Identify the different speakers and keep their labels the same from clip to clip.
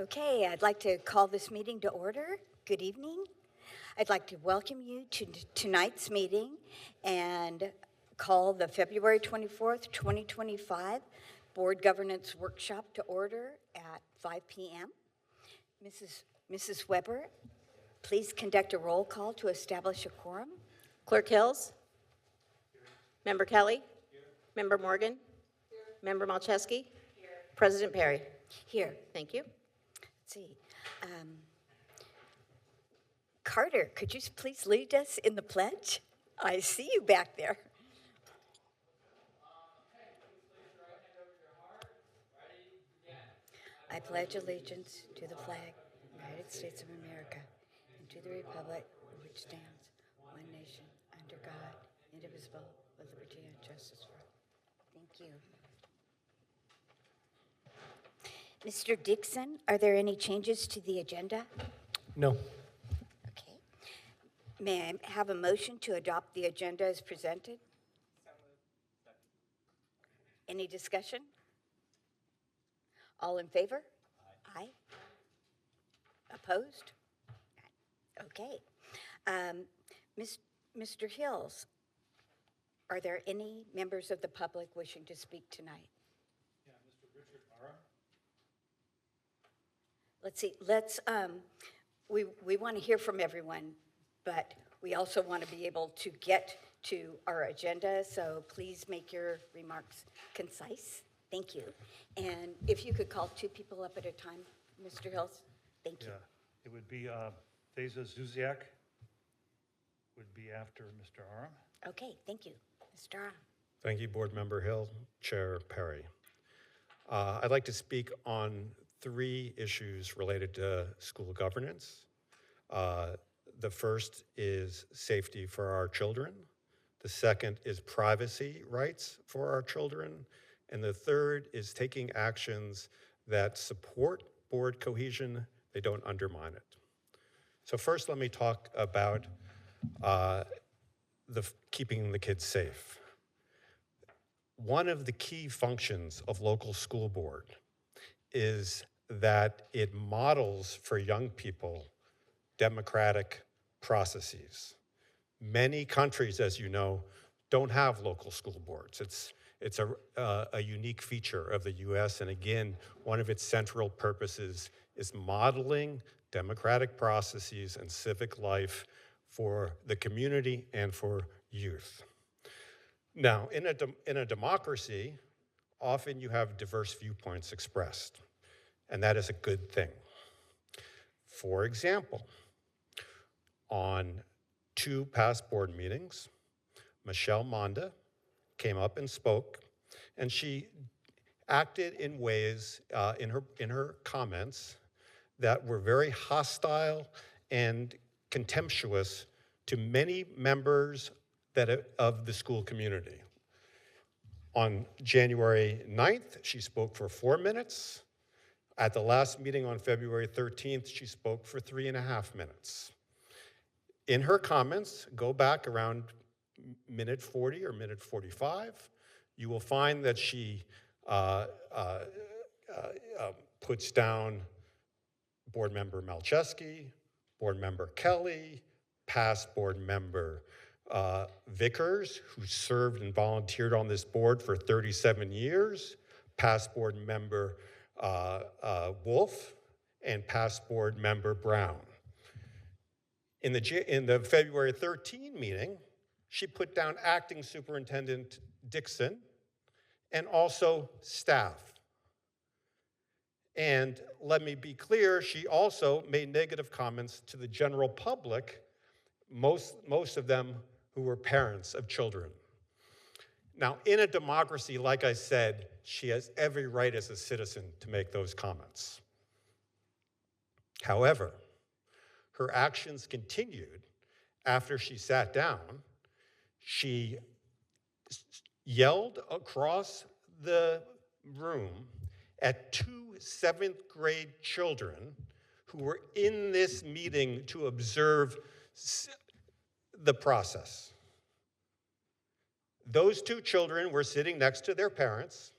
Speaker 1: Okay, I'd like to call this meeting to order. Good evening. I'd like to welcome you to tonight's meeting and call the February 24th, 2025 Board Governance Workshop to order at 5 p.m. Mrs. Weber, please conduct a roll call to establish a quorum.
Speaker 2: Clerk Hills? Member Kelly? Member Morgan? Member Malcheski? President Perry?
Speaker 1: Here.
Speaker 2: Thank you.
Speaker 1: Let's see. Carter, could you please lead us in the pledge? I see you back there. I pledge allegiance to the flag of the United States of America and to the republic which stands one nation under God, indivisible, with liberty and justice for all. Thank you. Mr. Dixon, are there any changes to the agenda?
Speaker 3: No.
Speaker 1: Okay. May I have a motion to adopt the agenda as presented? Any discussion? All in favor? Aye. Opposed? Okay. Mr. Hills, are there any members of the public wishing to speak tonight?
Speaker 3: Yeah, Mr. Richard Ara.
Speaker 1: Let's see, we want to hear from everyone, but we also want to be able to get to our agenda, so please make your remarks concise. Thank you. And if you could call two people up at a time, Mr. Hills, thank you.
Speaker 3: Yeah, it would be Feza Zuziak would be after Mr. Aram.
Speaker 1: Okay, thank you. Mr. Aram.
Speaker 4: Thank you, Board Member Hill, Chair Perry. I'd like to speak on three issues related to school governance. The first is safety for our children. The second is privacy rights for our children. And the third is taking actions that support board cohesion, they don't undermine it. So first, let me talk about keeping the kids safe. One of the key functions of local school board is that it models for young people democratic processes. Many countries, as you know, don't have local school boards. It's a unique feature of the US, and again, one of its central purposes is modeling democratic processes and civic life for the community and for youth. Now, in a democracy, often you have diverse viewpoints expressed, and that is a good thing. For example, on two past board meetings, Michelle Monda came up and spoke, and she acted in ways in her comments that were very hostile and contemptuous to many members of the school community. On January 9th, she spoke for 4 minutes. At the last meeting on February 13th, she spoke for 3.5 minutes. In her comments, go back around minute 40 or minute 45, you will find that she puts down board member Malcheski, board member Kelly, past board member Vickers, who served and volunteered on this board for 37 years, past board member Wolf, and past board member Brown. In the February 13 meeting, she put down acting superintendent Dixon and also staff. And let me be clear, she also made negative comments to the general public, most of them who were parents of children. Now, in a democracy, like I said, she has every right as a citizen to make those comments. However, her actions continued after she sat down. She yelled across the room at two 7th grade children who were in this meeting to observe the process. Those two children were sitting next to their parents.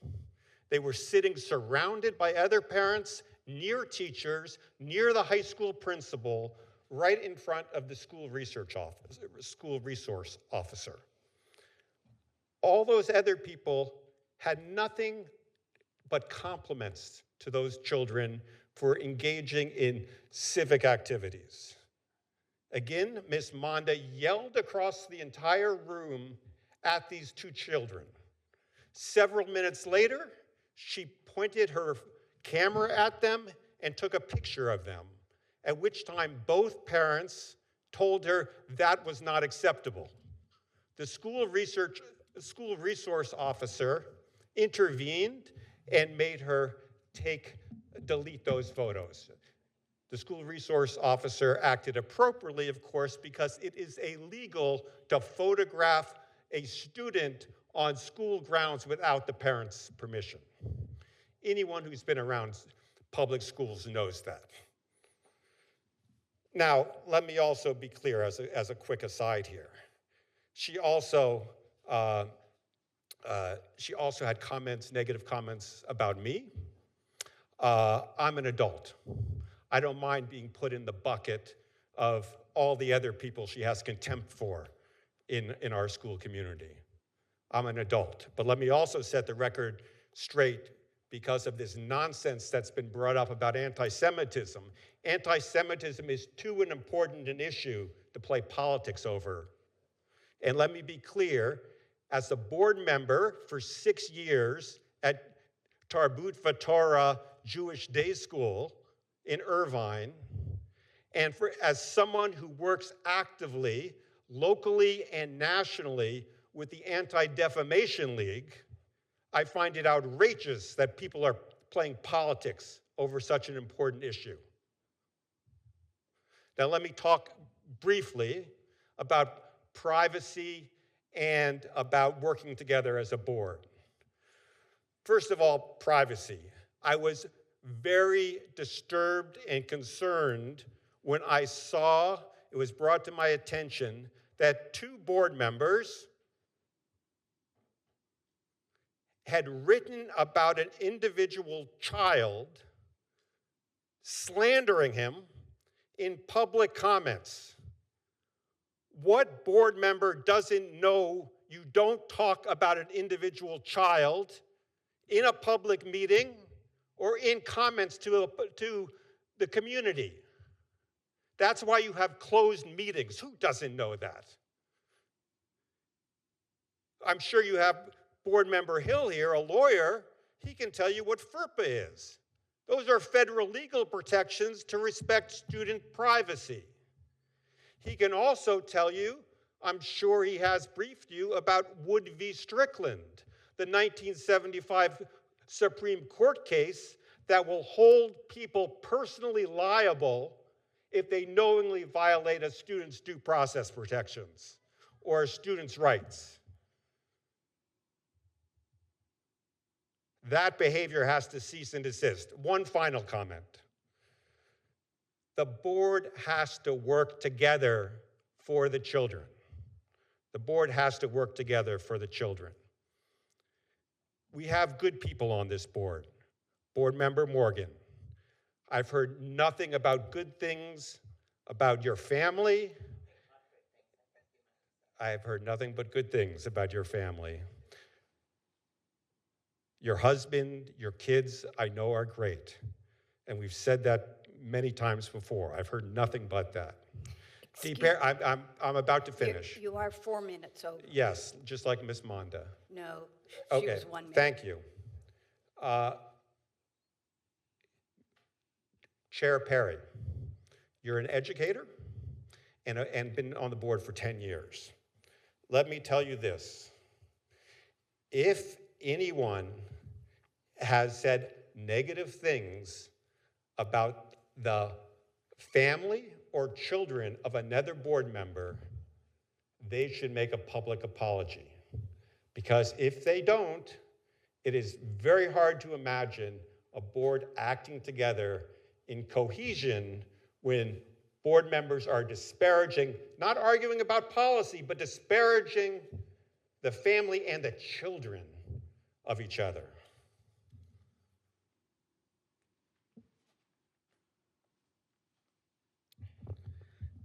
Speaker 4: They were sitting surrounded by other parents near teachers, near the high school principal, right in front of the school resource officer. All those other people had nothing but compliments to those children for engaging in civic activities. Again, Miss Monda yelled across the entire room at these two children. Several minutes later, she pointed her camera at them and took a picture of them, at which time both parents told her that was not acceptable. The school resource officer intervened and made her delete those photos. The school resource officer acted appropriately, of course, because it is illegal to photograph a student on school grounds without the parent's permission. Anyone who's been around public schools knows that. Now, let me also be clear as a quick aside here. She also had negative comments about me. I'm an adult. I don't mind being put in the bucket of all the other people she has contempt for in our school community. I'm an adult. But let me also set the record straight because of this nonsense that's been brought up about anti-Semitism. Anti-Semitism is too important an issue to play politics over. And let me be clear, as a board member for 6 years at Tarbut V'Torah Jewish Day School in Irvine, and as someone who works actively, locally and nationally with the Anti-Defamation League, I find it outrageous that people are playing politics over such an important issue. Now let me talk briefly about privacy and about working together as a board. First of all, privacy. I was very disturbed and concerned when I saw, it was brought to my attention, that 2 board members had written about an individual child, slandering him in public comments. What board member doesn't know you don't talk about an individual child in a public meeting or in comments to the community? That's why you have closed meetings. Who doesn't know that? I'm sure you have Board Member Hill here, a lawyer. He can tell you what FERPA is. Those are federal legal protections to respect student privacy. He can also tell you, I'm sure he has briefed you, about Wood v. Strickland, the 1975 Supreme Court case that will hold people personally liable if they knowingly violate a student's due process protections or a student's rights. That behavior has to cease and desist. One final comment. The board has to work together for the children. The board has to work together for the children. We have good people on this board. Board Member Morgan, I've heard nothing about good things about your family. I have heard nothing but good things about your family. Your husband, your kids, I know are great. And we've said that many times before. I've heard nothing but that. I'm about to finish.
Speaker 1: You are 4 minutes over.
Speaker 4: Yes, just like Miss Monda.
Speaker 1: No, she
Speaker 4: Okay,
Speaker 1: was 1 minute.
Speaker 4: thank you. Chair Perry, you're an educator and been on the board for 10 years. Let me tell you this. If anyone has said negative things about the family or children of another board member, they should make a public apology. Because if they don't, it is very hard to imagine a board acting together in cohesion when board members are disparaging, not arguing about policy, but disparaging the family and the children of each other.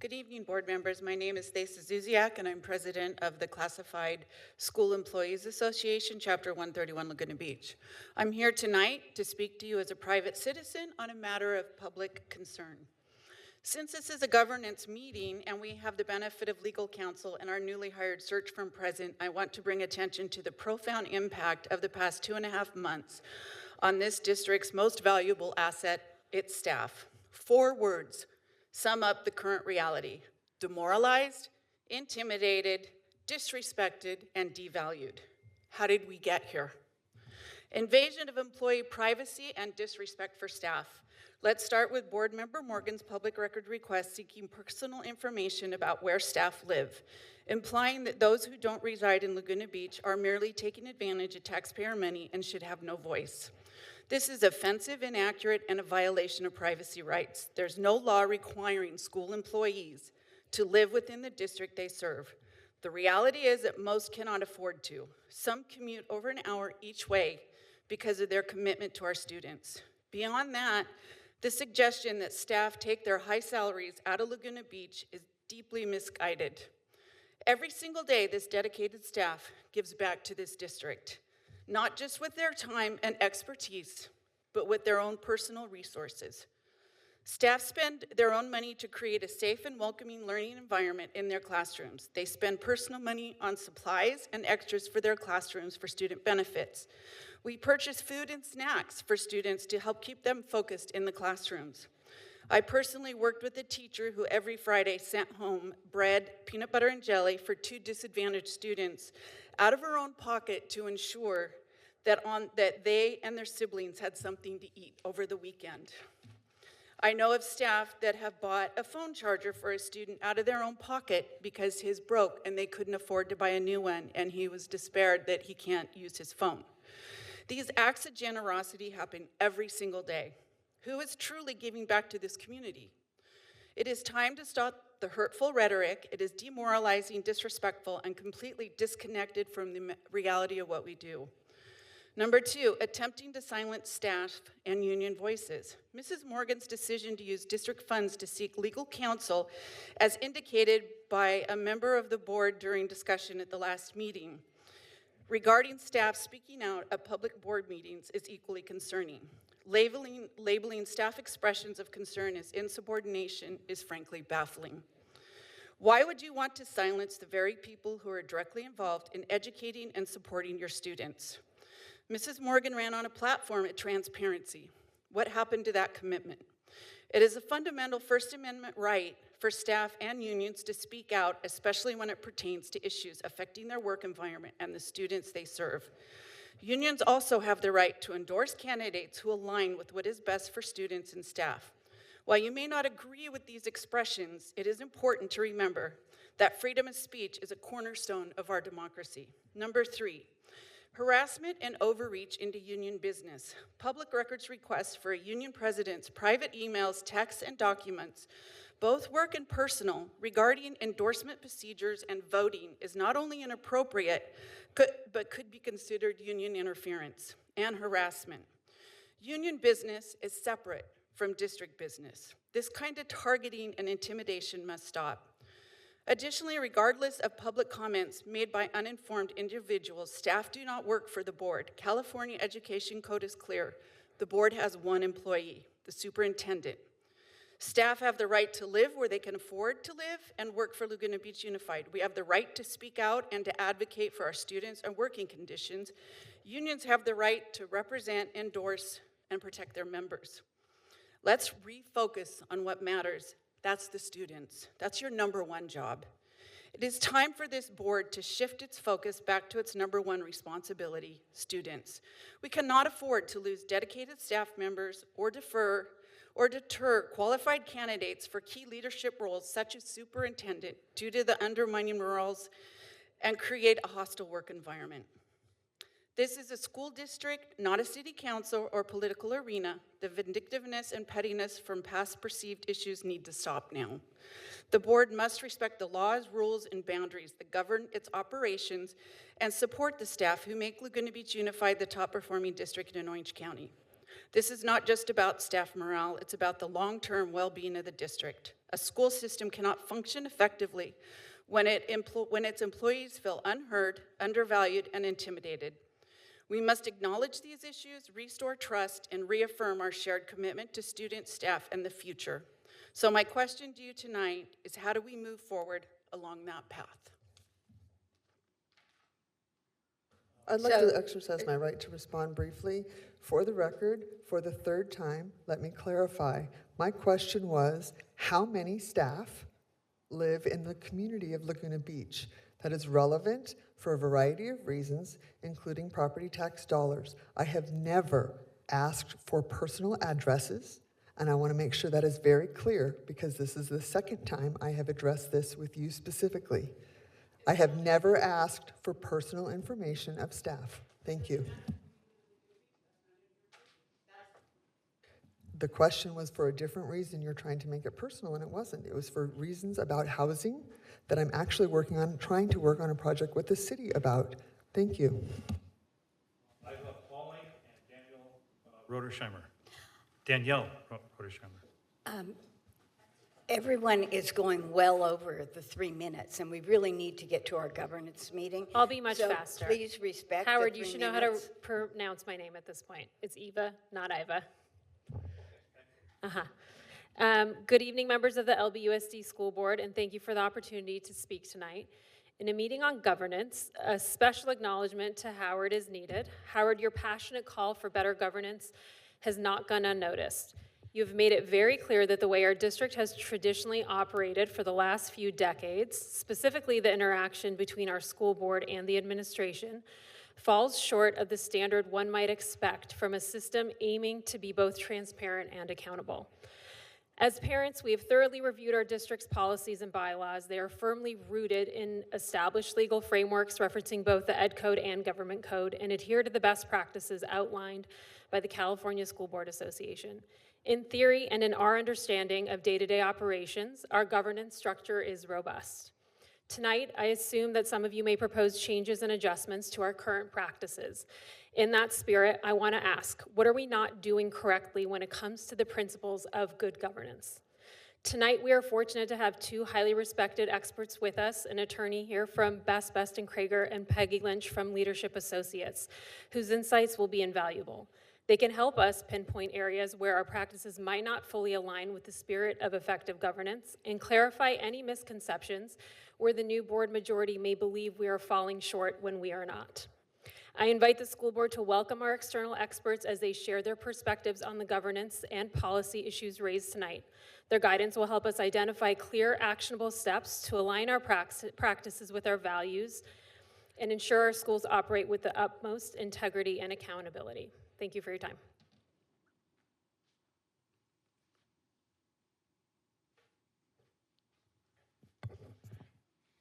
Speaker 5: Good evening, board members. My name is Thesa Zuziak, and I'm president of the Classified School Employees Association, Chapter 131, Laguna Beach. I'm here tonight to speak to you as a private citizen on a matter of public concern. Since this is a governance meeting and we have the benefit of legal counsel and our newly hired search firm present, I want to bring attention to the profound impact of the past 2.5 months on this district's most valuable asset, its staff. 4 words sum up the current reality: demoralized, intimidated, disrespected, and devalued. How did we get here? Invasion of employee privacy and disrespect for staff. Let's start with Board Member Morgan's public record request seeking personal information about where staff live, implying that those who don't reside in Laguna Beach are merely taking advantage of taxpayer money and should have no voice. This is offensive, inaccurate, and a violation of privacy rights. There's no law requiring school employees to live within the district they serve. The reality is that most cannot afford to. Some commute over an hour each way because of their commitment to our students. Beyond that, the suggestion that staff take their high salaries out of Laguna Beach is deeply misguided. Every single day, this dedicated staff gives back to this district, not just with their time and expertise, but with their own personal resources. Staff spend their own money to create a safe and welcoming learning environment in their classrooms. They spend personal money on supplies and extras for their classrooms for student benefits. We purchase food and snacks for students to help keep them focused in the classrooms. I personally worked with a teacher who every Friday sent home bread, peanut butter, and jelly for 2 disadvantaged students out of her own pocket to ensure that they and their siblings had something to eat over the weekend. I know of staff that have bought a phone charger for a student out of their own pocket because his broke and they couldn't afford to buy a new one, and he was despaired that he can't use his phone. These acts of generosity happen every single day. Who is truly giving back to this community? It is time to stop the hurtful rhetoric. It is demoralizing, disrespectful, and completely disconnected from the reality of what we do. Number 2, attempting to silence staff and union voices. Mrs. Morgan's decision to use district funds to seek legal counsel, as indicated by a member of the board during discussion at the last meeting, regarding staff speaking out at public board meetings is equally concerning. Labeling staff expressions of concern as insubordination is frankly baffling. Why would you want to silence the very people who are directly involved in educating and supporting your students? Mrs. Morgan ran on a platform of transparency. What happened to that commitment? It is a fundamental First Amendment right for staff and unions to speak out, especially when it pertains to issues affecting their work environment and the students they serve. Unions also have the right to endorse candidates who align with what is best for students and staff. While you may not agree with these expressions, it is important to remember that freedom of speech is a cornerstone of our democracy. Number 3, harassment and overreach into union business. Public records requests for a union president's private emails, texts, and documents, both work and personal, regarding endorsement procedures and voting is not only inappropriate, but could be considered union interference and harassment. Union business is separate from district business. This kind of targeting and intimidation must stop. Additionally, regardless of public comments made by uninformed individuals, staff do not work for the board. California Education Code is clear. The board has 1 employee, the superintendent. Staff have the right to live where they can afford to live and work for Laguna Beach Unified. We have the right to speak out and to advocate for our students and working conditions. Unions have the right to represent, endorse, and protect their members. Let's refocus on what matters. That's the students. That's your number 1 job. It is time for this board to shift its focus back to its number 1 responsibility, students. We cannot afford to lose dedicated staff members or deter qualified candidates for key leadership roles such as superintendent due to the undermining morals and create a hostile work environment. This is a school district, not a city council or political arena. The vindictiveness and pettiness from past perceived issues need to stop now. The board must respect the laws, rules, and boundaries that govern its operations and support the staff who make Laguna Beach Unified the top performing district in Orange County. This is not just about staff morale, it's about the long-term well-being of the district. A school system cannot function effectively when its employees feel unheard, undervalued, and intimidated. We must acknowledge these issues, restore trust, and reaffirm our shared commitment to students, staff, and the future. So my question to you tonight is, how do we move forward along that path?
Speaker 6: I'd like to exercise my right to respond briefly. For the record, for the third time, let me clarify. My question was, how many staff live in the community of Laguna Beach? That is relevant for a variety of reasons, including property tax dollars. I have never asked for personal addresses, and I want to make sure that is very clear because this is the second time I have addressed this with you specifically. I have never asked for personal information of staff. Thank you. The question was for a different reason. You're trying to make it personal, and it wasn't. It was for reasons about housing that I'm actually trying to work on a project with the city about. Thank you.
Speaker 3: I have Pauline and Rodersheimer. Danielle Rodersheimer.
Speaker 1: Everyone is going well over the 3 minutes, and we really need to get to our governance meeting.
Speaker 7: I'll be much
Speaker 1: So
Speaker 7: faster.
Speaker 1: Please respect the
Speaker 7: Howard, you
Speaker 1: 3
Speaker 7: should know how to
Speaker 1: minutes.
Speaker 7: pronounce my name at this point. It's Eva, not Iva. Good evening, members of the LBUSD School Board, and thank you for the opportunity to speak tonight. In a meeting on governance, a special acknowledgement to Howard is needed. Howard, your passionate call for better governance has not gone unnoticed. You've made it very clear that the way our district has traditionally operated for the last few decades, specifically the interaction between our school board and the administration, falls short of the standard one might expect from a system aiming to be both transparent and accountable. As parents, we have thoroughly reviewed our district's policies and bylaws. They are firmly rooted in established legal frameworks referencing both the Ed Code and Government Code and adhere to the best practices outlined by the California School Board Association. In theory and in our understanding of day-to-day operations, our governance structure is robust. Tonight, I assume that some of you may propose changes and adjustments to our current practices. In that spirit, I want to ask, what are we not doing correctly when it comes to the principles of good governance? Tonight, we are fortunate to have two highly respected experts with us, an attorney here from Best and Krager and Peggy Lynch from Leadership Associates, whose insights will be invaluable. They can help us pinpoint areas where our practices might not fully align with the spirit of effective governance and clarify any misconceptions where the new board majority may believe we are falling short when we are not. I invite the school board to welcome our external experts as they share their perspectives on the governance and policy issues raised tonight. Their guidance will help us identify clear, actionable steps to align our practices with our values and ensure our schools operate with the utmost integrity and accountability. Thank you for your time.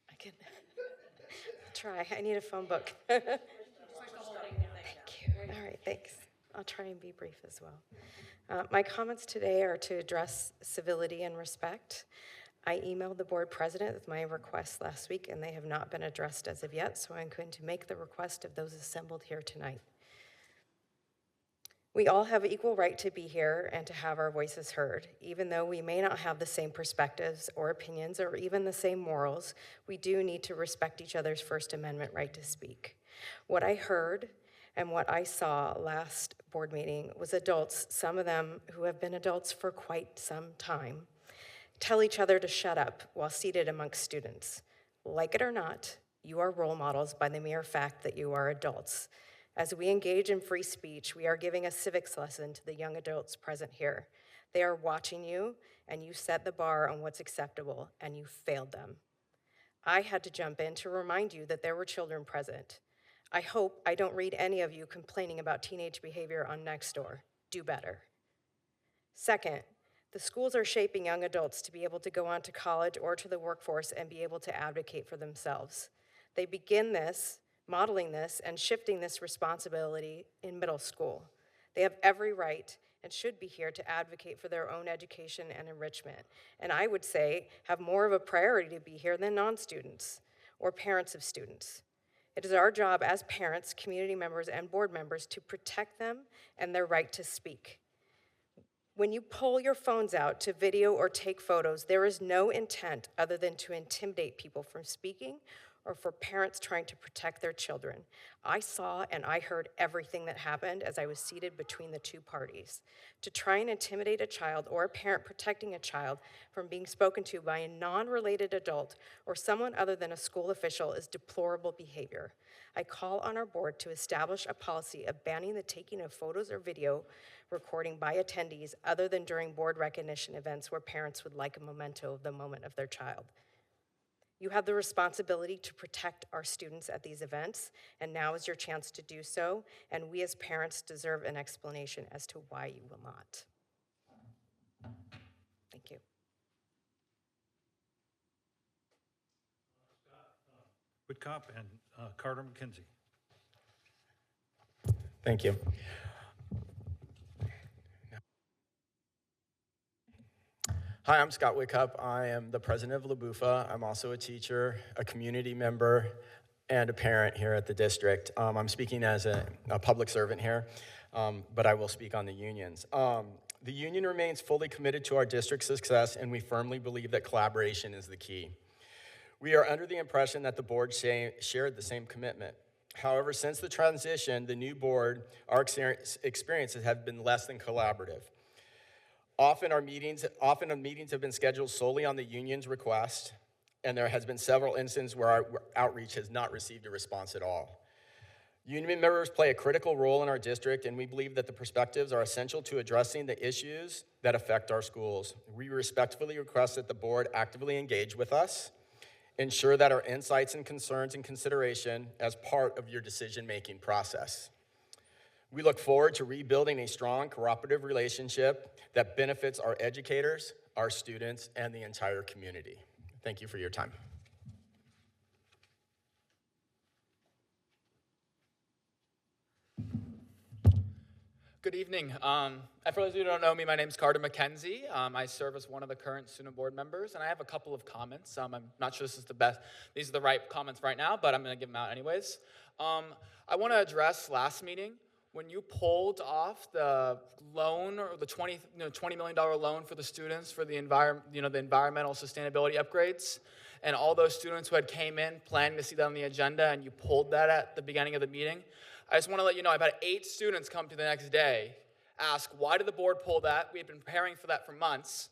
Speaker 8: I can try. I need a phone book. Thank you. All right, thanks. I'll try and be brief as well. My comments today are to address civility and respect. I emailed the board president with my requests last week, and they have not been addressed as of yet, so I'm going to make the request of those assembled here tonight. We all have equal right to be here and to have our voices heard. Even though we may not have the same perspectives or opinions or even the same morals, we do need to respect each other's First Amendment right to speak. What I heard and what I saw last board meeting was adults, some of them who have been adults for quite some time, tell each other to shut up while seated amongst students. Like it or not, you are role models by the mere fact that you are adults. As we engage in free speech, we are giving a civics lesson to the young adults present here. They are watching you, and you set the bar on what's acceptable, and you failed them. I had to jump in to remind you that there were children present. I hope I don't read any of you complaining about teenage behavior on Nextdoor. Do better. Second, the schools are shaping young adults to be able to go on to college or to the workforce and be able to advocate for themselves. They begin this, modeling this, and shifting this responsibility in middle school. They have every right and should be here to advocate for their own education and enrichment. And I would say have more of a priority to be here than non-students or parents of students. It is our job as parents, community members, and board members to protect them and their right to speak. When you pull your phones out to video or take photos, there is no intent other than to intimidate people from speaking or for parents trying to protect their children. I saw and I heard everything that happened as I was seated between the two parties. To try and intimidate a child or a parent protecting a child from being spoken to by a non-related adult or someone other than a school official is deplorable behavior. I call on our board to establish a policy of banning the taking of photos or video recording by attendees other than during board recognition events where parents would like a memento of the moment of their child. You have the responsibility to protect our students at these events, and now is your chance to do so, and we as parents deserve an explanation as to why you will not. Thank you.
Speaker 3: Whitcop and Carter McKenzie.
Speaker 9: Thank you. Hi, I'm Scott Whitcup. I am the president of LaBufa. I'm also a teacher, a community member, and a parent here at the district. I'm speaking as a public servant here, but I will speak on the unions. The union remains fully committed to our district's success, and we firmly believe that collaboration is the key. We are under the impression that the board shared the same commitment. However, since the transition, the new board, our experiences have been less than collaborative. Often meetings have been scheduled solely on the union's request, and there has been several instances where our outreach has not received a response at all. Union members play a critical role in our district, and we believe that the perspectives are essential to addressing the issues that affect our schools. We respectfully request that the board actively engage with us, ensure that our insights and concerns and consideration as part of your decision-making process. We look forward to rebuilding a strong cooperative relationship that benefits our educators, our students, and the entire community. Thank you for your time.
Speaker 10: Good evening. For those of you who don't know me, my name is Carter McKenzie. I serve as one of the current student board members, and I have a couple of comments. I'm not sure these are the right comments right now, but I'm going to give them out anyways. I want to address last meeting when you pulled off the loan or the $20 million loan for the students for the environmental sustainability upgrades, and all those students who had came in planning to see that on the agenda, and you pulled that at the beginning of the meeting. I just want to let you know I've had 8 students come to the next day, ask, why did the board pull that? We had been preparing for that for months,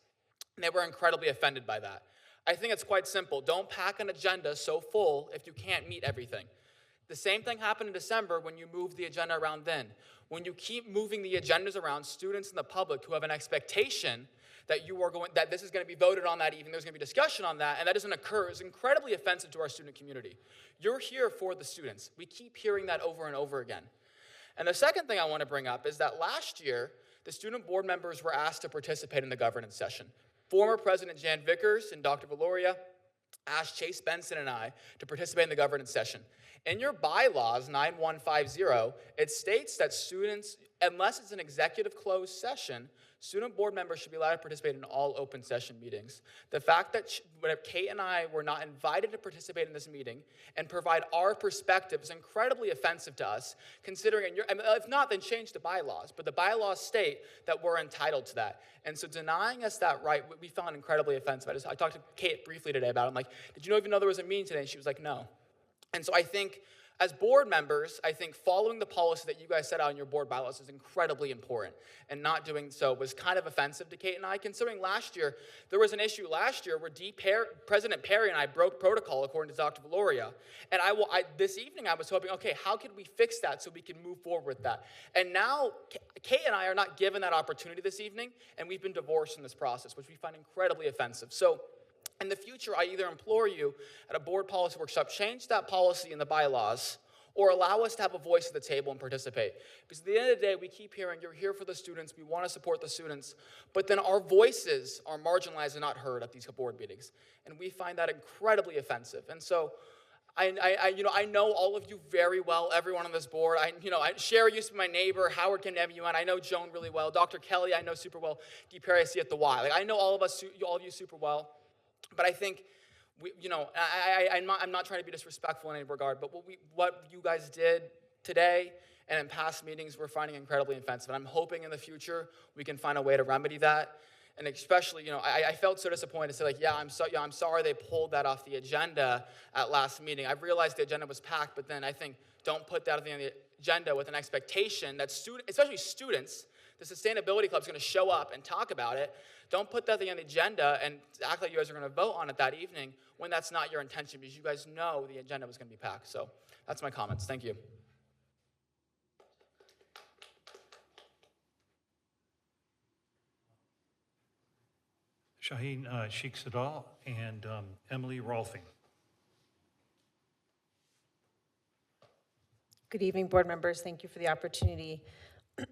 Speaker 10: and they were incredibly offended by that. I think it's quite simple. Don't pack an agenda so full if you can't meet everything. The same thing happened in December when you moved the agenda around then. When you keep moving the agendas around, students and the public who have an expectation that this is going to be voted on that evening, there's going to be discussion on that, and that doesn't occur, is incredibly offensive to our student community. You're here for the students. We keep hearing that over and over again. And the second thing I want to bring up is that last year, the student board members were asked to participate in the governance session. Former President Jan Vickers and Dr. Valoria asked Chase Benson and I to participate in the governance session. In your bylaws, 9150, it states that students, unless it's an executive closed session, student board members should be allowed to participate in all open session meetings. The fact that Kate and I were not invited to participate in this meeting and provide our perspective is incredibly offensive to us, considering, if not, then change the bylaws. But the bylaws state that we're entitled to that. And so denying us that right, we found incredibly offensive. I talked to Kate briefly today about it. I'm like, did you even know there was a meeting today? And she was like, no. And so I think, as board members, I think following the policy that you guys set out in your board bylaws is incredibly important, and not doing so was kind of offensive to Kate and I, considering last year, there was an issue last year where President Perry and I broke protocol according to Dr. Valoria, and this evening I was hoping, okay, how could we fix that so we can move forward with that? And now, Kate and I are not given that opportunity this evening, and we've been divorced in this process, which we find incredibly offensive. So, in the future, I either implore you at a board policy workshop, change that policy in the bylaws, or allow us to have a voice at the table and participate. Because at the end of the day, we keep hearing, you're here for the students, we want to support the students, but then our voices are marginalized and not heard at these board meetings. And we find that incredibly offensive. And so, I know all of you very well, everyone on this board. Sherry used to be my neighbor, Howard came to MUN, I know Joan really well, Dr. Kelly I know super well, Dee Perry I see at the Y. I know all of you super well. But I think I'm not trying to be disrespectful in any regard, but what you guys did today and in past meetings, we're finding incredibly offensive. And I'm hoping in the future we can find a way to remedy that. And especially, I felt so disappointed to say, like, I'm sorry they pulled that off the agenda at last meeting. I realized the agenda was packed, but then I think don't put that on the agenda with an expectation that especially students, the Sustainability Club is going to show up and talk about it. Don't put that on the agenda and act like you guys are going to vote on it that evening when that's not your intention, because you guys know the agenda was going to be packed. So that's my comments. Thank you.
Speaker 3: Shaheen Sheikh Sadal and Emily Rolfing.
Speaker 11: Good evening, board members. Thank you for the opportunity.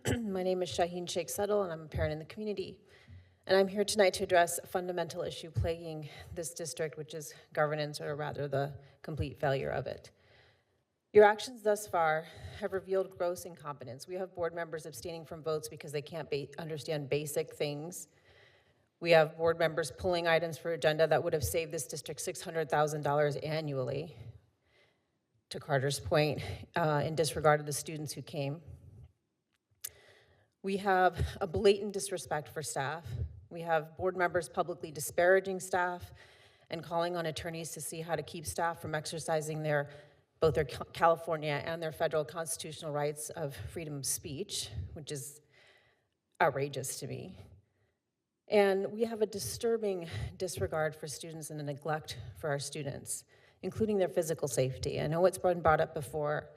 Speaker 11: My name is Shaheen Sheikh Sadal, and I'm a parent in the community. And I'm here tonight to address a fundamental issue plaguing this district, which is governance, or rather the complete failure of it. Your actions thus far have revealed gross incompetence. We have board members abstaining from votes because they can't understand basic things. We have board members pulling items for agenda that would have saved this district $600,000 annually, to Carter's point, in disregard of the students who came. We have a blatant disrespect for staff. We have board members publicly disparaging staff and calling on attorneys to see how to keep staff from exercising both their California and their federal constitutional rights of freedom of speech, which is outrageous to me. And we have a disturbing disregard for students and a neglect for our students, including their physical safety. I know it's been brought up before,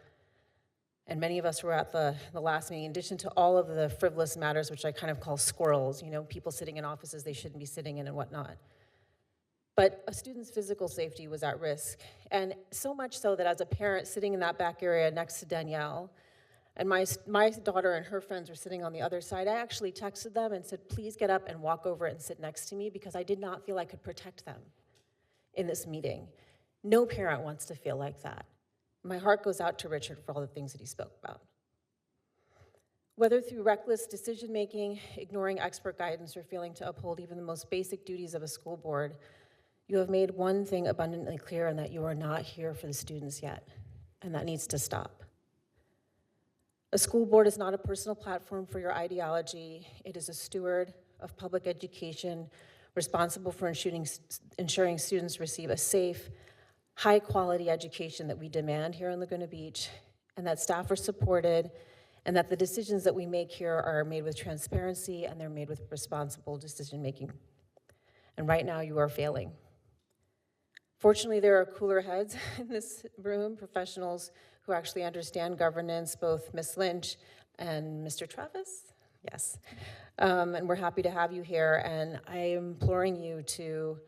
Speaker 11: and many of us were at the last meeting, in addition to all of the frivolous matters, which I kind of call squirrels, people sitting in offices they shouldn't be sitting in and whatnot. But a student's physical safety was at risk, and so much so that as a parent sitting in that back area next to Danielle, and my daughter and her friends were sitting on the other side, I actually texted them and said, please get up and walk over and sit next to me, because I did not feel I could protect them in this meeting. No parent wants to feel like that. My heart goes out to Richard for all the things that he spoke about. Whether through reckless decision-making, ignoring expert guidance, or failing to uphold even the most basic duties of a school board, you have made one thing abundantly clear, and that you are not here for the students yet, and that needs to stop. A school board is not a personal platform for your ideology. It is a steward of public education, responsible for ensuring students receive a safe, high-quality education that we demand here in Laguna Beach, and that staff are supported, and that the decisions that we make here are made with transparency and they're made with responsible decision-making. And right now, you are failing. Fortunately, there are cooler heads in this room, professionals who actually understand governance, both Ms. Lynch and Mr. Travis. Yes. And we're happy to have you here, and I am imploring you to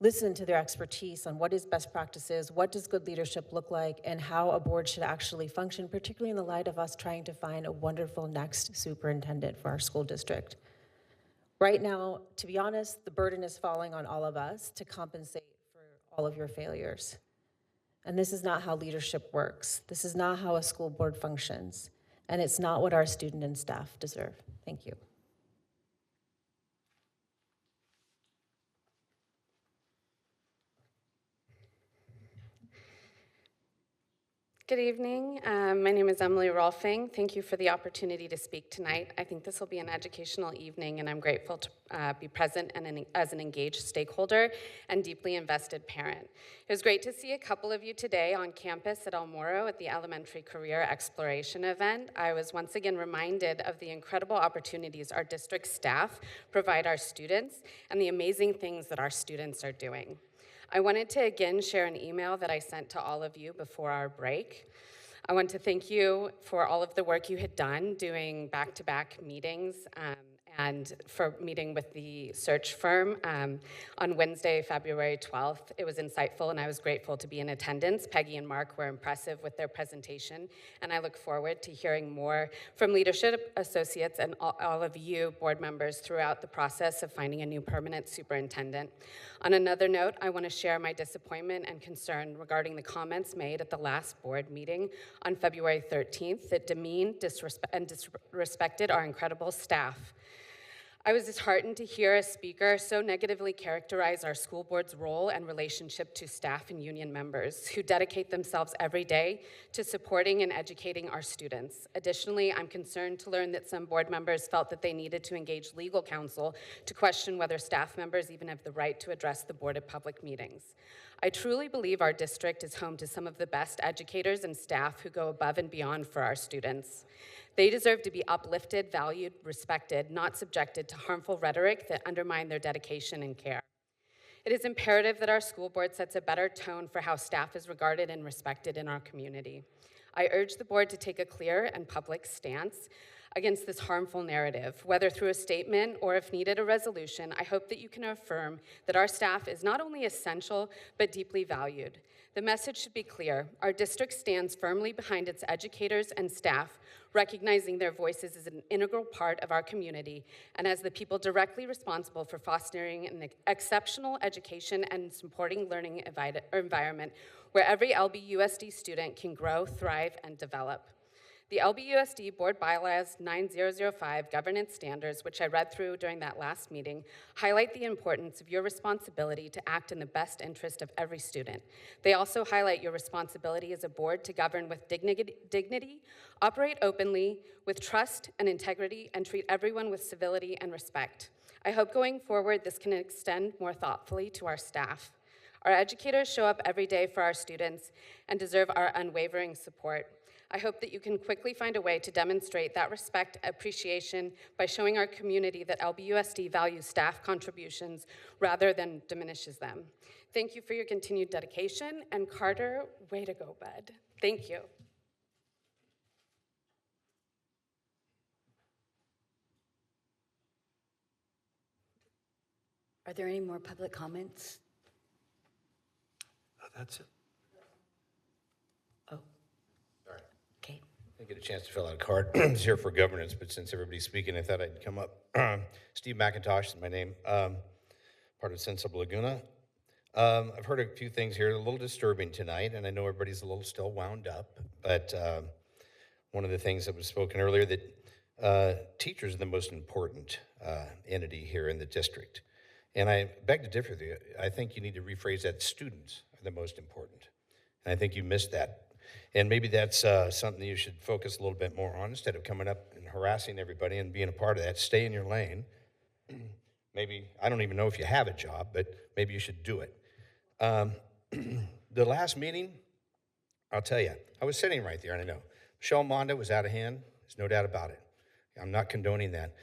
Speaker 11: listen to their expertise on what is best practices, what does good leadership look like, and how a board should actually function, particularly in the light of us trying to find a wonderful next superintendent for our school district. Right now, to be honest, the burden is falling on all of us to compensate for all of your failures. And this is not how leadership works. This is not how a school board functions. And it's not what our student and staff deserve. Thank you.
Speaker 12: Good evening. My name is Emily Rolfing. Thank you for the opportunity to speak tonight. I think this will be an educational evening, and I'm grateful to be present and as an engaged stakeholder and deeply invested parent. It was great to see a couple of you today on campus at El Moro at the Elementary Career Exploration event. I was once again reminded of the incredible opportunities our district staff provide our students and the amazing things that our students are doing. I wanted to again share an email that I sent to all of you before our break. I want to thank you for all of the work you had done doing back-to-back meetings and for meeting with the search firm on Wednesday, February 12th. It was insightful, and I was grateful to be in attendance. Peggy and Mark were impressive with their presentation, and I look forward to hearing more from leadership associates and all of you board members throughout the process of finding a new permanent superintendent. On another note, I want to share my disappointment and concern regarding the comments made at the last board meeting on February 13th that demeaned and disrespected our incredible staff. I was disheartened to hear a speaker so negatively characterize our school board's role and relationship to staff and union members who dedicate themselves every day to supporting and educating our students. Additionally, I'm concerned to learn that some board members felt that they needed to engage legal counsel to question whether staff members even have the right to address the board at public meetings. I truly believe our district is home to some of the best educators and staff who go above and beyond for our students. They deserve to be uplifted, valued, respected, not subjected to harmful rhetoric that undermine their dedication and care. It is imperative that our school board sets a better tone for how staff is regarded and respected in our community. I urge the board to take a clear and public stance against this harmful narrative, whether through a statement or, if needed, a resolution. I hope that you can affirm that our staff is not only essential, but deeply valued. The message should be clear. Our district stands firmly behind its educators and staff, recognizing their voices as an integral part of our community and as the people directly responsible for fostering an exceptional education and supporting learning environment where every LBUSD student can grow, thrive, and develop. The LBUSD Board Bylaws 9005 governance standards, which I read through during that last meeting, highlight the importance of your responsibility to act in the best interest of every student. They also highlight your responsibility as a board to govern with dignity, operate openly, with trust and integrity, and treat everyone with civility and respect. I hope going forward this can extend more thoughtfully to our staff. Our educators show up every day for our students and deserve our unwavering support. I hope that you can quickly find a way to demonstrate that respect, appreciation by showing our community that LBUSD values staff contributions rather than diminishes them. Thank you for your continued dedication, and Carter, way to go, bud. Thank you.
Speaker 1: Are there any more public comments?
Speaker 3: That's it.
Speaker 1: Oh. Okay.
Speaker 13: I didn't get a chance to fill out a card. It's here for governance, but since everybody's speaking, I thought I'd come up. Steve McIntosh is my name, part of Sensible Laguna. I've heard a few things here, a little disturbing tonight, and I know everybody's a little still wound up, but one of the things that was spoken earlier, that teachers are the most important entity here in the district. And I beg to differ with you. I think you need to rephrase that students are the most important. And I think you missed that. And maybe that's something you should focus a little bit more on instead of coming up and harassing everybody and being a part of that. Stay in your lane. Maybe, I don't even know if you have a job, but maybe you should do it. The last meeting, I'll tell you, I was sitting right there, and I know. Michelle Monda was out of hand. There's no doubt about it. I'm not condoning that.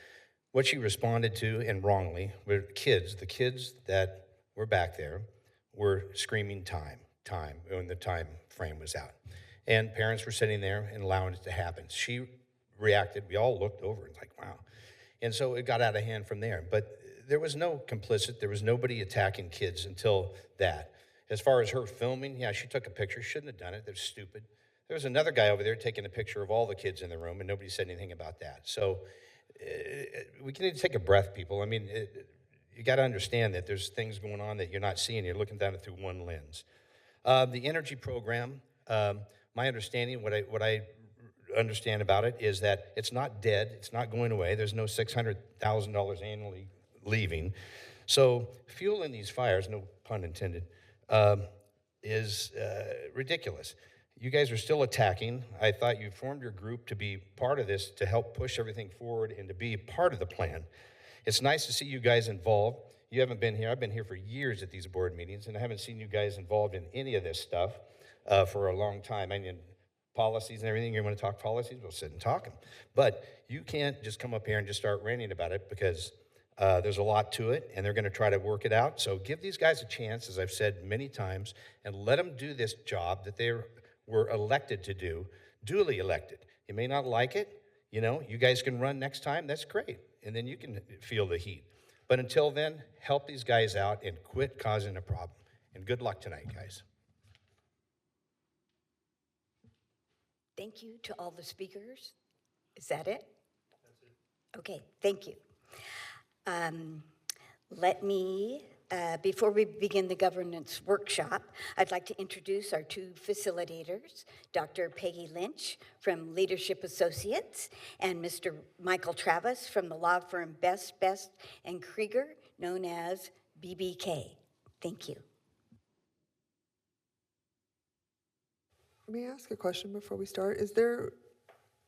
Speaker 13: What she responded to, and wrongly, were the kids that were back there were screaming time, when the time frame was out. And parents were sitting there and allowing it to happen. She reacted, we all looked over and like, wow. And so it got out of hand from there. But there was no complicit, there was nobody attacking kids until that. As far as her filming, yeah, she took a picture, shouldn't have done it, they're stupid. There was another guy over there taking a picture of all the kids in the room and nobody said anything about that. So we need to take a breath, people. I mean, you got to understand that there's things going on that you're not seeing. You're looking down it through one lens. The energy program, my understanding, what I understand about it is that it's not dead. It's not going away. There's no $600,000 annually leaving. So fueling these fires, no pun intended, is ridiculous. You guys are still attacking. I thought you formed your group to be part of this, to help push everything forward and to be part of the plan. It's nice to see you guys involved. You haven't been here. I've been here for years at these board meetings, and I haven't seen you guys involved in any of this stuff for a long time. I mean, policies and everything. You want to talk policies? We'll sit and talk them. But you can't just come up here and just start ranting about it because there's a lot to it, and they're going to try to work it out. So give these guys a chance, as I've said many times, and let them do this job that they were elected to do, duly elected. You may not like it. You know, you guys can run next time. That's great. And then you can feel the heat. But until then, help these guys out and quit causing a problem. And good luck tonight, guys.
Speaker 1: Thank you to all the speakers. Is that it? That's it. Okay, thank you. Let me Before we begin the governance workshop, I'd like to introduce our two facilitators, Dr. Peggy Lynch from Leadership Associates and Mr. Michael Travis from the law firm Best and Krieger, known as BBK. Thank you.
Speaker 6: May I ask a question before we start? Is there,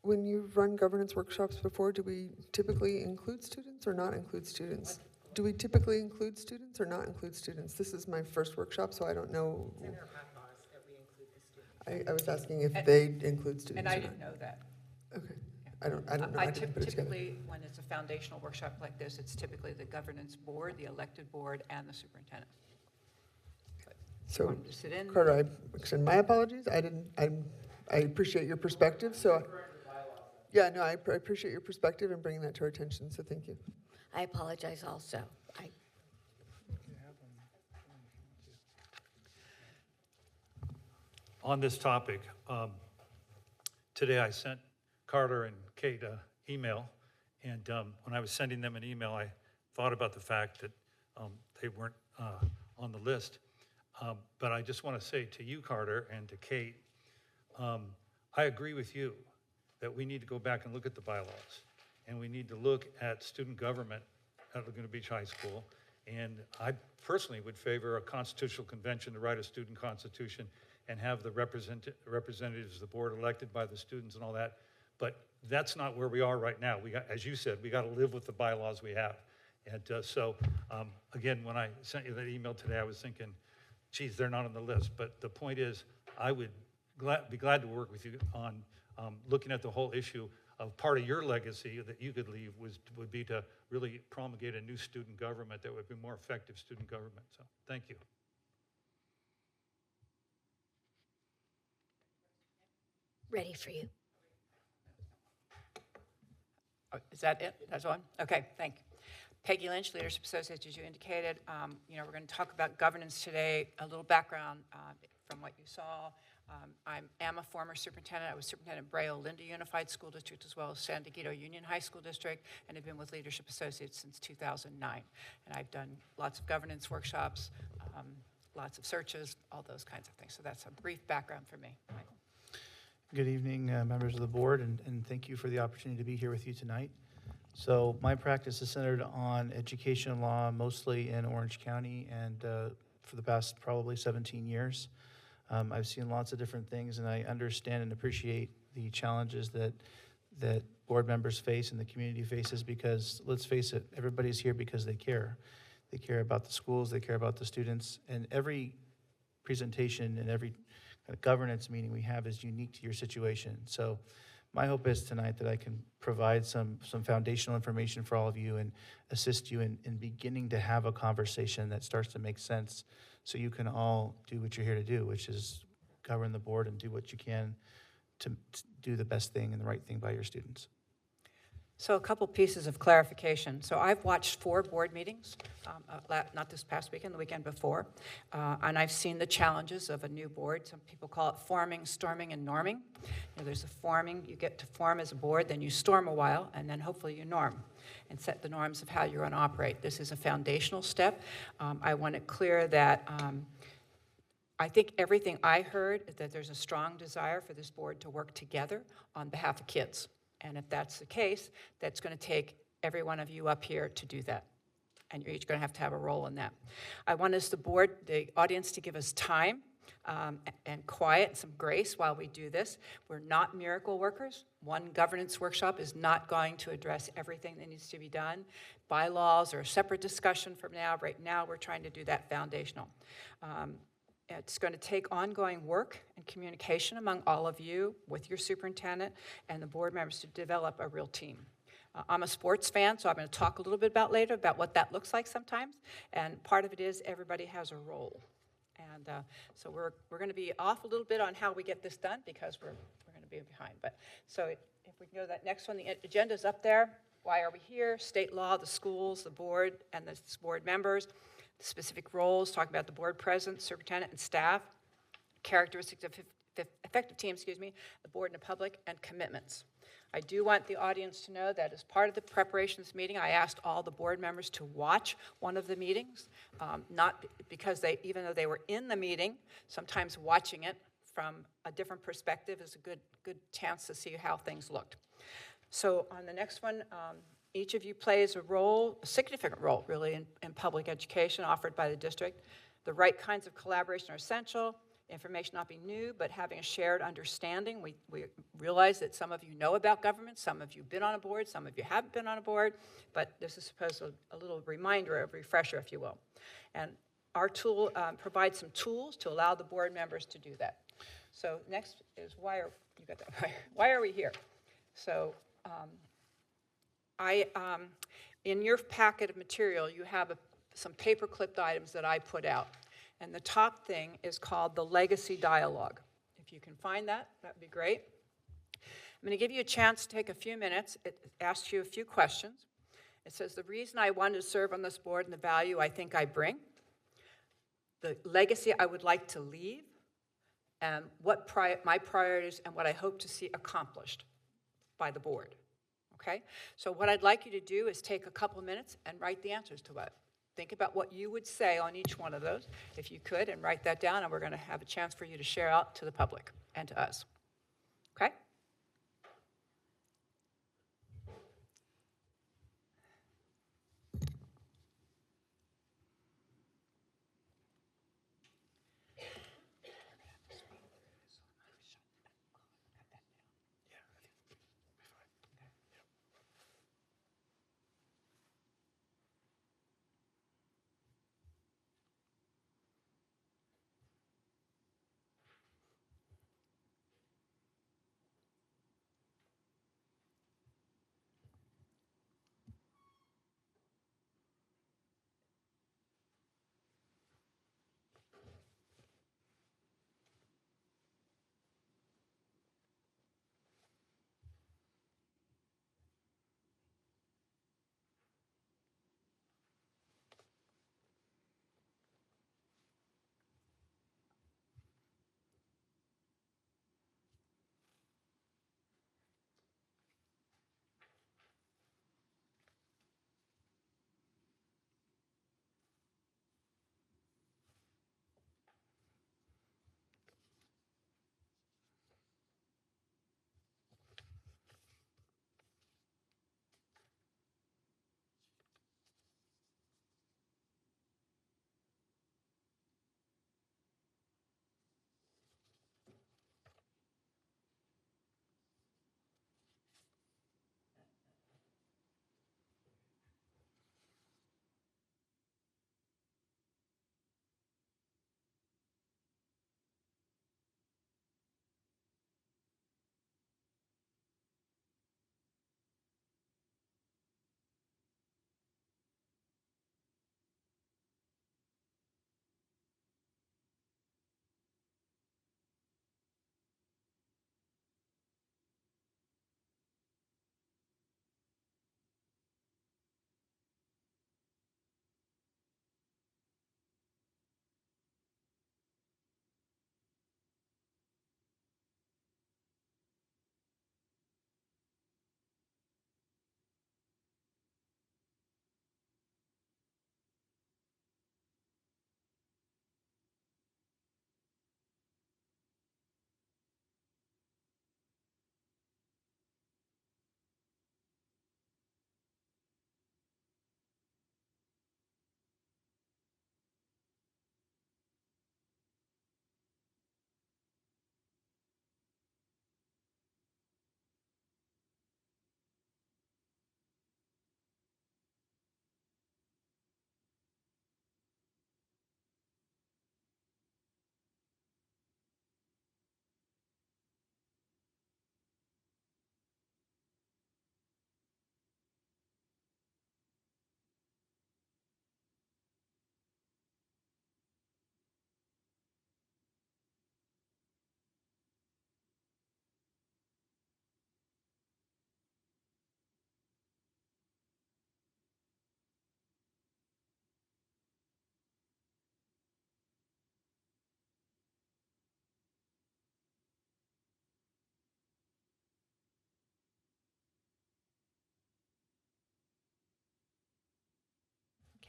Speaker 6: when you've run governance workshops before, do we typically include students or not include students? Do we typically include students or not include students? This is my first workshop, so I don't know.
Speaker 14: It's in our bylaws that we include the students.
Speaker 6: I was asking if they include students
Speaker 14: And
Speaker 6: or
Speaker 14: I
Speaker 6: not.
Speaker 14: didn't know that.
Speaker 6: Okay. I don't know. I didn't put it together.
Speaker 14: Typically, when it's a foundational workshop like this, it's typically the governance board, the elected board, and the superintendent.
Speaker 6: So,
Speaker 14: wanted to sit in.
Speaker 6: Carter, I extend my apologies. I appreciate your perspective, so. Yeah, no, I appreciate your perspective and bringing that to our attention, so thank you.
Speaker 1: I apologize also.
Speaker 3: On this topic, today I sent Carter and Kate an email, and when I was sending them an email, I thought about the fact that they weren't on the list. But I just want to say to you, Carter, and to Kate, I agree with you that we need to go back and look at the bylaws, and we need to look at student government at Laguna Beach High School. And I personally would favor a constitutional convention to write a student constitution and have the representatives of the board elected by the students and all that. But that's not where we are right now. We got, as you said, we got to live with the bylaws we have. And so, again, when I sent you that email today, I was thinking, geez, they're not on the list. But the point is, I would be glad to work with you on looking at the whole issue of part of your legacy that you could leave would be to really promulgate a new student government that would be more effective student government. So thank you.
Speaker 1: Ready for you.
Speaker 14: Oh, is that it? That's one? Okay, thank you. Peggy Lynch, Leadership Associates, as you indicated. We're going to talk about governance today. A little background from what you saw. I am a former superintendent. I was superintendent of Brea Olinda Unified School District as well as San Diego Union High School District, and have been with Leadership Associates since 2009. And I've done lots of governance workshops, lots of searches, all those kinds of things. So that's a brief background for me. Michael.
Speaker 15: Good evening, members of the board, and thank you for the opportunity to be here with you tonight. So my practice is centered on education law, mostly in Orange County, and for the past probably 17 years. I've seen lots of different things, and I understand and appreciate the challenges that board members face and the community faces, because let's face it, everybody's here because they care. They care about the schools, they care about the students, and every presentation and every governance meeting we have is unique to your situation. So my hope is tonight that I can provide some foundational information for all of you and assist you in beginning to have a conversation that starts to make sense, so you can all do what you're here to do, which is govern the board and do what you can to do the best thing and the right thing by your students.
Speaker 14: So a couple pieces of clarification. So I've watched 4 board meetings, not this past weekend, the weekend before, and I've seen the challenges of a new board. Some people call it forming, storming, and norming. There's a forming, you get to form as a board, then you storm a while, and then hopefully you norm and set the norms of how you're going to operate. This is a foundational step. I want it clear that I think everything I heard is that there's a strong desire for this board to work together on behalf of kids. And if that's the case, that's going to take every one of you up here to do that. And you're each going to have a role in that. I want us, the board, the audience, to give us time and quiet, some grace while we do this. We're not miracle workers. One governance workshop is not going to address everything that needs to be done. Bylaws are a separate discussion from now. Right now, we're trying to do that foundational. It's going to take ongoing work and communication among all of you with your superintendent and the board members to develop a real team. I'm a sports fan, so I'm going to talk a little bit later about what that looks like sometimes. And part of it is everybody has a role. And so we're going to be off a little bit on how we get this done because we're going to be behind. But so if we can go to that next one, the agenda is up there. Why are we here? State law, the schools, the board, and the board members. Specific roles, talking about the board president, superintendent, and staff, characteristics of effective team, the board and the public, and commitments. I do want the audience to know that as part of the preparations meeting, I asked all the board members to watch one of the meetings, not because they, even though they were in the meeting, sometimes watching it from a different perspective is a good chance to see how things looked. So on the next one, each of you plays a role, a significant role really, in public education offered by the district. The right kinds of collaboration are essential. Information not be new, but having a shared understanding. We realize that some of you know about government, some of you have been on a board, some of you haven't been on a board, but this is supposed to be a little reminder, a refresher, if you will. And our tool provides some tools to allow the board members to do that. So next is why are we here? So in your packet of material, you have some paper clipped items that I put out. And the top thing is called the Legacy Dialogue. If you can find that, that would be great. I'm going to give you a chance to take a few minutes. It asks you a few questions. It says, the reason I wanted to serve on this board and the value I think I bring, the legacy I would like to leave, and what my priorities and what I hope to see accomplished by the board. Okay? So what I'd like you to do is take a couple minutes and write the answers to it. Think about what you would say on each one of those, if you could, and write that down, and we're going to have a chance for you to share out to the public and to us. Okay?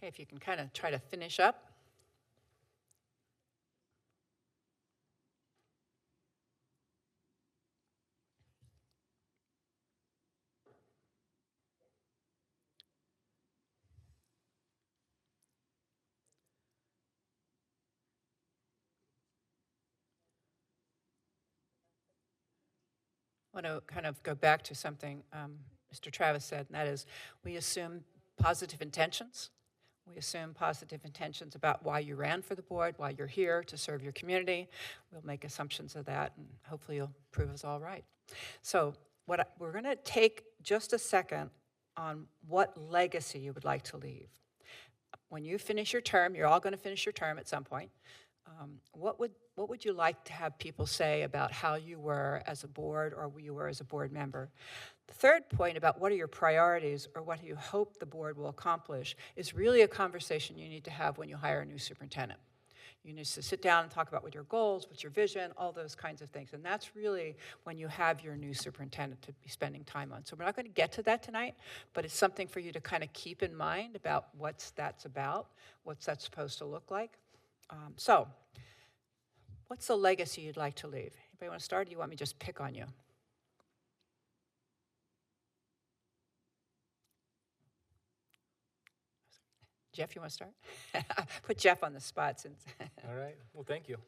Speaker 14: Okay, if you can kind of try to finish up. I want to kind of go back to something Mr. Travis said, and that is we assume positive intentions. We assume positive intentions about why you ran for the board, why you're here to serve your community. We'll make assumptions of that, and hopefully you'll prove us all right. So we're going to take just a second on what legacy you would like to leave. When you finish your term, you're all going to finish your term at some point. What would you like to have people say about how you were as a board or you were as a board member? The third point about what are your priorities or what do you hope the board will accomplish is really a conversation you need to have when you hire a new superintendent. You need to sit down and talk about what your goals, what's your vision, all those kinds of things. And that's really when you have your new superintendent to be spending time on. So we're not going to get to that tonight, but it's something for you to kind of keep in mind about what's that supposed to look like. So what's the legacy you'd like to leave? Anybody want to start, or do you want me to just pick on you? Jeff, you want to start? Put Jeff on the spot since.
Speaker 16: All right. Well, thank you.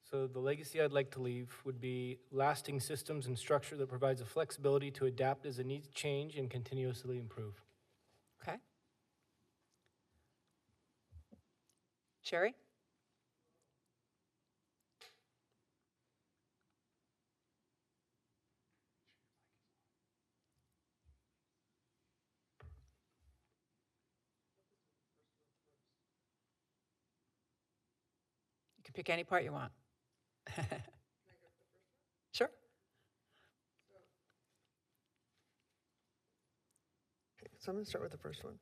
Speaker 16: So the legacy I'd like to leave would be lasting systems and structure that provides the flexibility to adapt as the needs change and continuously improve.
Speaker 14: Okay. Sherry? You can pick any part you want. Sure.
Speaker 6: So I'm going to start with the first one.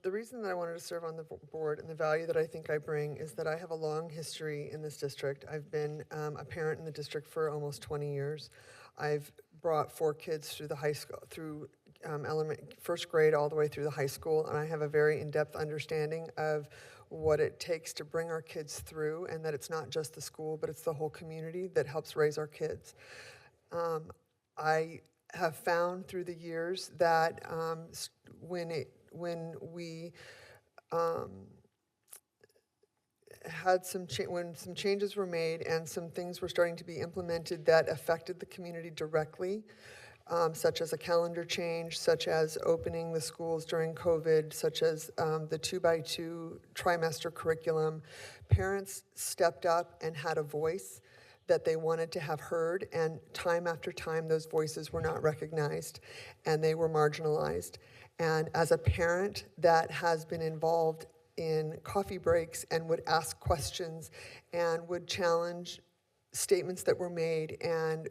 Speaker 6: The reason that I wanted to serve on the board and the value that I think I bring is that I have a long history in this district. I've been a parent in the district for almost 20 years. I've brought 4 kids through the high school, through first grade all the way through the high school, and I have a very in-depth understanding of what it takes to bring our kids through, and that it's not just the school, but it's the whole community that helps raise our kids. I have found through the years that when we had when some changes were made and some things were starting to be implemented that affected the community directly, such as a calendar change, such as opening the schools during COVID, such as the 2x2 trimester curriculum, parents stepped up and had a voice that they wanted to have heard, and time after time those voices were not recognized and they were marginalized. And as a parent that has been involved in coffee breaks and would ask questions and would challenge statements that were made and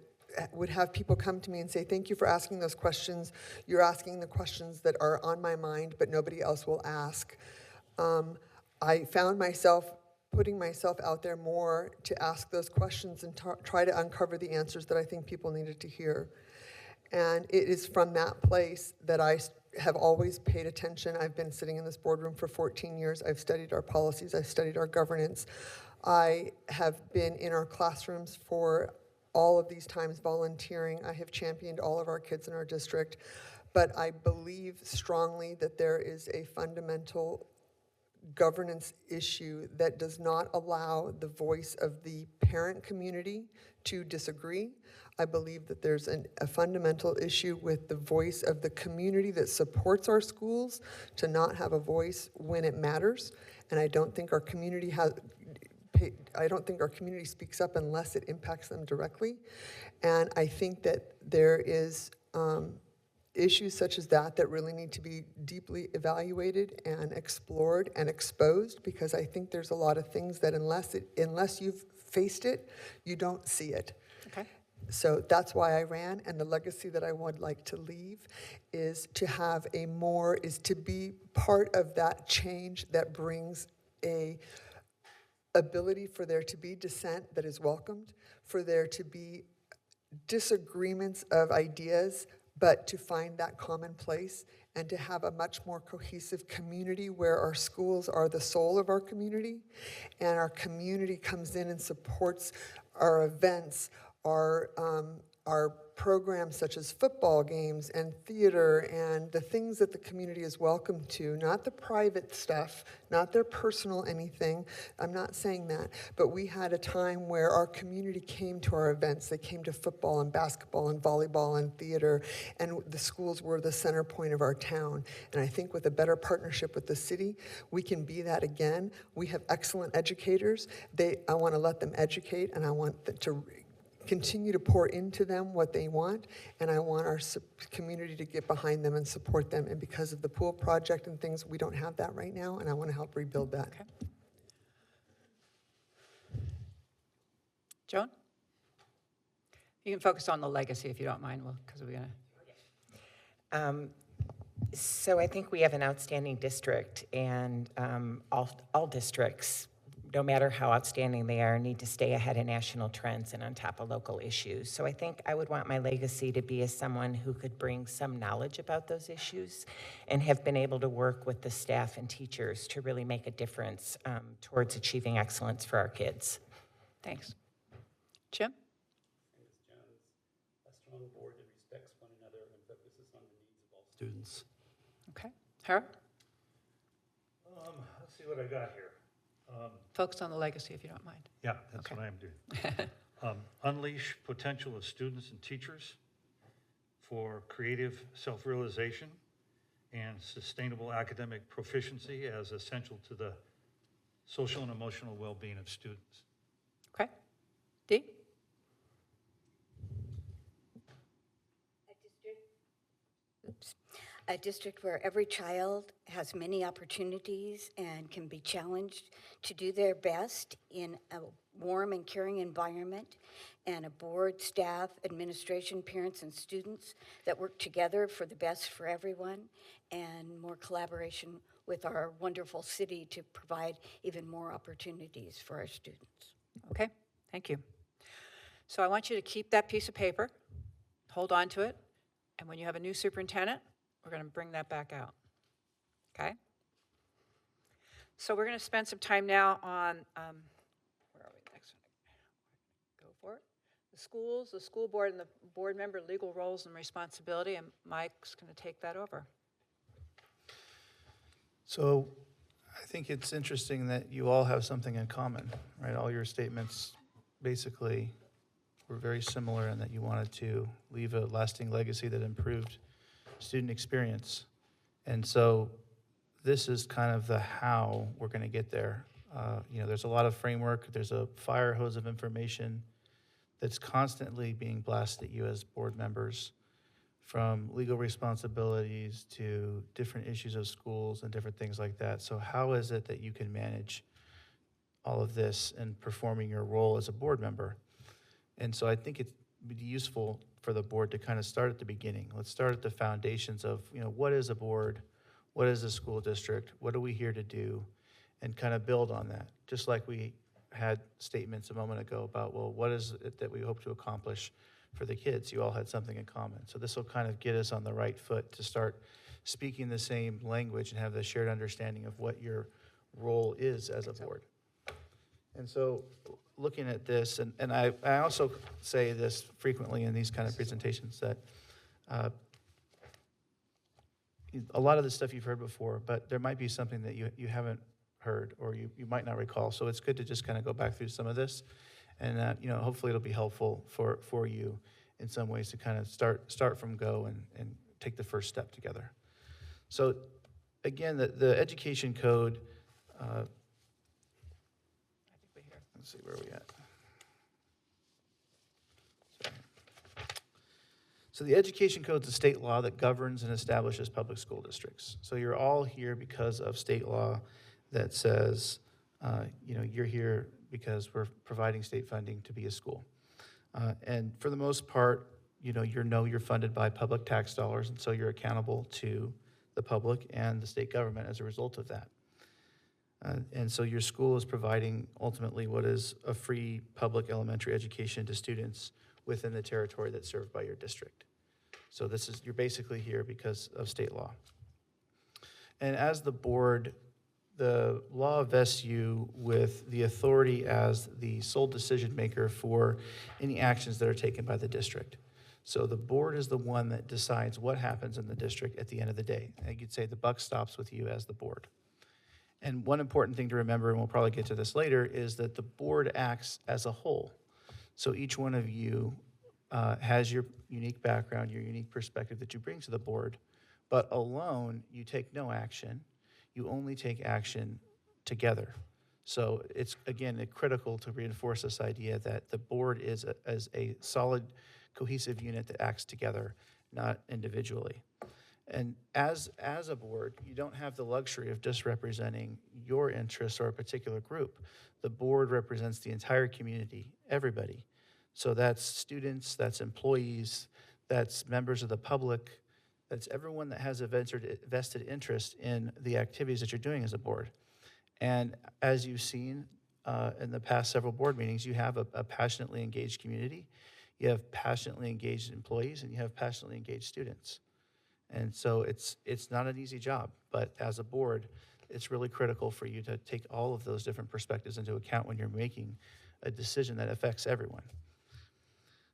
Speaker 6: would have people come to me and say, thank you for asking those questions. You're asking the questions that are on my mind, but nobody else will ask. I found myself putting myself out there more to ask those questions and try to uncover the answers that I think people needed to hear. And it is from that place that I have always paid attention. I've been sitting in this boardroom for 14 years. I've studied our policies. I've studied our governance. I have been in our classrooms for all of these times volunteering. I have championed all of our kids in our district. But I believe strongly that there is a fundamental governance issue that does not allow the voice of the parent community to disagree. I believe that there's a fundamental issue with the voice of the community that supports our schools to not have a voice when it matters. And I don't think our community speaks up unless it impacts them directly. And I think that there is issues such as that really need to be deeply evaluated and explored and exposed, because I think there's a lot of things that unless you've faced it, you don't see it.
Speaker 14: Okay.
Speaker 6: So that's why I ran, and the legacy that I would like to leave is to be part of that change that brings a ability for there to be dissent that is welcomed, for there to be disagreements of ideas, but to find that common place and to have a much more cohesive community where our schools are the soul of our community, and our community comes in and supports our events, our programs such as football games and theater and the things that the community is welcome to, not the private stuff, not their personal anything. I'm not saying that, but we had a time where our community came to our events. They came to football and basketball and volleyball and theater, and the schools were the center point of our town. And I think with a better partnership with the city, we can be that again. We have excellent educators. I want to let them educate, and I want to continue to pour into them what they want, and I want our community to get behind them and support them. And because of the pool project and things, we don't have that right now, and I want to help rebuild that.
Speaker 14: Okay. Joan? You can focus on the legacy if you don't mind, because we're going to.
Speaker 17: So I think we have an outstanding district, and all districts, no matter how outstanding they are, need to stay ahead of national trends and on top of local issues. So I think I would want my legacy to be as someone who could bring some knowledge about those issues and have been able to work with the staff and teachers to really make a difference towards achieving excellence for our kids.
Speaker 14: Thanks. Jim?
Speaker 18: A strong board that respects one another and focuses on the needs of all students.
Speaker 14: Okay. Harold?
Speaker 3: Let's see what I got here.
Speaker 14: Focus on the legacy if you don't mind.
Speaker 3: Yeah, that's what I am doing. Unleash potential of students and teachers for creative self-realization and sustainable academic proficiency as essential to the social and emotional well-being of students.
Speaker 14: Okay. Dee?
Speaker 1: A district where every child has many opportunities and can be challenged to do their best in a warm and caring environment, and a board, staff, administration, parents, and students that work together for the best for everyone, and more collaboration with our wonderful city to provide even more opportunities for our students.
Speaker 14: Okay, thank you. So I want you to keep that piece of paper, hold on to it, and when you have a new superintendent, we're going to bring that back out, okay? So we're going to spend some time now on, where are we next? Go for it. The schools, the school board, and the board member legal roles and responsibility, and Mike's going to take that over.
Speaker 15: So I think it's interesting that you all have something in common, right? All your statements basically were very similar in that you wanted to leave a lasting legacy that improved student experience. And so this is kind of the how we're going to get there. There's a lot of framework. There's a fire hose of information that's constantly being blasted at you as board members, from legal responsibilities to different issues of schools and different things like that. So how is it that you can manage all of this and performing your role as a board member? And so I think it'd be useful for the board to kind of start at the beginning. Let's start at the foundations of, what is a board? What is a school district? What are we here to do? And kind of build on that. Just like we had statements a moment ago about, well, what is it that we hope to accomplish for the kids? You all had something in common. So this will kind of get us on the right foot to start speaking the same language and have the shared understanding of what your role is as a board. And so looking at this, and I also say this frequently in these kind of presentations, that a lot of the stuff you've heard before, but there might be something that you haven't heard or you might not recall. So it's good to just kind of go back through some of this, and hopefully it'll be helpful for you in some ways to kind of start from go and take the first step together. So again, the education code, let's see where we at. So the Education Code is a state law that governs and establishes public school districts. So you're all here because of state law that says, you're here because we're providing state funding to be a school. And for the most part, you're funded by public tax dollars, and so you're accountable to the public and the state government as a result of that. And so your school is providing ultimately what is a free public elementary education to students within the territory that's served by your district. So you're basically here because of state law. And as the board, the law vests you with the authority as the sole decision maker for any actions that are taken by the district. So the board is the one that decides what happens in the district at the end of the day. And you'd say the buck stops with you as the board. And one important thing to remember, and we'll probably get to this later, is that the board acts as a whole. So each one of you has your unique background, your unique perspective that you bring to the board, but alone, you take no action. You only take action together. So it's, again, critical to reinforce this idea that the board is as a solid, cohesive unit that acts together, not individually. And as a board, you don't have the luxury of just representing your interests or a particular group. The board represents the entire community, everybody. So that's students, that's employees, that's members of the public, that's everyone that has a vested interest in the activities that you're doing as a board. And as you've seen in the past several board meetings, you have a passionately engaged community, you have passionately engaged employees, and you have passionately engaged students. And so it's not an easy job, but as a board, it's really critical for you to take all of those different perspectives into account when you're making a decision that affects everyone.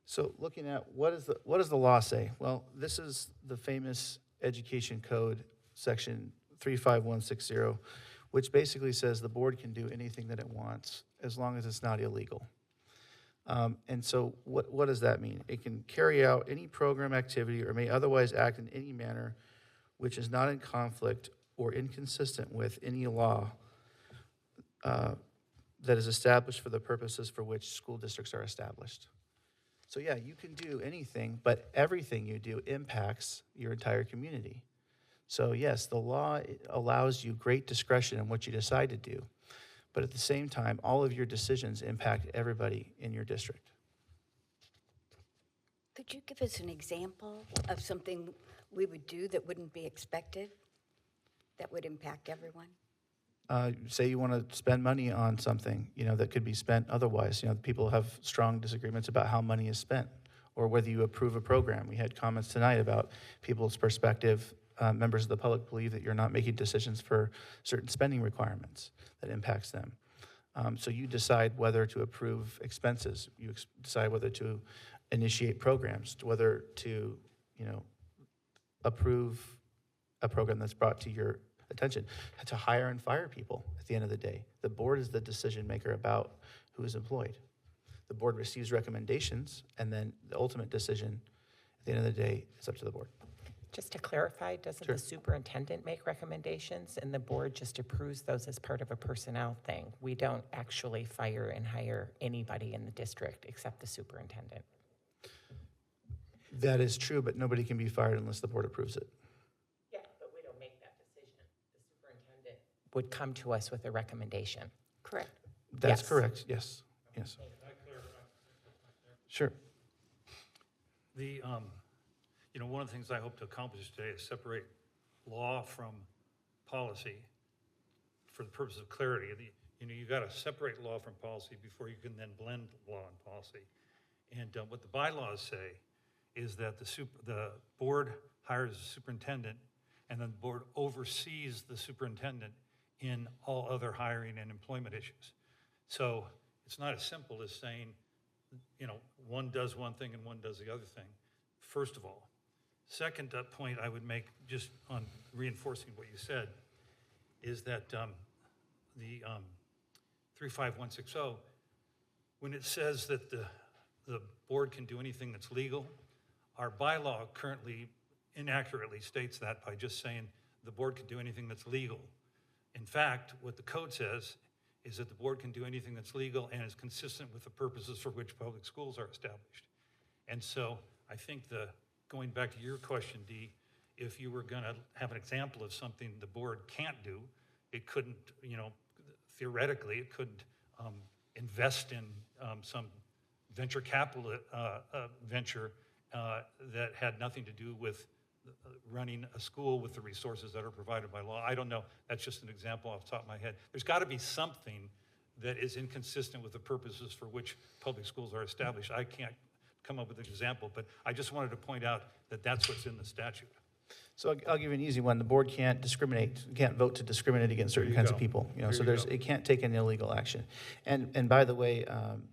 Speaker 15: So looking at what does the law say? Well, this is the famous Education Code, section 35160, which basically says the board can do anything that it wants as long as it's not illegal. And so what does that mean? It can carry out any program activity or may otherwise act in any manner which is not in conflict or inconsistent with any law that is established for the purposes for which school districts are established. So yeah, you can do anything, but everything you do impacts your entire community. So yes, the law allows you great discretion in what you decide to do, but at the same time, all of your decisions impact everybody in your district.
Speaker 1: Could you give us an example of something we would do that wouldn't be expected, that would impact everyone?
Speaker 15: Say you want to spend money on something, that could be spent otherwise. People have strong disagreements about how money is spent or whether you approve a program. We had comments tonight about people's perspective. Members of the public believe that you're not making decisions for certain spending requirements that impacts them. So you decide whether to approve expenses. You decide whether to initiate programs, whether to, approve a program that's brought to your attention, to hire and fire people at the end of the day. The board is the decision maker about who is employed. The board receives recommendations, and then the ultimate decision at the end of the day is up to the board.
Speaker 17: Just to clarify, doesn't the superintendent make recommendations and the board just approves those as part of a personnel thing? We don't actually fire and hire anybody in the district except the superintendent.
Speaker 15: That is true, but nobody can be fired unless the board approves it.
Speaker 17: Yeah, but we don't make that decision. The superintendent would come to us with a recommendation. Correct.
Speaker 15: That's
Speaker 17: Yes.
Speaker 15: correct, yes, yes. Sure.
Speaker 3: One of the things I hope to accomplish today is separate law from policy for the purpose of clarity. You got to separate law from policy before you can then blend law and policy. And what the bylaws say is that the board hires a superintendent, and then the board oversees the superintendent in all other hiring and employment issues. So it's not as simple as saying, one does one thing and one does the other thing, first of all. Second point I would make, just on reinforcing what you said, is that the 35160, when it says that the board can do anything that's legal, our bylaw currently inaccurately states that by just saying the board can do anything that's legal. In fact, what the code says is that the board can do anything that's legal and is consistent with the purposes for which public schools are established. And so I think going back to your question, Dee, if you were going to have an example of something the board can't do, it couldn't, theoretically, it couldn't invest in some venture capital venture that had nothing to do with running a school with the resources that are provided by law. I don't know. That's just an example off the top of my head. There's got to be something that is inconsistent with the purposes for which public schools are established. I can't come up with an example, but I just wanted to point out that that's what's in the statute.
Speaker 15: So I'll give you an easy one. The board can't discriminate, can't vote to discriminate against certain kinds of people. So it can't take an illegal action. And by the way,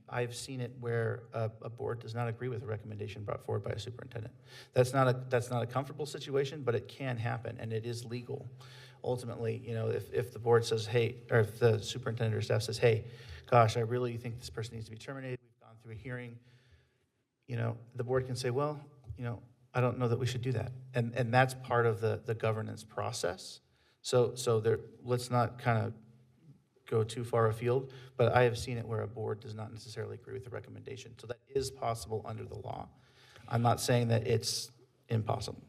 Speaker 15: I've seen it where a board does not agree with a recommendation brought forward by a superintendent. That's not a comfortable situation, but it can happen, and it is legal. Ultimately, if the board says, hey, or if the superintendent or staff says, hey, gosh, I really think this person needs to be terminated. We've gone through a hearing. The board can say, well, I don't know that we should do that. And that's part of the governance process. So let's not kind of go too far afield, but I have seen it where a board does not necessarily agree with the recommendation. So that is possible under the law. I'm not saying that it's impossible.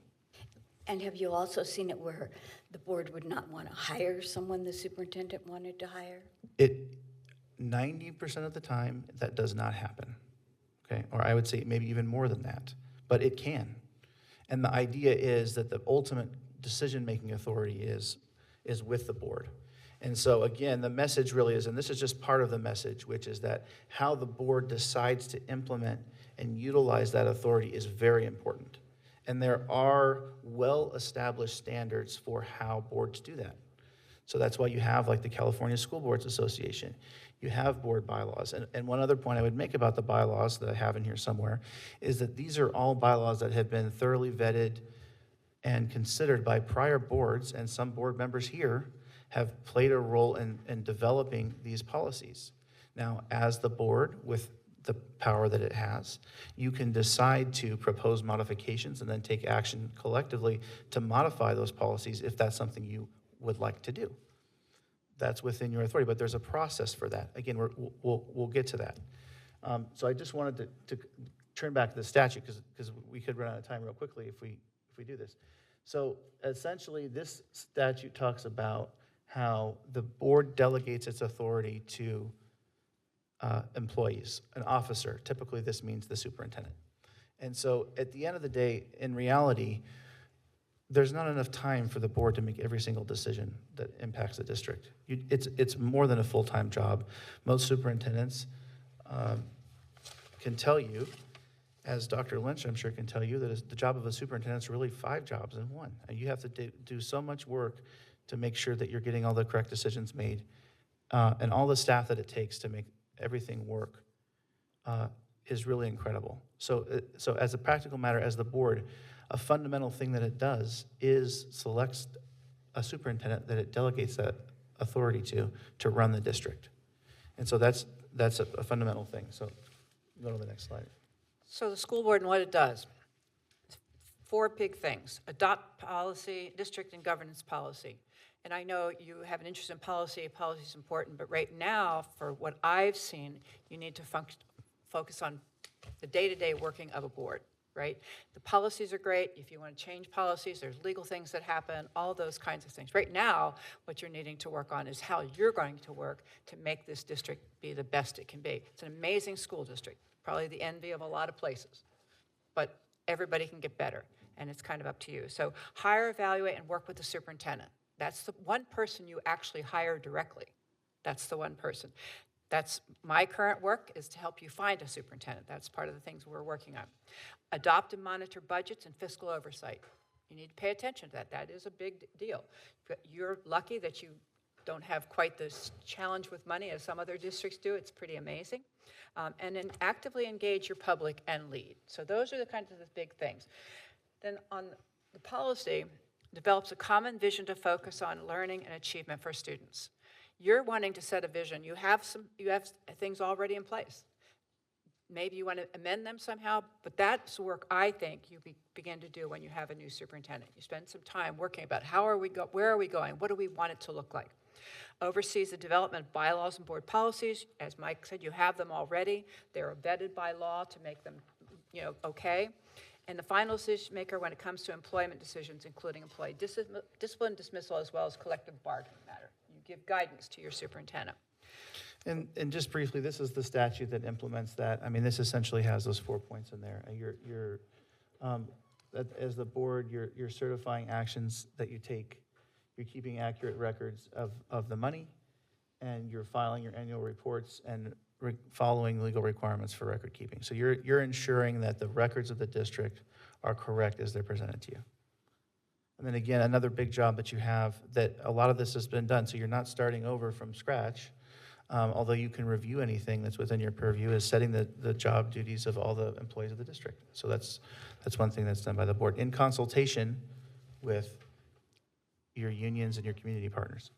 Speaker 1: And have you also seen it where the board would not want to hire someone the superintendent wanted to hire?
Speaker 15: 90% of the time, that does not happen, okay? Or I would say maybe even more than that, but it can. And the idea is that the ultimate decision-making authority is with the board. And so again, the message really is, and this is just part of the message, which is that how the board decides to implement and utilize that authority is very important. And there are well-established standards for how boards do that. So that's why you have like the California School Boards Association. You have board bylaws. And one other point I would make about the bylaws that I have in here somewhere is that these are all bylaws that have been thoroughly vetted and considered by prior boards, and some board members here have played a role in developing these policies. Now, as the board, with the power that it has, you can decide to propose modifications and then take action collectively to modify those policies if that's something you would like to do. That's within your authority, but there's a process for that. Again, we'll get to that. So I just wanted to turn back to the statute because we could run out of time real quickly if we do this. So essentially, this statute talks about how the board delegates its authority to employees, an officer. Typically, this means the superintendent. And so at the end of the day, in reality, there's not enough time for the board to make every single decision that impacts the district. It's more than a full-time job. Most superintendents can tell you, as Dr. Lynch, I'm sure, can tell you, that the job of a superintendent is really 5 jobs in one. And you have to do so much work to make sure that you're getting all the correct decisions made, and all the staff that it takes to make everything work is really incredible. So as a practical matter, as the board, a fundamental thing that it does is selects a superintendent that it delegates that authority to run the district. And so that's a fundamental thing. So go to the next slide.
Speaker 14: So the school board and what it does. 4 big things: adopt policy, district and governance policy. And I know you have an interest in policy. Policy is important, but right now, for what I've seen, you need to focus on the day-to-day working of a board, right? The policies are great. If you want to change policies, there's legal things that happen, all those kinds of things. Right now, what you're needing to work on is how you're going to work to make this district be the best it can be. It's an amazing school district, probably the envy of a lot of places, but everybody can get better, and it's kind of up to you. So hire, evaluate, and work with the superintendent. That's the one person you actually hire directly. That's the one person. That's my current work, is to help you find a superintendent. That's part of the things we're working on. Adopt and monitor budgets and fiscal oversight. You need to pay attention to that. That is a big deal. You're lucky that you don't have quite this challenge with money as some other districts do. It's pretty amazing. And then actively engage your public and lead. So those are the kinds of the big things. Then on the policy, develops a common vision to focus on learning and achievement for students. You're wanting to set a vision. You have things already in place. Maybe you want to amend them somehow, but that's work I think you begin to do when you have a new superintendent. You spend some time working about where are we going? What do we want it to look like? Oversees the development of bylaws and board policies. As Mike said, you have them already. They're vetted by law to make them, okay. And the final decision maker when it comes to employment decisions, including employee discipline, dismissal, as well as collective bargaining matter. You give guidance to your superintendent.
Speaker 15: And just briefly, this is the statute that implements that. I mean, this essentially has those 4 points in there. As the board, you're certifying actions that you take. You're keeping accurate records of the money, and you're filing your annual reports and following legal requirements for record keeping. So you're ensuring that the records of the district are correct as they're presented to you. And then again, another big job that you have, that a lot of this has been done, so you're not starting over from scratch, although you can review anything that's within your purview, is setting the job duties of all the employees of the district. So that's one thing that's done by the board in consultation with your unions and your community partners.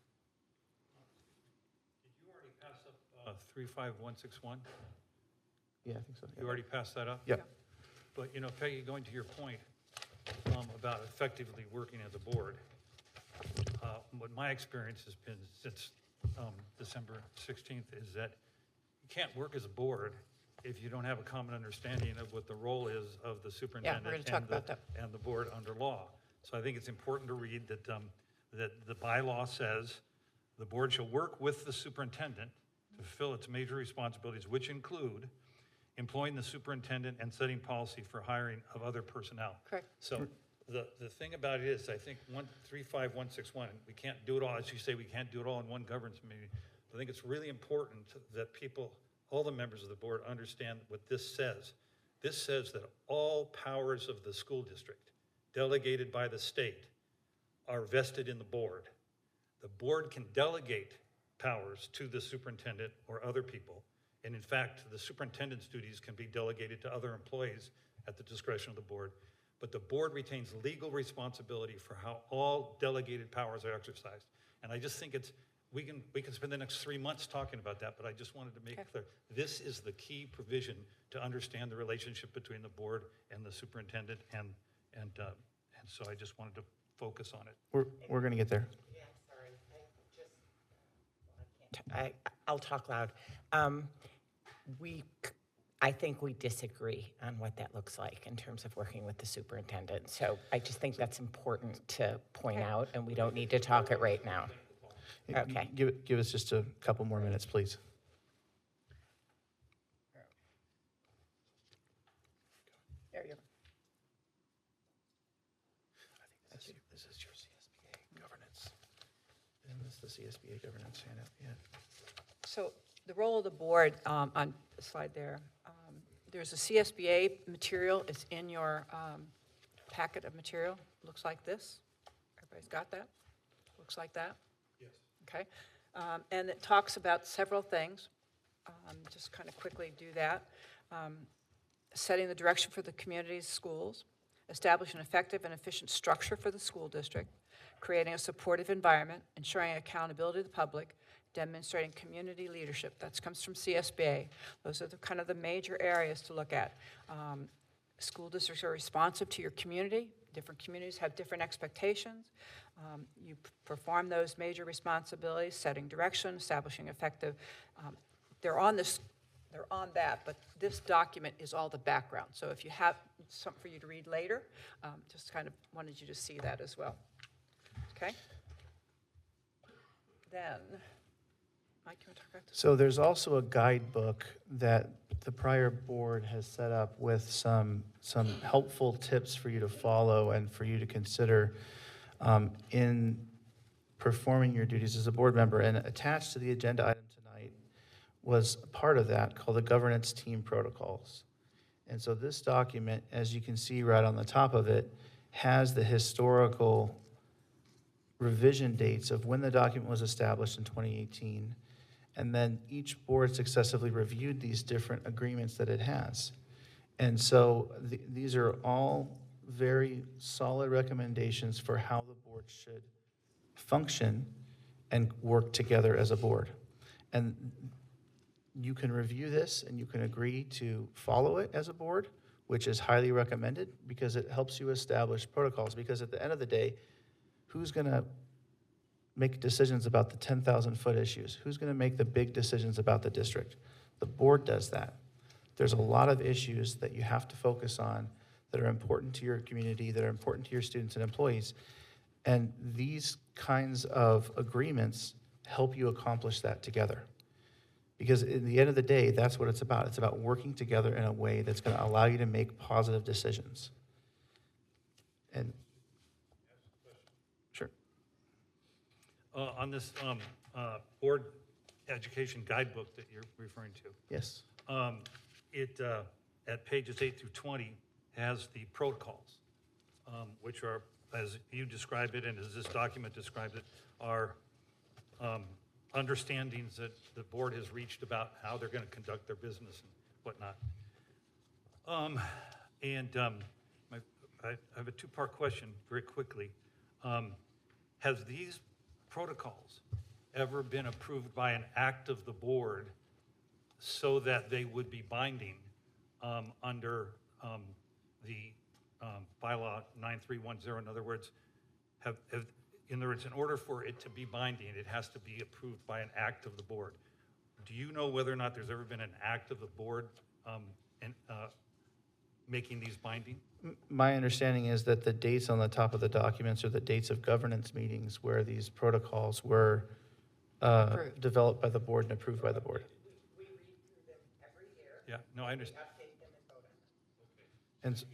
Speaker 3: Did you already pass up 35161?
Speaker 15: Yeah, I think so.
Speaker 3: You already passed that up?
Speaker 15: Yep.
Speaker 3: But, you know, Peggy, going to your point about effectively working as a board, what my experience has been since December 16th is that you can't work as a board if you don't have a common understanding of what the role is of the superintendent and the board under law. So I think it's important to read that, that the bylaw says the board shall work with the superintendent to fulfill its major responsibilities, which include employing the superintendent and setting policy for hiring of other personnel.
Speaker 14: Correct.
Speaker 3: So the thing about it is, I think 35161, we can't do it all, as you say, we can't do it all in one governance meeting. I think it's really important that people, all the members of the board, understand what this says. This says that all powers of the school district delegated by the state are vested in the board. The board can delegate powers to the superintendent or other people. And in fact, the superintendent's duties can be delegated to other employees at the discretion of the board. But the board retains legal responsibility for how all delegated powers are exercised. And I just think it's, we can spend the next 3 months talking about that, but I just wanted to make it clear. This is the key provision to understand the relationship between the board and the superintendent, and so I just wanted to focus on it.
Speaker 15: We're going to get there.
Speaker 17: Yeah, sorry. I'll talk loud. I think we disagree on what that looks like in terms of working with the superintendent. So I just think that's important to point out, and we don't need to talk it right now. Okay.
Speaker 15: Give us just a couple more minutes, please.
Speaker 14: There you go.
Speaker 15: I think this is your CSBA governance. And this is the CSBA governance handout, yeah.
Speaker 14: So the role of the board, on the slide there, there's a CSBA material. It's in your packet of material. Looks like this. Everybody's got that? Looks like that?
Speaker 3: Yes.
Speaker 14: Okay. And it talks about several things. Just kind of quickly do that. Setting the direction for the community's schools, establish an effective and efficient structure for the school district, creating a supportive environment, ensuring accountability to the public, demonstrating community leadership. That comes from CSBA. Those are the kind of the major areas to look at. School districts are responsive to your community. Different communities have different expectations. You perform those major responsibilities, setting direction, establishing effective. They're on that, but this document is all the background. So if you have something for you to read later, just kind of wanted you to see that as well. Okay? Then, Mike, you want to talk about this?
Speaker 15: So there's also a guidebook that the prior board has set up with some helpful tips for you to follow and for you to consider in performing your duties as a board member. And attached to the agenda item tonight was a part of that called the Governance Team Protocols. And so this document, as you can see right on the top of it, has the historical revision dates of when the document was established in 2018. And then each board successively reviewed these different agreements that it has. And so these are all very solid recommendations for how the board should function and work together as a board. And you can review this and you can agree to follow it as a board, which is highly recommended because it helps you establish protocols. Because at the end of the day, who's going to make decisions about the 10,000-foot issues? Who's going to make the big decisions about the district? The board does that. There's a lot of issues that you have to focus on that are important to your community, that are important to your students and employees. And these kinds of agreements help you accomplish that together. Because in the end of the day, that's what it's about. It's about working together in a way that's going to allow you to make positive decisions. And sure.
Speaker 3: On this board education guidebook that you're referring to.
Speaker 15: Yes.
Speaker 3: It, at pages 8 through 20, has the protocols, which are, as you describe it and as this document describes it, are understandings that the board has reached about how they're going to conduct their business and whatnot. I have a two-part question very quickly. Has these protocols ever been approved by an act of the board so that they would be binding under the bylaw 9310? In other words, in order for it to be binding, it has to be approved by an act of the board. Do you know whether or not there's ever been an act of the board making these binding?
Speaker 15: My understanding is that the dates on the top of the documents are the dates of governance meetings where these protocols were developed by the board and approved by the board.
Speaker 3: Yeah, no, I understand.
Speaker 15: And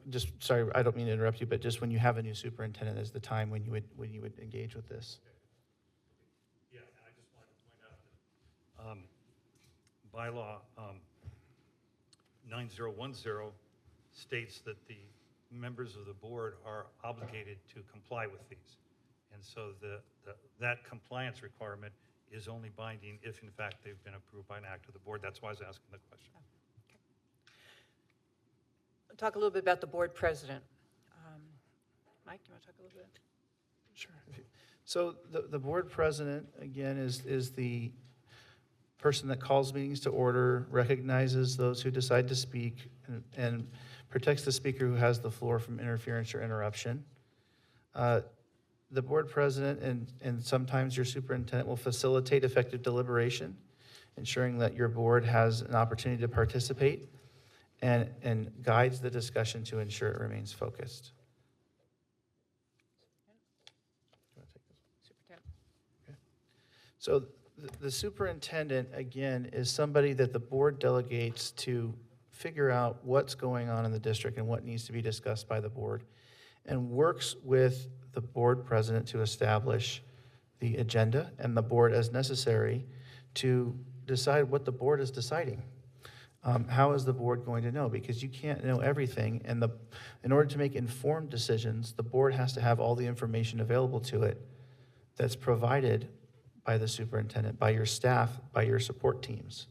Speaker 15: just, sorry, I don't mean to interrupt you, but just when you have a new superintendent is the time when you would engage with this.
Speaker 3: Yeah, and I just wanted to point out that bylaw 9010 states that the members of the board are obligated to comply with these. And so that compliance requirement is only binding if in fact they've been approved by an act of the board. That's why I was asking the question.
Speaker 14: Talk a little bit about the board president. Mike, you want to talk a little bit?
Speaker 15: Sure. So the board president, again, is the person that calls meetings to order, recognizes those who decide to speak, and protects the speaker who has the floor from interference or interruption. The board president and sometimes your superintendent will facilitate effective deliberation, ensuring that your board has an opportunity to participate and guides the discussion to ensure it remains focused. So the superintendent, again, is somebody that the board delegates to figure out what's going on in the district and what needs to be discussed by the board, and works with the board president to establish the agenda and the board as necessary to decide what the board is deciding. How is the board going to know? Because you can't know everything, and in order to make informed decisions, the board has to have all the information available to it that's provided by the superintendent, by your staff, by your support teams.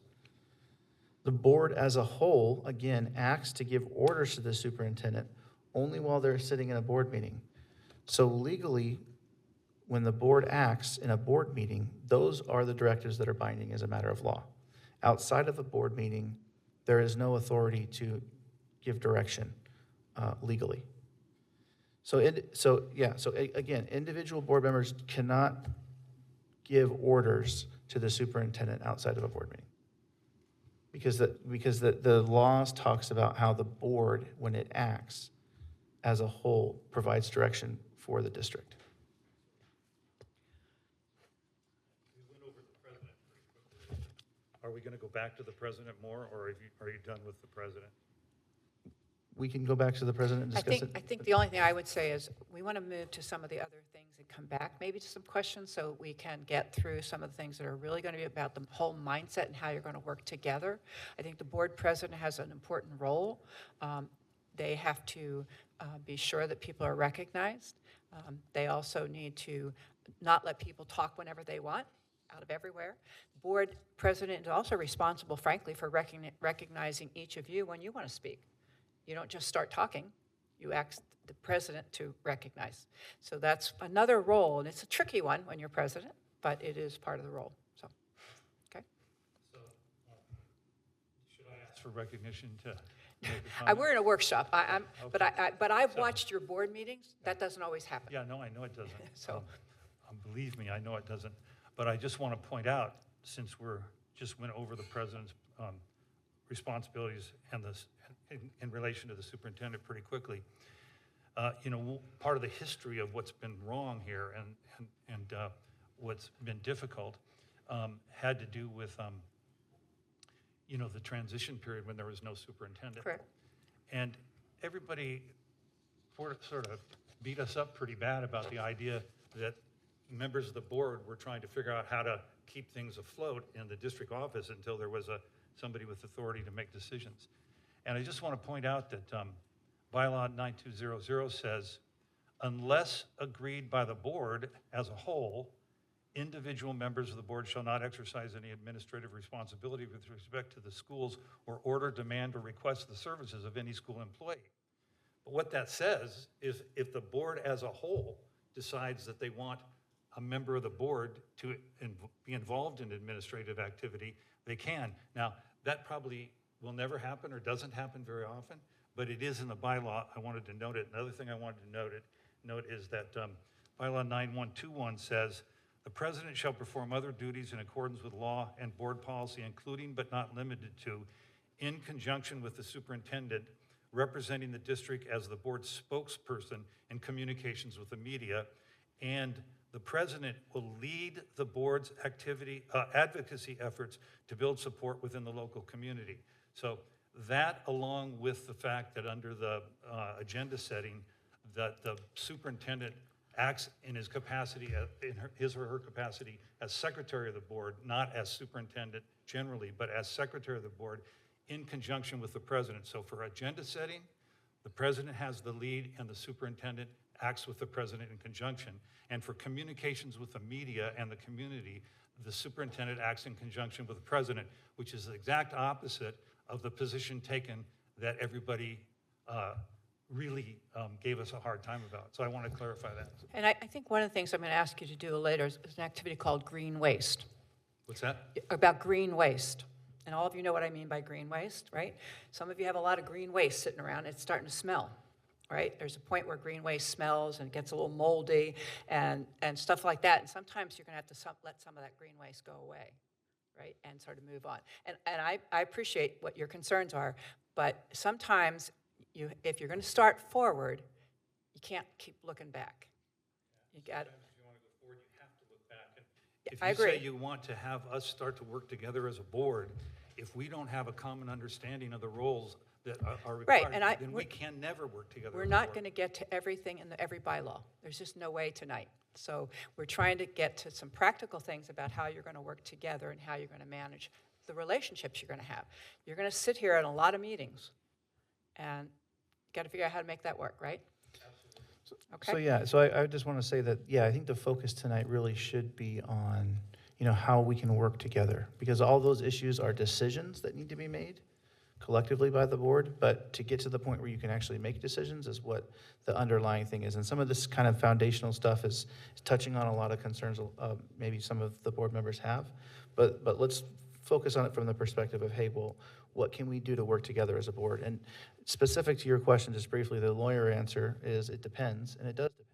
Speaker 15: The board as a whole, again, acts to give orders to the superintendent only while they're sitting in a board meeting. So legally, when the board acts in a board meeting, those are the directives that are binding as a matter of law. Outside of a board meeting, there is no authority to give direction legally. So again, individual board members cannot give orders to the superintendent outside of a board meeting. Because the laws talks about how the board, when it acts as a whole, provides direction for the district.
Speaker 3: We went over the president pretty quickly. Are we going to go back to the president more, or are you done with the president?
Speaker 15: We can go back to the president and discuss it.
Speaker 14: I think the only thing I would say is we want to move to some of the other things and come back maybe to some questions so we can get through some of the things that are really going to be about the whole mindset and how you're going to work together. I think the board president has an important role. They have to be sure that people are recognized. They also need to not let people talk whenever they want, out of everywhere. Board president is also responsible, frankly, for recognizing each of you when you want to speak. You don't just start talking, you ask the president to recognize. So that's another role, and it's a tricky one when you're president, but it is part of the role, so, okay?
Speaker 3: So, should I ask for recognition to make a comment?
Speaker 14: We're in a workshop,
Speaker 3: Okay.
Speaker 14: but I've watched your board meetings, that doesn't always happen.
Speaker 3: Yeah, no, I know it doesn't.
Speaker 14: So,
Speaker 3: believe me, I know it doesn't. But I just want to point out, since just went over the president's responsibilities and this in relation to the superintendent pretty quickly, part of the history of what's been wrong here and what's been difficult had to do with the transition period when there was no superintendent.
Speaker 14: correct.
Speaker 3: And everybody sort of beat us up pretty bad about the idea that, members of the board were trying to figure out how to keep things afloat in the district office until there was somebody with authority to make decisions. And I just want to point out that bylaw 9200 says, unless agreed by the board as a whole, individual members of the board shall not exercise any administrative responsibility with respect to the schools or order, demand, or request the services of any school employee. But what that says is if the board as a whole decides that they want a member of the board to be involved in administrative activity, they can. Now, that probably will never happen or doesn't happen very often, but it is in the bylaw. I wanted to note it. Another thing I wanted to note is that bylaw 9121 says, the president shall perform other duties in accordance with law and board policy, including but not limited to, in conjunction with the superintendent, representing the district as the board's spokesperson in communications with the media, and the president will lead the board's advocacy efforts to build support within the local community. So that, along with the fact that under the agenda setting, that the superintendent acts in his capacity, his or her capacity as secretary of the board, not as superintendent generally, but as secretary of the board in conjunction with the president. So for agenda setting, the president has the lead and the superintendent acts with the president in conjunction. And for communications with the media and the community, the superintendent acts in conjunction with the president, which is the exact opposite of the position taken that everybody really gave us a hard time about. So I want to clarify that.
Speaker 14: And I think one of the things I'm going to ask you to do later is an activity called green waste.
Speaker 3: What's that?
Speaker 14: About green waste. And all of you know what I mean by green waste, right? Some of you have a lot of green waste sitting around. It's starting to smell, right? There's a point where green waste smells and gets a little moldy and stuff like that. And sometimes you're going to have to let some of that green waste go away, right? And sort of move on. And I appreciate what your concerns are, but sometimes if you're going to start forward, you can't keep looking back. You got.
Speaker 3: If
Speaker 14: I
Speaker 3: you
Speaker 14: agree.
Speaker 3: say you want to have us start to work together as a board, if we don't have a common understanding of the roles that are required,
Speaker 14: Right, and
Speaker 3: then we can never work together.
Speaker 14: We're
Speaker 3: as a
Speaker 14: not
Speaker 3: board.
Speaker 14: going to get to everything in every bylaw. There's just no way tonight. So we're trying to get to some practical things about how you're going to work together and how you're going to manage the relationships you're going to have. You're going to sit here in a lot of meetings, and you got to figure out how to make that work, right? Okay.
Speaker 15: So yeah, so I just want to say that, yeah, I think the focus tonight really should be on, how we can work together, because all those issues are decisions that need to be made collectively by the board, but to get to the point where you can actually make decisions is what the underlying thing is. And some of this kind of foundational stuff is touching on a lot of concerns maybe some of the board members have, but let's focus on it from the perspective of, hey, well, what can we do to work together as a board? And specific to your question, just briefly, the lawyer answer is it depends, and it does depend.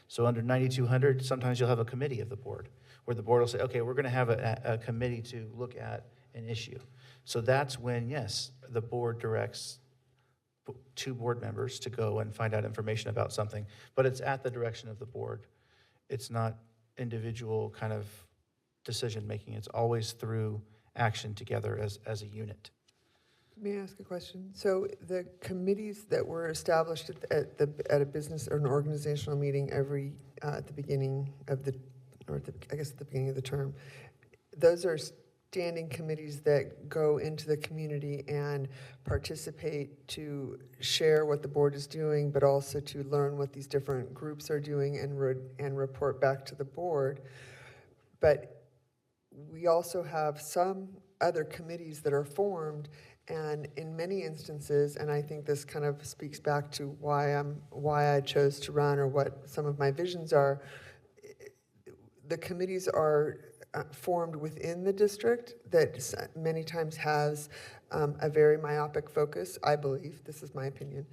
Speaker 15: So under 9200, sometimes you'll have a committee of the board, where the board will say, okay, we're going to have a committee to look at an issue. So that's when, yes, the board directs two board members to go and find out information about something, but it's at the direction of the board. It's not individual kind of decision-making. It's always through action together as a unit.
Speaker 6: May I ask a question? So the committees that were established at a business or an organizational meeting every at the beginning of I guess at the beginning of the term, those are standing committees that go into the community and participate to share what the board is doing, but also to learn what these different groups are doing and report back to the board. But we also have some other committees that are formed, and in many instances, and I think this kind of speaks back to why I chose to run or what some of my visions are, the committees are formed within the district that many times has a very myopic focus, I believe. This is my opinion.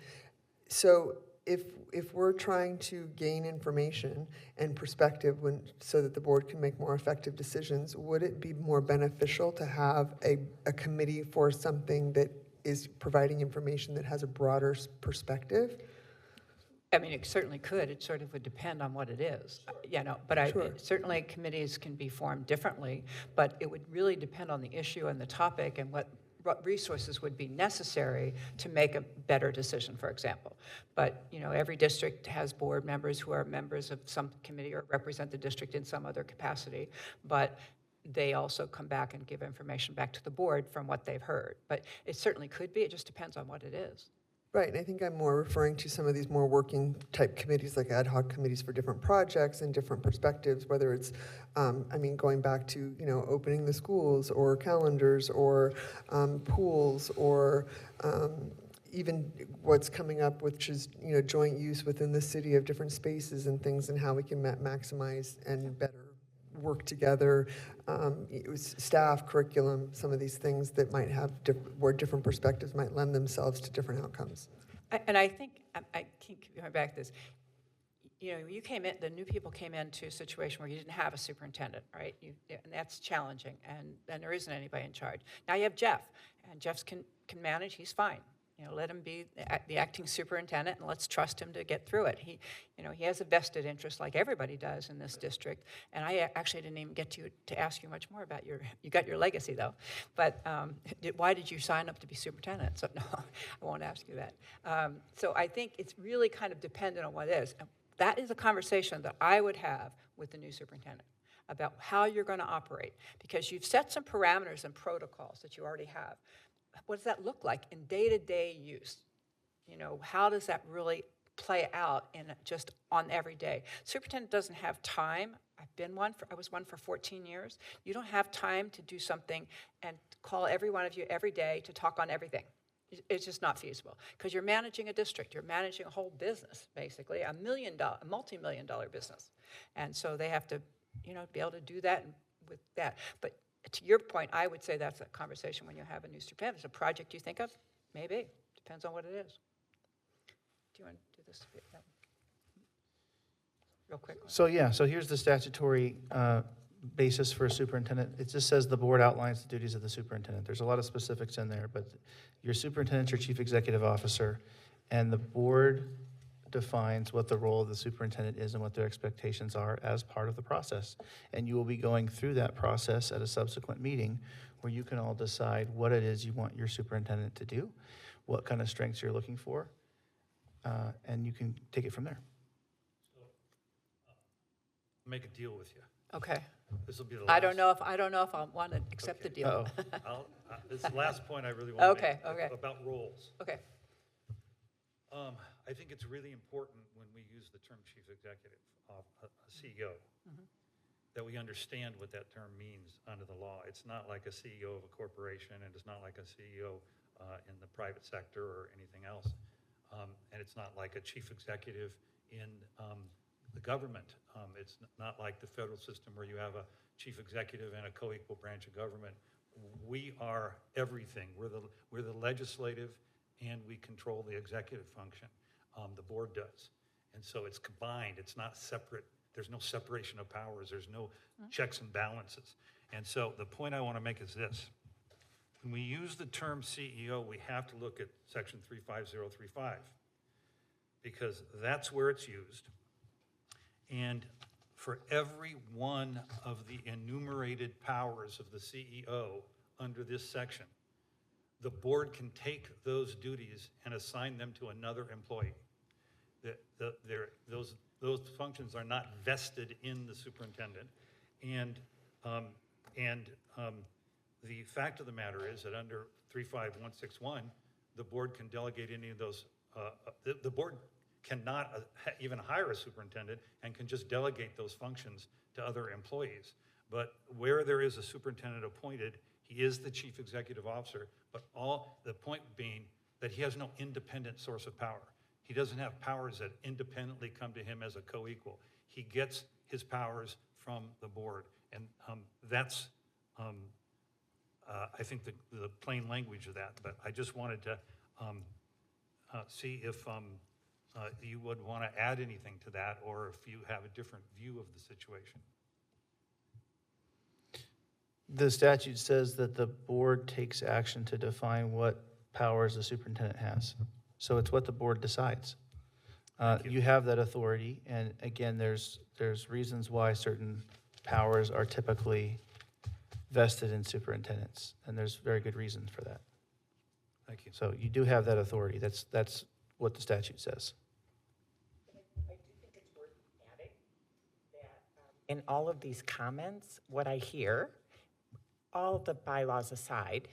Speaker 6: So if we're trying to gain information and perspective so that the board can make more effective decisions, would it be more beneficial to have a committee for something that is providing information that has a broader perspective?
Speaker 14: I mean, it certainly could. It sort of would depend on what it is, but
Speaker 6: Sure.
Speaker 14: Certainly committees can be formed differently, but it would really depend on the issue and the topic and what what resources would be necessary to make a better decision, for example. But, you know, every district has board members who are members of some committee or represent the district in some other capacity, but they also come back and give information back to the board from what they've heard. But it certainly could be, it just depends on what it is.
Speaker 6: Right, and I think I'm more referring to some of these more working type committees, like ad hoc committees for different projects and different perspectives, whether it's, I mean, going back to, you know, opening the schools or calendars or pools or even what's coming up, which is, you know, joint use within the city of different spaces and things and how we can maximize and better work together, staff, curriculum, some of these things that might have where different perspectives might lend themselves to different outcomes.
Speaker 14: And I think, I keep going back to this, you know, you came in, the new people came into a situation where you didn't have a superintendent, right? And that's challenging, and there isn't anybody in charge. Now you have Jeff, and Jeff can manage, he's fine. You know, let him be the acting superintendent, and let's trust him to get through it. He, you know, he has a vested interest, like everybody does in this district. And I actually didn't even get to ask you much more about you got your legacy though. But why did you sign up to be superintendent? So no, I won't ask you that. So I think it's really kind of dependent on what it is. That is a conversation that I would have with the new superintendent about how you're going to operate, because you've set some parameters and protocols that you already have. What does that look like in day-to-day use? You know, how does that really play out in just on every day? Superintendent doesn't have time. I was one for 14 years. You don't have time to do something and call every one of you every day to talk on everything. It's just not feasible, because you're managing a district. You're managing a whole business, basically, a multi-million-dollar business. And so they have to, you know, be able to do that with that. But to your point, I would say that's a conversation when you have a new superintendent. Is it a project you think of? Maybe. Depends on what it is. Do you want to do this real quick?
Speaker 15: So yeah, so here's the statutory basis for a superintendent. It just says the board outlines the duties of the superintendent. There's a lot of specifics in there, but your superintendent's your chief executive officer, and the board defines what the role of the superintendent is and what their expectations are as part of the process. And you will be going through that process at a subsequent meeting where you can all decide what it is you want your superintendent to do, what kind of strengths you're looking for, and you can take it from there.
Speaker 3: Make a deal with you.
Speaker 14: Okay.
Speaker 3: This will be the last.
Speaker 14: I don't know if I want to accept the deal.
Speaker 3: This is the last point I really want to make
Speaker 14: okay.
Speaker 3: about roles.
Speaker 14: Okay.
Speaker 3: I think it's really important when we use the term chief executive, CEO, that we understand what that term means under the law. It's not like a CEO of a corporation, and it's not like a CEO in the private sector or anything else. And it's not like a chief executive in the government. It's not like the federal system where you have a chief executive and a co-equal branch of government. We are everything. We're the legislative, and we control the executive function. The board does. And so it's combined. It's not separate. There's no separation of powers. There's no checks and balances. And so the point I want to make is this. When we use the term CEO, we have to look at section 35035, because that's where it's used. And for every one of the enumerated powers of the CEO under this section, the board can take those duties and assign them to another employee. Those functions are not vested in the superintendent. And the fact of the matter is that under 35161, the board can delegate any of those. The board cannot even hire a superintendent and can just delegate those functions to other employees. But where there is a superintendent appointed, he is the chief executive officer, but the point being that he has no independent source of power. He doesn't have powers that independently come to him as a co-equal. He gets his powers from the board. And that's, I think, the plain language of that. But I just wanted to see if you would want to add anything to that, or if you have a different view of the situation.
Speaker 15: The statute says that the board takes action to define what powers the superintendent has. So it's what the board decides. You have that authority, and again, there's reasons why certain powers are typically vested in superintendents, and there's very good reasons for that.
Speaker 3: Thank you.
Speaker 15: So you do have that authority. That's what the statute says.
Speaker 17: In all of these comments, what I hear, all the bylaws aside,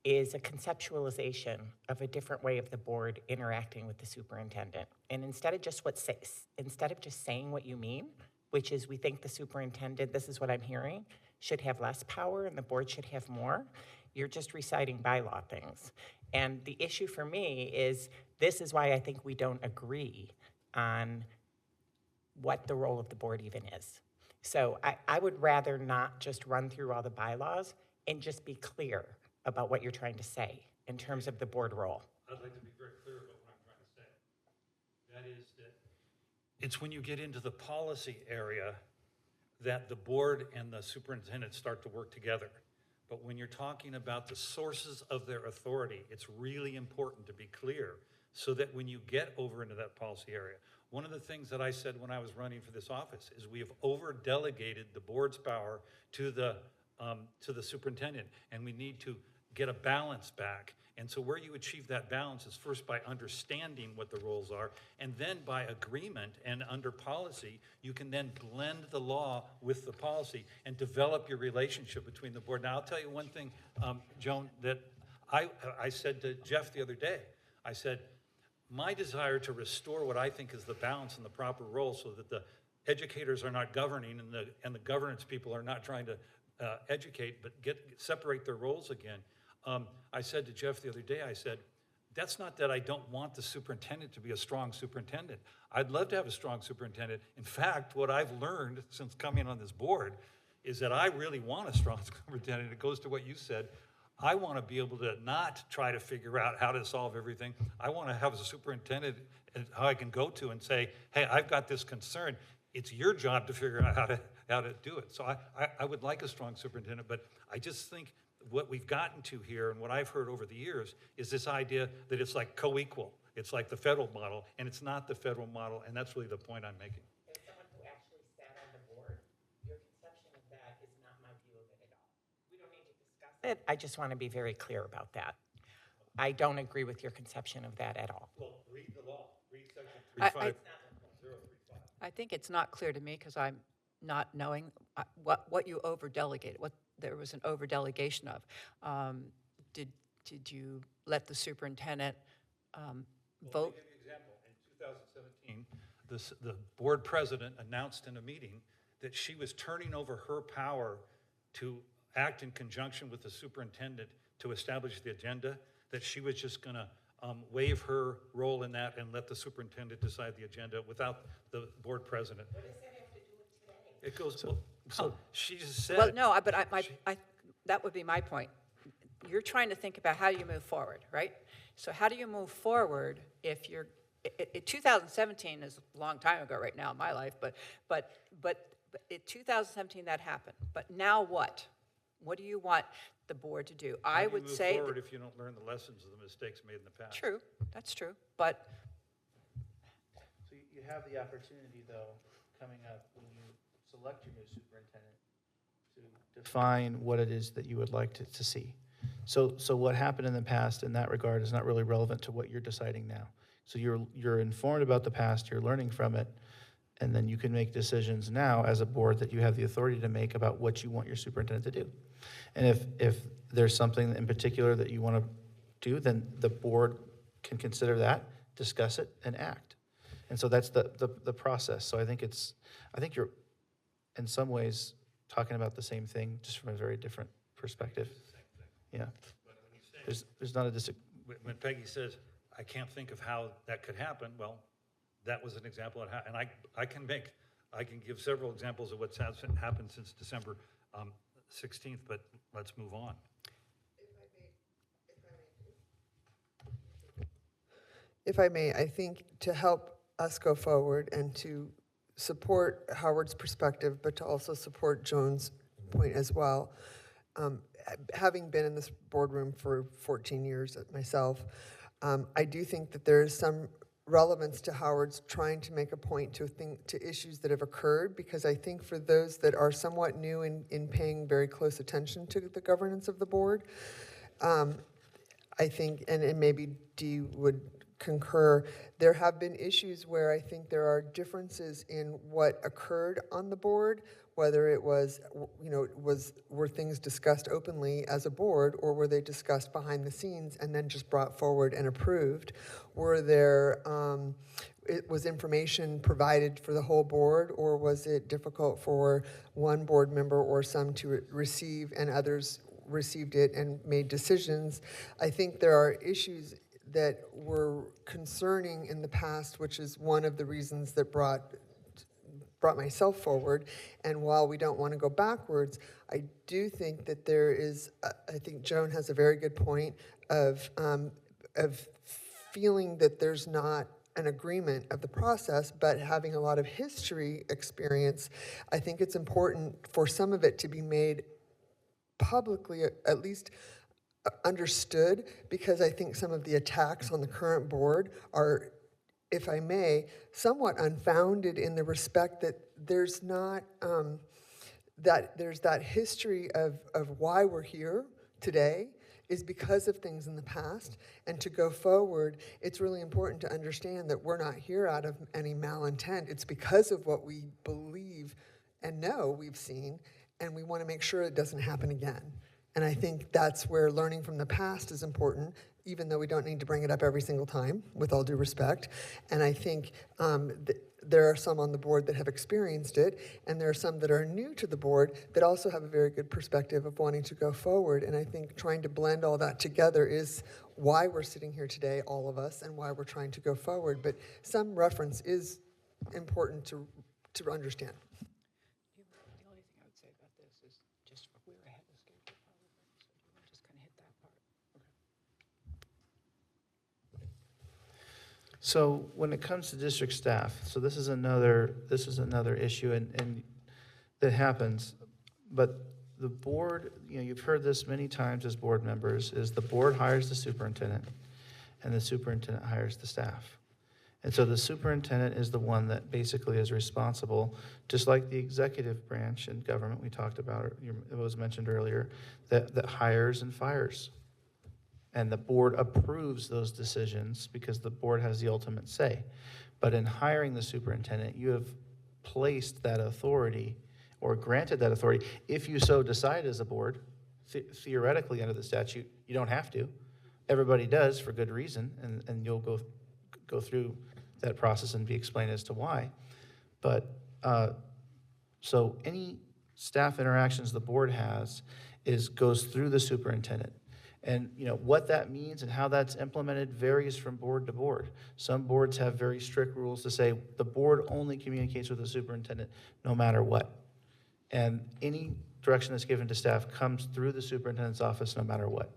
Speaker 17: is a conceptualization of a different way of the board interacting with the superintendent. And instead of just saying what you mean, which is we think the superintendent, this is what I'm hearing, should have less power and the board should have more, you're just reciting bylaw things. And the issue for me is, this is why I think we don't agree on what the role of the board even is. So I would rather not just run through all the bylaws and just be clear about what you're trying to say in terms of the board role.
Speaker 3: I'd like to be very clear about what I'm trying to say. That is that it's when you get into the policy area that the board and the superintendent start to work together. But when you're talking about the sources of their authority, it's really important to be clear so that when you get over into that policy area, one of the things that I said when I was running for this office is we have over-delegated the board's power to the superintendent, and we need to get a balance back. And so where you achieve that balance is first by understanding what the roles are, and then by agreement and under policy, you can then blend the law with the policy and develop your relationship between the board. Now, I'll tell you one thing, Joan, that I said to Jeff the other day. I said, my desire to restore what I think is the balance and the proper role so that the educators are not governing and the governance people are not trying to educate, but separate their roles again. I said to Jeff the other day, I said, that's not that I don't want the superintendent to be a strong superintendent. I'd love to have a strong superintendent. In fact, what I've learned since coming on this board is that I really want a strong superintendent. It goes to what you said. I want to be able to not try to figure out how to solve everything. I want to have a superintendent how I can go to and say, hey, I've got this concern. It's your job to figure out how to do it. So I would like a strong superintendent, but I just think what we've gotten to here and what I've heard over the years is this idea that it's like co-equal. It's like the federal model, and it's not the federal model, and that's really the point I'm making.
Speaker 17: As someone who actually sat on the board, your conception of that is not my view of it at all. We don't need to discuss it. I just want to be very clear about that. I don't agree with your conception of that at all.
Speaker 3: Well, read the law. Read section 35035.
Speaker 14: I think it's not clear to me because I'm not knowing what you over-delegated, what there was an over-delegation of. Did you let the superintendent vote?
Speaker 3: Let me give you an example. In 2017, the board president announced in a meeting that she was turning over her power to act in conjunction with the superintendent to establish the agenda, that she was just going to waive her role in that and let the superintendent decide the agenda without the board president. What does that have to do with today? It goes, so she just said.
Speaker 14: Well, no, but that would be my point. You're trying to think about how you move forward, right? So how do you move forward if you're, 2017 is a long time ago right now in my life, but in 2017 that happened. But now what? What do you want the board to do?
Speaker 3: How
Speaker 14: I
Speaker 3: do you
Speaker 14: would
Speaker 3: move
Speaker 14: say.
Speaker 3: forward if you don't learn the lessons of the mistakes made in the past?
Speaker 14: True, that's true, but.
Speaker 15: So you have the opportunity, though, coming up when you select your new superintendent to define what it is that you would like to see. So what happened in the past in that regard is not really relevant to what you're deciding now. So you're informed about the past, you're learning from it, and then you can make decisions now as a board that you have the authority to make about what you want your superintendent to do. And if there's something in particular that you want to do, then the board can consider that, discuss it, and act. And so that's the process. So I think you're in some ways talking about the same thing, just from a very different perspective. Yeah. There's not a
Speaker 3: When Peggy says, I can't think of how that could happen, well, that was an example of how, and I can give several examples of what's happened since December 16th, but let's move on.
Speaker 6: If I may, I think to help us go forward and to support Howard's perspective, but to also support Joan's point as well, having been in this boardroom for 14 years myself, I do think that there is some relevance to Howard's trying to make a point to issues that have occurred, because I think for those that are somewhat new in paying very close attention to the governance of the board, I think, and maybe Dee would concur, there have been issues where I think there are differences in what occurred on the board, whether it was, were things discussed openly as a board, or were they discussed behind the scenes and then just brought forward and approved? Were there, was information provided for the whole board, or was it difficult for one board member or some to receive and others received it and made decisions? I think there are issues that were concerning in the past, which is one of the reasons that brought myself forward. And while we don't want to go backwards, I do think that there is, I think Joan has a very good point of feeling that there's not an agreement of the process, but having a lot of history experience, I think it's important for some of it to be made publicly, at least understood, because I think some of the attacks on the current board are, if I may, somewhat unfounded in the respect that there's not, there's that history of why we're here today is because of things in the past. And to go forward, it's really important to understand that we're not here out of any malintent. It's because of what we believe and know we've seen, and we want to make sure it doesn't happen again. And I think that's where learning from the past is important, even though we don't need to bring it up every single time, with all due respect. And I think there are some on the board that have experienced it, and there are some that are new to the board that also have a very good perspective of wanting to go forward. And I think trying to blend all that together is why we're sitting here today, all of us, and why we're trying to go forward. But some reference is important to understand.
Speaker 14: The only thing I would say about this is just we're ahead of schedule, so just kind of hit that part.
Speaker 15: So when it comes to district staff, so this is another issue and that happens, but the board, you've heard this many times as board members, is the board hires the superintendent and the superintendent hires the staff. And so the superintendent is the one that basically is responsible, just like the executive branch in government we talked about, it was mentioned earlier, that hires and fires. And the board approves those decisions because the board has the ultimate say. But in hiring the superintendent, you have placed that authority or granted that authority. If you so decide as a board, theoretically under the statute, you don't have to. Everybody does for good reason, and you'll go through that process and be explained as to why. But so any staff interactions the board has goes through the superintendent. And what that means and how that's implemented varies from board to board. Some boards have very strict rules to say the board only communicates with the superintendent no matter what. And any direction that's given to staff comes through the superintendent's office no matter what.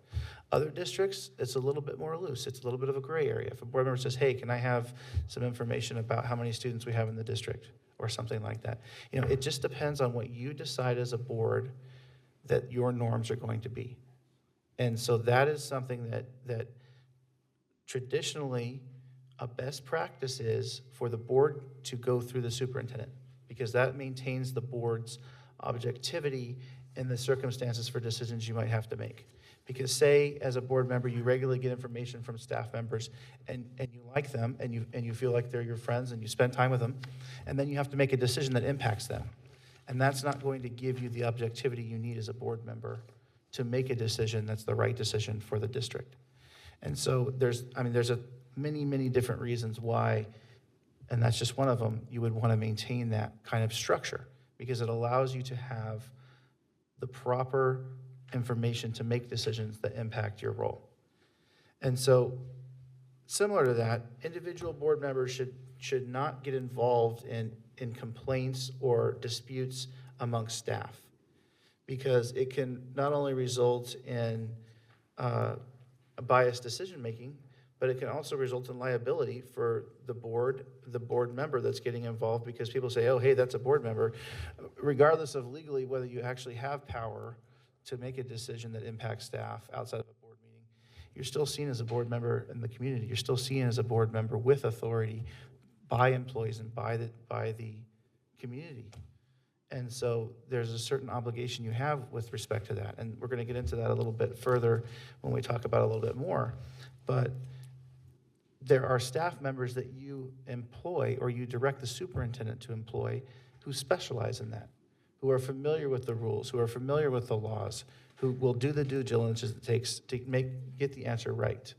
Speaker 15: Other districts, it's a little bit more loose. It's a little bit of a gray area. If a board member says, hey, can I have some information about how many students we have in the district or something like that? It just depends on what you decide as a board that your norms are going to be. And so that is something that traditionally a best practice is for the board to go through the superintendent, because that maintains the board's objectivity in the circumstances for decisions you might have to make. Because say, as a board member, you regularly get information from staff members and you like them and you feel like they're your friends and you spend time with them, and then you have to make a decision that impacts them. And that's not going to give you the objectivity you need as a board member to make a decision that's the right decision for the district. And so there's many different reasons why, and that's just one of them, you would want to maintain that kind of structure, because it allows you to have the proper information to make decisions that impact your role. And so similar to that, individual board members should not get involved in complaints or disputes amongst staff, because it can not only result in a biased decision-making, but it can also result in liability for the board member that's getting involved, because people say, oh, hey, that's a board member. Regardless of legally whether you actually have power to make a decision that impacts staff outside of a board meeting, you're still seen as a board member in the community. You're still seen as a board member with authority by employees and by the community. And so there's a certain obligation you have with respect to that. And we're going to get into that a little bit further when we talk about it a little bit more. But there are staff members that you employ or you direct the superintendent to employ who specialize in that, who are familiar with the rules, who are familiar with the laws, who will do the due diligence it takes to get the answer right.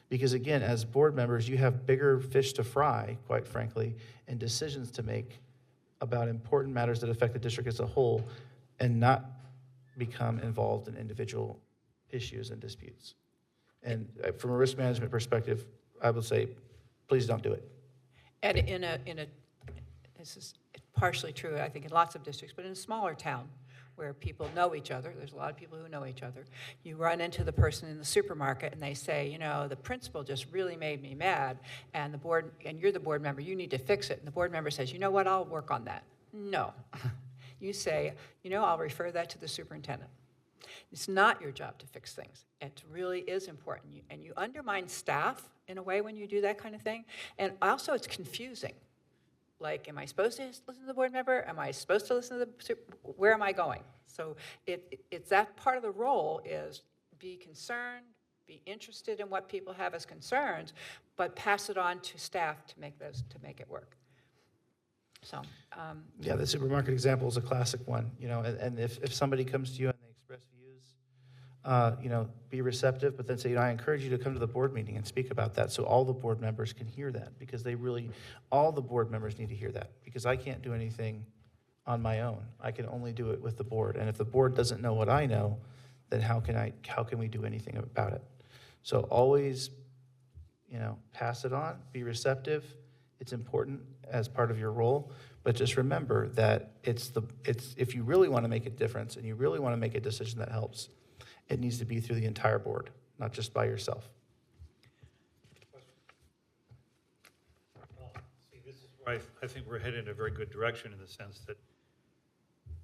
Speaker 15: Because again, as board members, you have bigger fish to fry, quite frankly, and decisions to make about important matters that affect the district as a whole and not become involved in individual issues and disputes. And from a risk management perspective, I would say, please don't do it.
Speaker 14: And this is partially true, I think, in lots of districts, but in a smaller town where people know each other, there's a lot of people who know each other, you run into the person in the supermarket and they say, you know, the principal just really made me mad, and you're the board member, you need to fix it. And the board member says, you know what, I'll work on that. No. You say, you know, I'll refer that to the superintendent. It's not your job to fix things. It really is important. And you undermine staff in a way when you do that kind of thing. And also it's confusing. Like, am I supposed to listen to the board member? Am I supposed to listen to where am I going? So it's that part of the role is be concerned, be interested in what people have as concerns, but pass it on to staff to make it work. So.
Speaker 15: Yeah, the supermarket example is a classic one, you know, and if somebody comes to you and they express views, you know, be receptive, but then say, you know, I encourage you to come to the board meeting and speak about that so all the board members can hear that, because all the board members need to hear that, because I can't do anything on my own. I can only do it with the board. And if the board doesn't know what I know, then how can we do anything about it? So always, you know, pass it on, be receptive. It's important as part of your role, but just remember that if you really want to make a difference and you really want to make a decision that helps, it needs to be through the entire board, not just by yourself.
Speaker 3: See, this is where I think we're headed in a very good direction in the sense that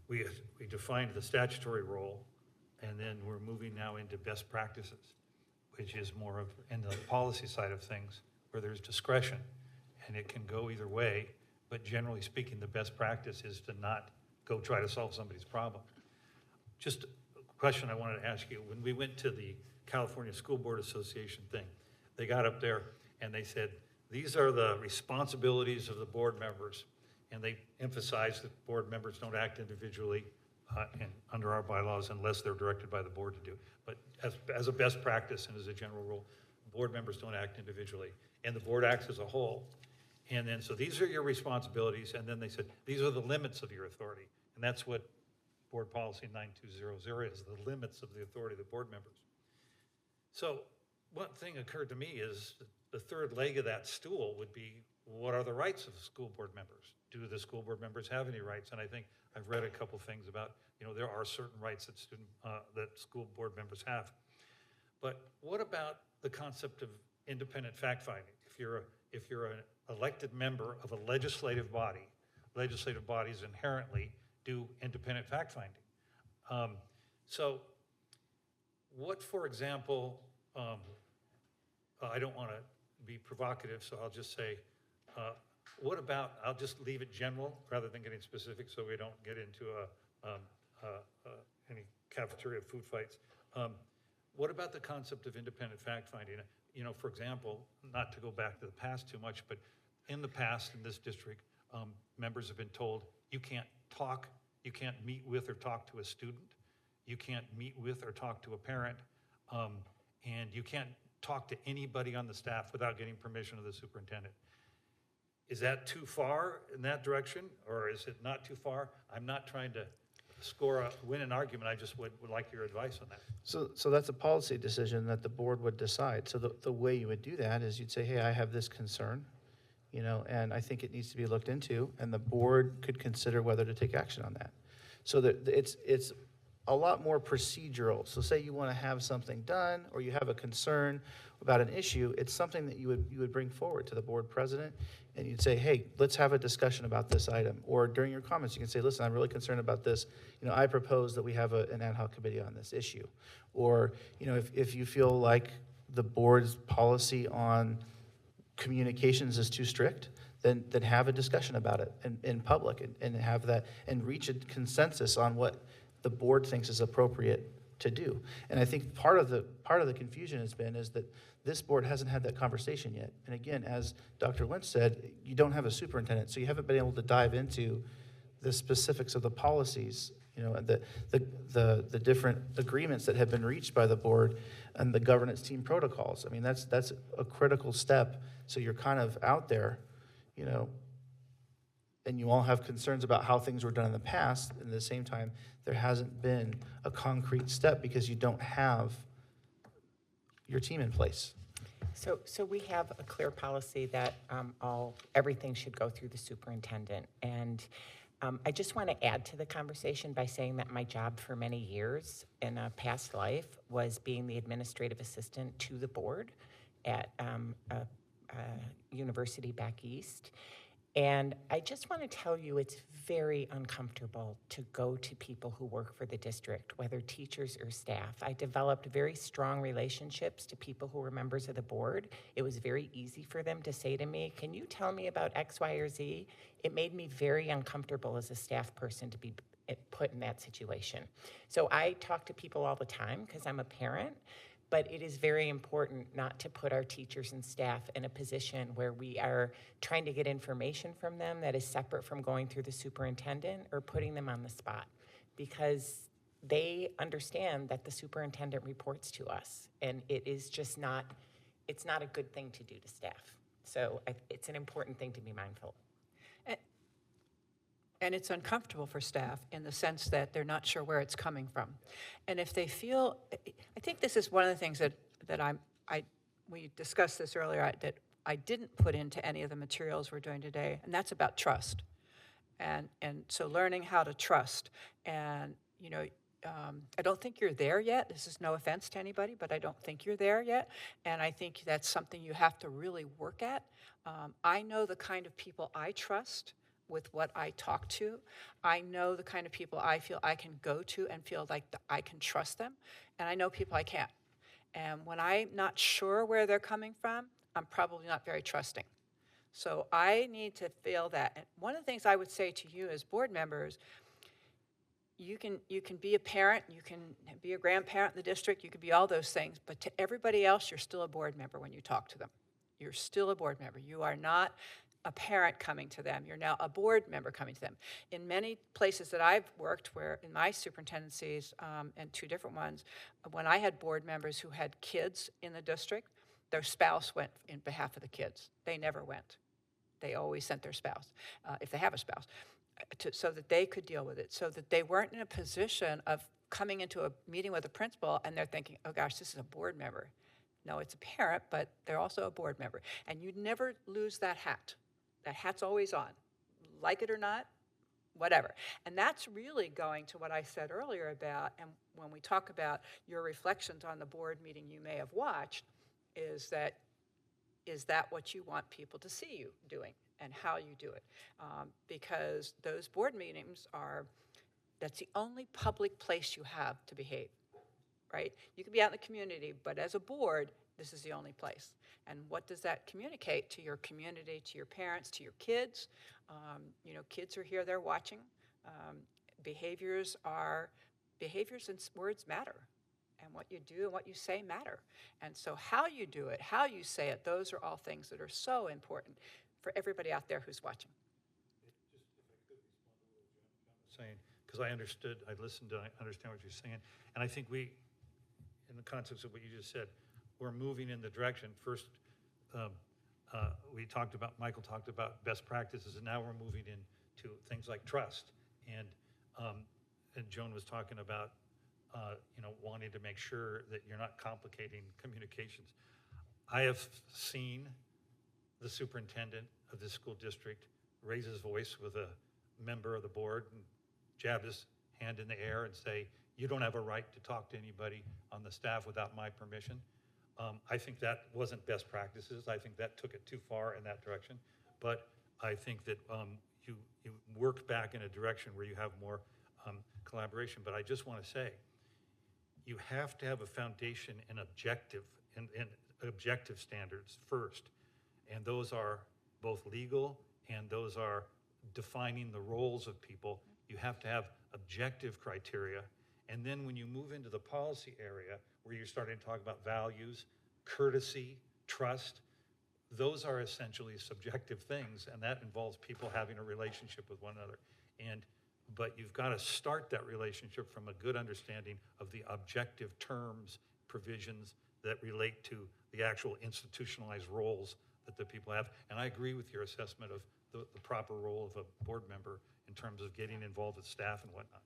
Speaker 3: we defined the statutory role, and then we're moving now into best practices, which is more of in the policy side of things where there's discretion, and it can go either way. But generally speaking, the best practice is to not go try to solve somebody's problem. Just question I wanted to ask you. When we went to the California School Board Association thing, they got up there and they said, these are the responsibilities of the board members. And they emphasized that board members don't act individually and under our bylaws unless they're directed by the board to do. But as a best practice and as a general rule, board members don't act individually. And the board acts as a whole. And then, so these are your responsibilities. And then they said, these are the limits of your authority. And that's what Board Policy 9200 is, the limits of the authority of the board members. So one thing occurred to me is the third leg of that stool would be, what are the rights of the school board members? Do the school board members have any rights? And I think I've read a couple things about, you know, there are certain rights that school board members have. But what about the concept of independent fact-finding? If you're an elected member of a legislative body, legislative bodies inherently do independent fact-finding. So what, for example, I don't want to be provocative, so I'll just say, what about, I'll just leave it general rather than getting specific so we don't get into any cafeteria food fights. What about the concept of independent fact-finding? You know, for example, not to go back to the past too much, but in the past in this district, members have been told, you can't meet with or talk to a student, you can't meet with or talk to a parent, and you can't talk to anybody on the staff without getting permission of the superintendent. Is that too far in that direction, or is it not too far? I'm not trying to win an argument, I just would like your advice on that.
Speaker 15: So that's a policy decision that the board would decide. So the way you would do that is you'd say, hey, I have this concern, you know, and I think it needs to be looked into, and the board could consider whether to take action on that. So that it's a lot more procedural. So say you want to have something done, or you have a concern about an issue, it's something that you would bring forward to the board president, and you'd say, hey, let's have a discussion about this item. Or during your comments, you can say, listen, I'm really concerned about this. You know, I propose that we have an ad hoc committee on this issue. Or, you know, if you feel like the board's policy on communications is too strict, then have a discussion about it in public and have that, and reach a consensus on what the board thinks is appropriate to do. And I think part of the confusion has been is that this board hasn't had that conversation yet. And again, as Dr. Lynch said, you don't have a superintendent, so you haven't been able to dive into the specifics of the policies, you know, the different agreements that have been reached by the board and the governance team protocols. I mean, that's a critical step. So you're kind of out there, you know, and you all have concerns about how things were done in the past. And at the same time, there hasn't been a concrete step because you don't have your team in place.
Speaker 17: So we have a clear policy that everything should go through the superintendent. And I just want to add to the conversation by saying that my job for many years in a past life was being the administrative assistant to the board at a university back east. And I just want to tell you, it's very uncomfortable to go to people who work for the district, whether teachers or staff. I developed very strong relationships to people who were members of the board. It was very easy for them to say to me, can you tell me about X, Y, or Z? It made me very uncomfortable as a staff person to be put in that situation. So I talk to people all the time because I'm a parent. But it is very important not to put our teachers and staff in a position where we are trying to get information from them that is separate from going through the superintendent or putting them on the spot, because they understand that the superintendent reports to us, and it is just not, it's not a good thing to do to staff. So it's an important thing to be mindful.
Speaker 14: And it's uncomfortable for staff in the sense that they're not sure where it's coming from. And if they feel, I think this is one of the things that we discussed this earlier, that I didn't put into any of the materials we're doing today, and that's about trust. And so learning how to trust. And, you know, I don't think you're there yet. This is no offense to anybody, but I don't think you're there yet. And I think that's something you have to really work at. I know the kind of people I trust with what I talk to. I know the kind of people I feel I can go to and feel like I can trust them. And I know people I can't. And when I'm not sure where they're coming from, I'm probably not very trusting. So I need to feel that. And one of the things I would say to you as board members, you can be a parent, you can be a grandparent in the district, you can be all those things, but to everybody else, you're still a board member when you talk to them. You're still a board member. You are not a parent coming to them. You're now a board member coming to them. In many places that I've worked, where in my superintendencies, and 2 different ones, when I had board members who had kids in the district, their spouse went in behalf of the kids. They never went. They always sent their spouse, if they have a spouse, so that they could deal with it, so that they weren't in a position of coming into a meeting with a principal and they're thinking, oh gosh, this is a board member. No, it's a parent, but they're also a board member. And you never lose that hat. That hat's always on, like it or not, whatever. And that's really going to what I said earlier about, and when we talk about your reflections on the board meeting you may have watched, is that what you want people to see you doing and how you do it? Because those board meetings that's the only public place you have to behave, right? You can be out in the community, but as a board, this is the only place. And what does that communicate to your community, to your parents, to your kids? You know, kids are here, they're watching. Behaviors and words matter. And what you do and what you say matter. And so how you do it, how you say it, those are all things that are so important for everybody out there who's watching.
Speaker 3: Saying, because I understood, I listened, I understand what you're saying. And I think we, in the context of what you just said, we're moving in the direction. First, Michael talked about best practices, and now we're moving into things like trust. And Joan was talking about, wanting to make sure that you're not complicating communications. I have seen the superintendent of this school district raise his voice with a member of the board and jab his hand in the air and say, you don't have a right to talk to anybody on the staff without my permission. I think that wasn't best practices. I think that took it too far in that direction. But I think that you work back in a direction where you have more collaboration. But I just want to say, you have to have a foundation in objective standards first. And those are both legal and those are defining the roles of people. You have to have objective criteria. And then when you move into the policy area, where you're starting to talk about values, courtesy, trust, those are essentially subjective things, and that involves people having a relationship with one another. But you've got to start that relationship from a good understanding of the objective terms, provisions that relate to the actual institutionalized roles that the people have. And I agree with your assessment of the proper role of a board member in terms of getting involved with staff and whatnot.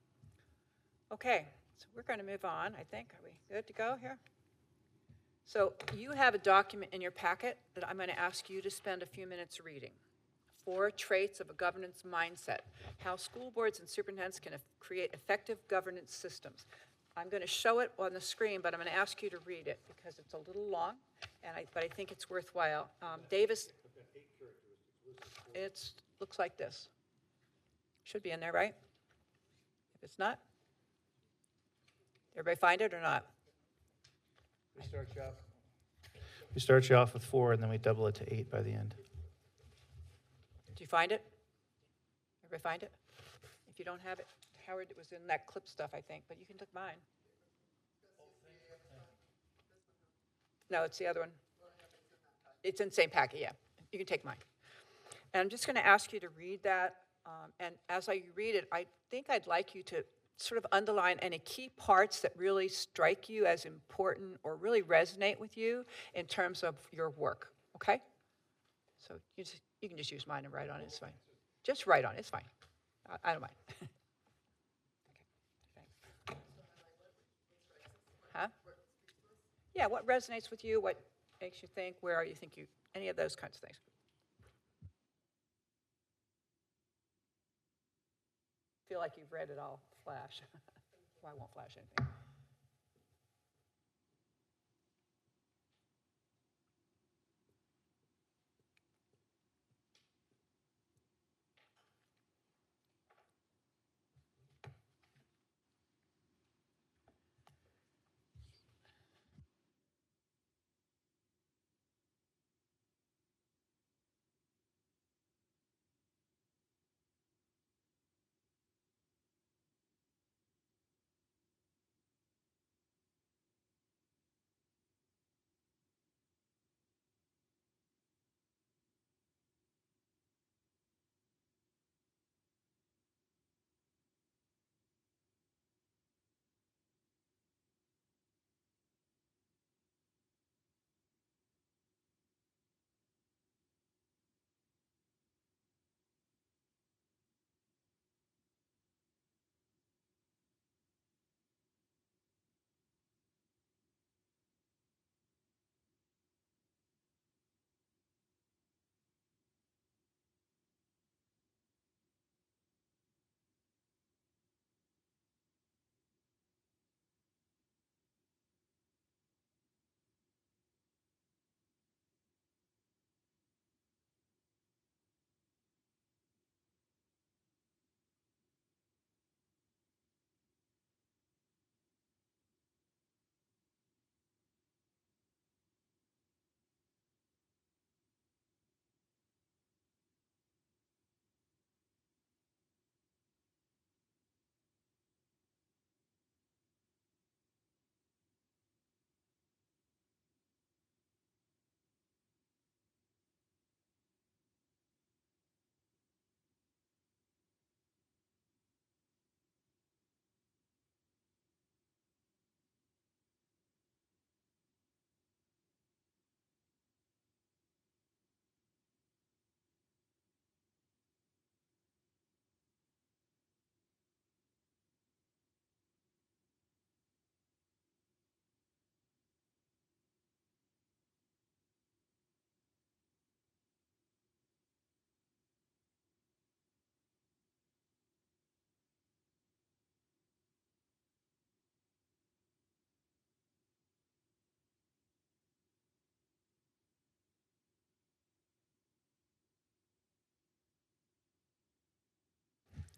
Speaker 14: Okay, so we're going to move on, I think. Are we good to go here? So you have a document in your packet that I'm going to ask you to spend a few minutes reading. 4 traits of a governance mindset, how school boards and superintendents can create effective governance systems. I'm going to show it on the screen, but I'm going to ask you to read it because it's a little long, but I think it's worthwhile. Davis, it looks like this. Should be in there, right? If it's not, everybody find it or not?
Speaker 15: We start you off with 4, and then we double it to 8 by the end.
Speaker 14: Do you find it? Everybody find it? If you don't have it, Howard, it was in that clip stuff, I think, but you can take mine. No, it's the other one. It's in the same packet, yeah. You can take mine. And I'm just going to ask you to read that. And as I read it, I think I'd like you to sort of underline any key parts that really strike you as important or really resonate with you in terms of your work, okay? So you can just use mine and write on it, it's fine. Just write on it, it's fine. I don't mind. Okay, thanks. Huh? Yeah, what resonates with you, what makes you think, where you think you, any of those kinds of things. Feel like you've read it all flash. Well, I won't flash anything.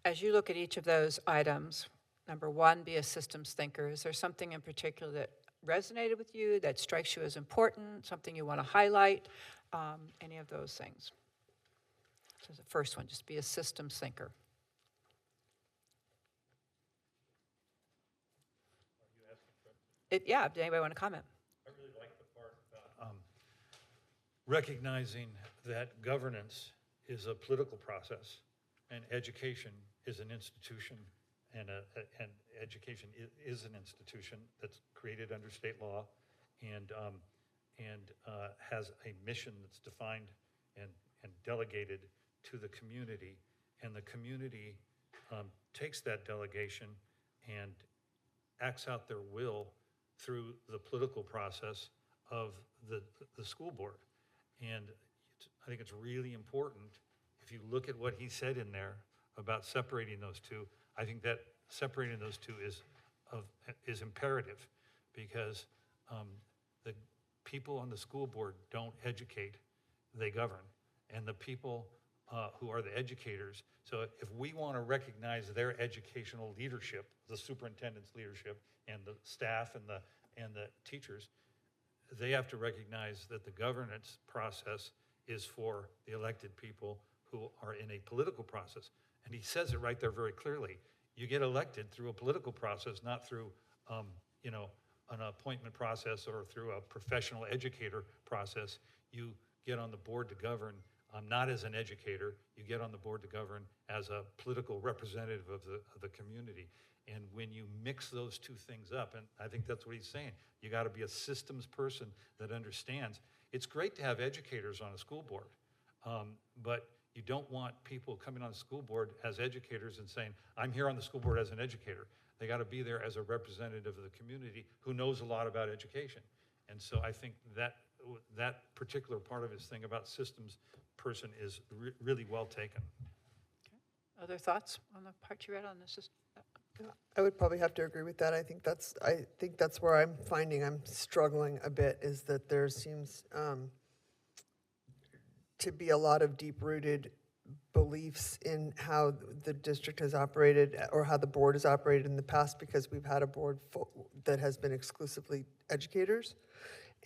Speaker 14: As you look at each of those items, number 1, be a systems thinker. Is there something in particular that resonated with you, that strikes you as important, something you want to highlight, any of those things? So the first one, just be a systems thinker. Yeah, does anybody want to comment?
Speaker 3: I really like the part about recognizing that governance is a political process and education is an institution, and education is an institution that's created under state law and has a mission that's defined and delegated to the community. And the community takes that delegation and acts out their will through the political process of the school board. And I think it's really important, if you look at what he said in there about separating those two, I think that separating those two is imperative, because the people on the school board don't educate, they govern. And the people who are the educators, so if we want to recognize their educational leadership, the superintendent's leadership, and the staff and the teachers, they have to recognize that the governance process is for the elected people who are in a political process. And he says it right there very clearly. You get elected through a political process, not through an appointment process or through a professional educator process. You get on the board to govern, not as an educator. You get on the board to govern as a political representative of the community. And when you mix those two things up, and I think that's what he's saying, you got to be a systems person that understands. It's great to have educators on a school board, but you don't want people coming on the school board as educators and saying, I'm here on the school board as an educator. They got to be there as a representative of the community who knows a lot about education. And so I think that particular part of his thing about systems person is really well taken.
Speaker 14: Okay. Other thoughts on the part you read on the system?
Speaker 6: I would probably have to agree with that. I think that's where I'm finding I'm struggling a bit, is that there seems to be a lot of deep-rooted beliefs in how the district has operated or how the board has operated in the past, because we've had a board that has been exclusively educators.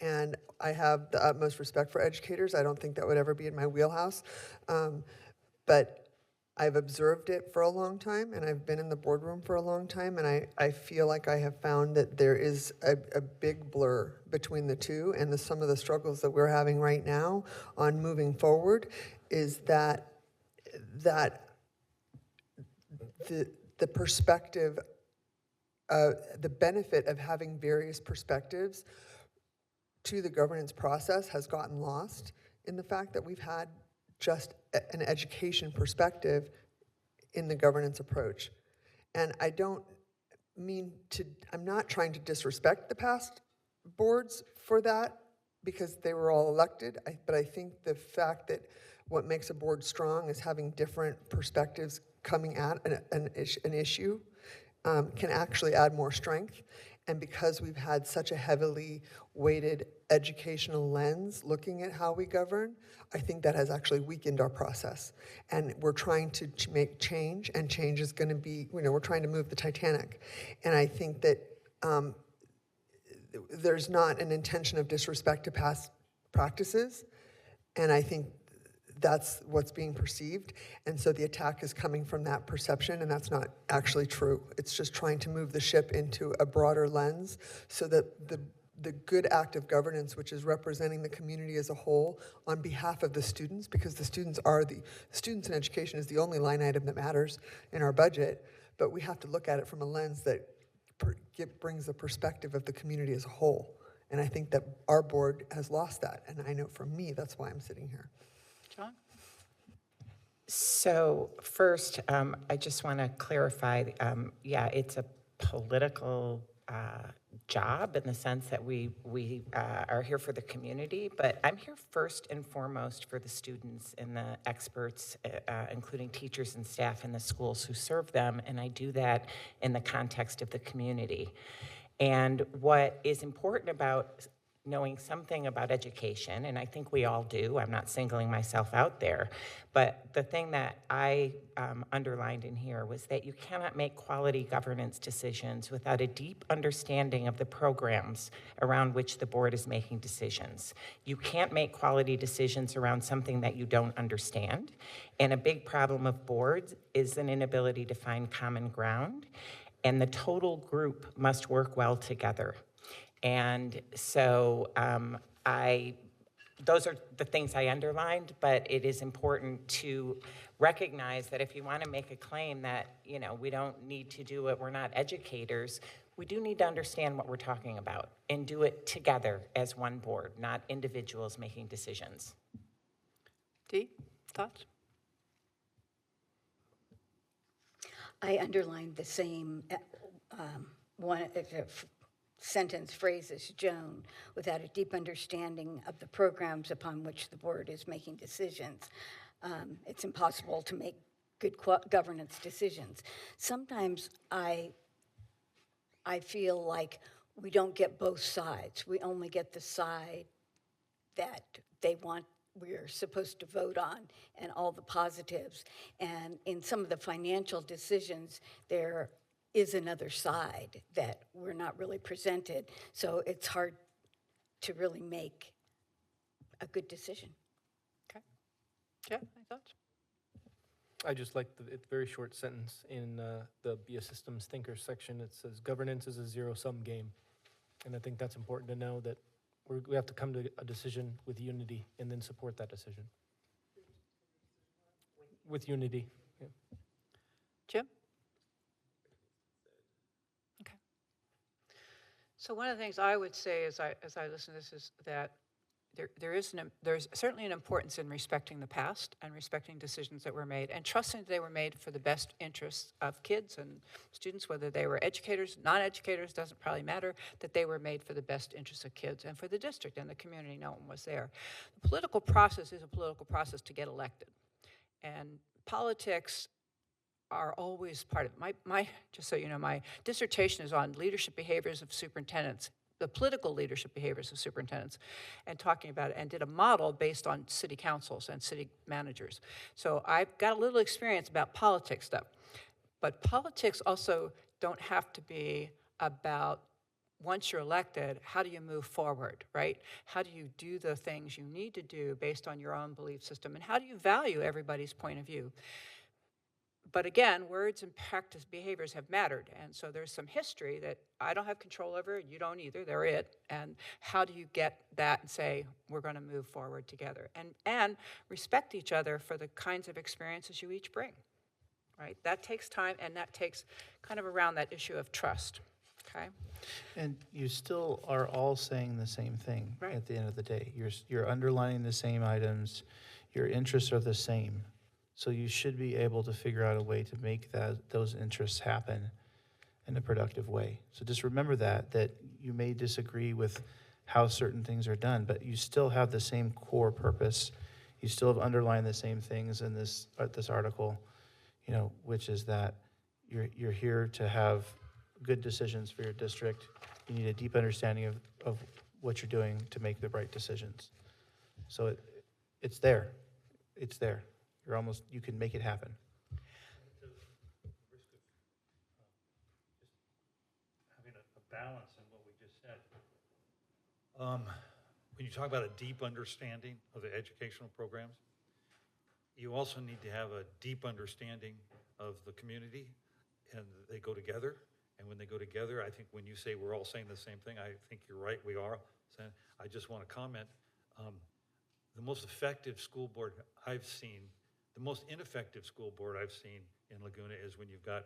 Speaker 6: And I have the utmost respect for educators. I don't think that would ever be in my wheelhouse. But I've observed it for a long time, and I've been in the boardroom for a long time, and I feel like I have found that there is a big blur between the two, and some of the struggles that we're having right now on moving forward is that the perspective, the benefit of having various perspectives to the governance process has gotten lost in the fact that we've had just an education perspective in the governance approach. And I don't mean to, I'm not trying to disrespect the past boards for that, because they were all elected, but I think the fact that what makes a board strong is having different perspectives coming at an issue can actually add more strength. And because we've had such a heavily weighted educational lens looking at how we govern, I think that has actually weakened our process. And we're trying to make change, and change is going to be, we're trying to move the Titanic. And I think that there's not an intention of disrespect to past practices, and I think that's what's being perceived. And so the attack is coming from that perception, and that's not actually true. It's just trying to move the ship into a broader lens so that the good act of governance, which is representing the community as a whole on behalf of the students, because the students in education is the only line item that matters in our budget, but we have to look at it from a lens that brings the perspective of the community as a whole. And I think that our board has lost that, and I know for me, that's why I'm sitting here.
Speaker 14: John?
Speaker 17: So first, I just want to clarify, it's a political job in the sense that we are here for the community, but I'm here first and foremost for the students and the experts, including teachers and staff in the schools who serve them, and I do that in the context of the community. And what is important about knowing something about education, and I think we all do. I'm not singling myself out there. But the thing that I underlined in here was that you cannot make quality governance decisions without a deep understanding of the programs around which the board is making decisions. You can't make quality decisions around something that you don't understand. And a big problem of boards is an inability to find common ground. And the total group must work well together. And so those are the things I underlined, but it is important to recognize that if you want to make a claim that, you know, we don't need to do it, we're not educators, we do need to understand what we're talking about and do it together as one board, not individuals making decisions.
Speaker 14: Dee, thoughts?
Speaker 1: I underlined the same sentence phrase as Joan, without a deep understanding of the programs upon which the board is making decisions. It's impossible to make good governance decisions. Sometimes I feel like we don't get both sides. We only get the side that we're supposed to vote on, and all the positives. And in some of the financial decisions, there is another side that we're not really presented. So it's hard to really make a good decision.
Speaker 14: Okay. Jeff, any thoughts?
Speaker 16: I just like the very short sentence in the Be a Systems Thinker section. It says, governance is a zero-sum game. And I think that's important to know, that we have to come to a decision with unity and then support that decision. With unity, yeah.
Speaker 14: Jim? Okay. So one of the things I would say as I listen to this is that there's certainly an importance in respecting the past and respecting decisions that were made and trusting that they were made for the best interests of kids and students, whether they were educators, non-educators, doesn't probably matter, that they were made for the best interests of kids and for the district and the community. No one was there. The political process is a political process to get elected. And politics are always part of it. Just so you know, my dissertation is on leadership behaviors of superintendents, the political leadership behaviors of superintendents, and talking about it, and did a model based on city councils and city managers. So I've got a little experience about politics stuff. But politics also don't have to be about, once you're elected, how do you move forward, right? How do you do the things you need to do based on your own belief system? And how do you value everybody's point of view? But again, words and practice behaviors have mattered. And so there's some history that I don't have control over, you don't either, they're it. And how do you get that and say, we're going to move forward together? And respect each other for the kinds of experiences you each bring, right? That takes time, and that takes kind of around that issue of trust, okay?
Speaker 15: And you still are all saying the same thing at the end of the day. You're underlining the same items, your interests are the same. So you should be able to figure out a way to make those interests happen in a productive way. So just remember that you may disagree with how certain things are done, but you still have the same core purpose. You still have underlined the same things in this article, you know, which is that you're here to have good decisions for your district. You need a deep understanding of what you're doing to make the right decisions. So it's there. It's there. You can make it happen.
Speaker 3: Having a balance in what we just said. When you talk about a deep understanding of the educational programs, you also need to have a deep understanding of the community, and they go together. And when they go together, I think when you say we're all saying the same thing, I think you're right, we are. I just want to comment, the most effective school board I've seen, the most ineffective school board I've seen in Laguna is when you've got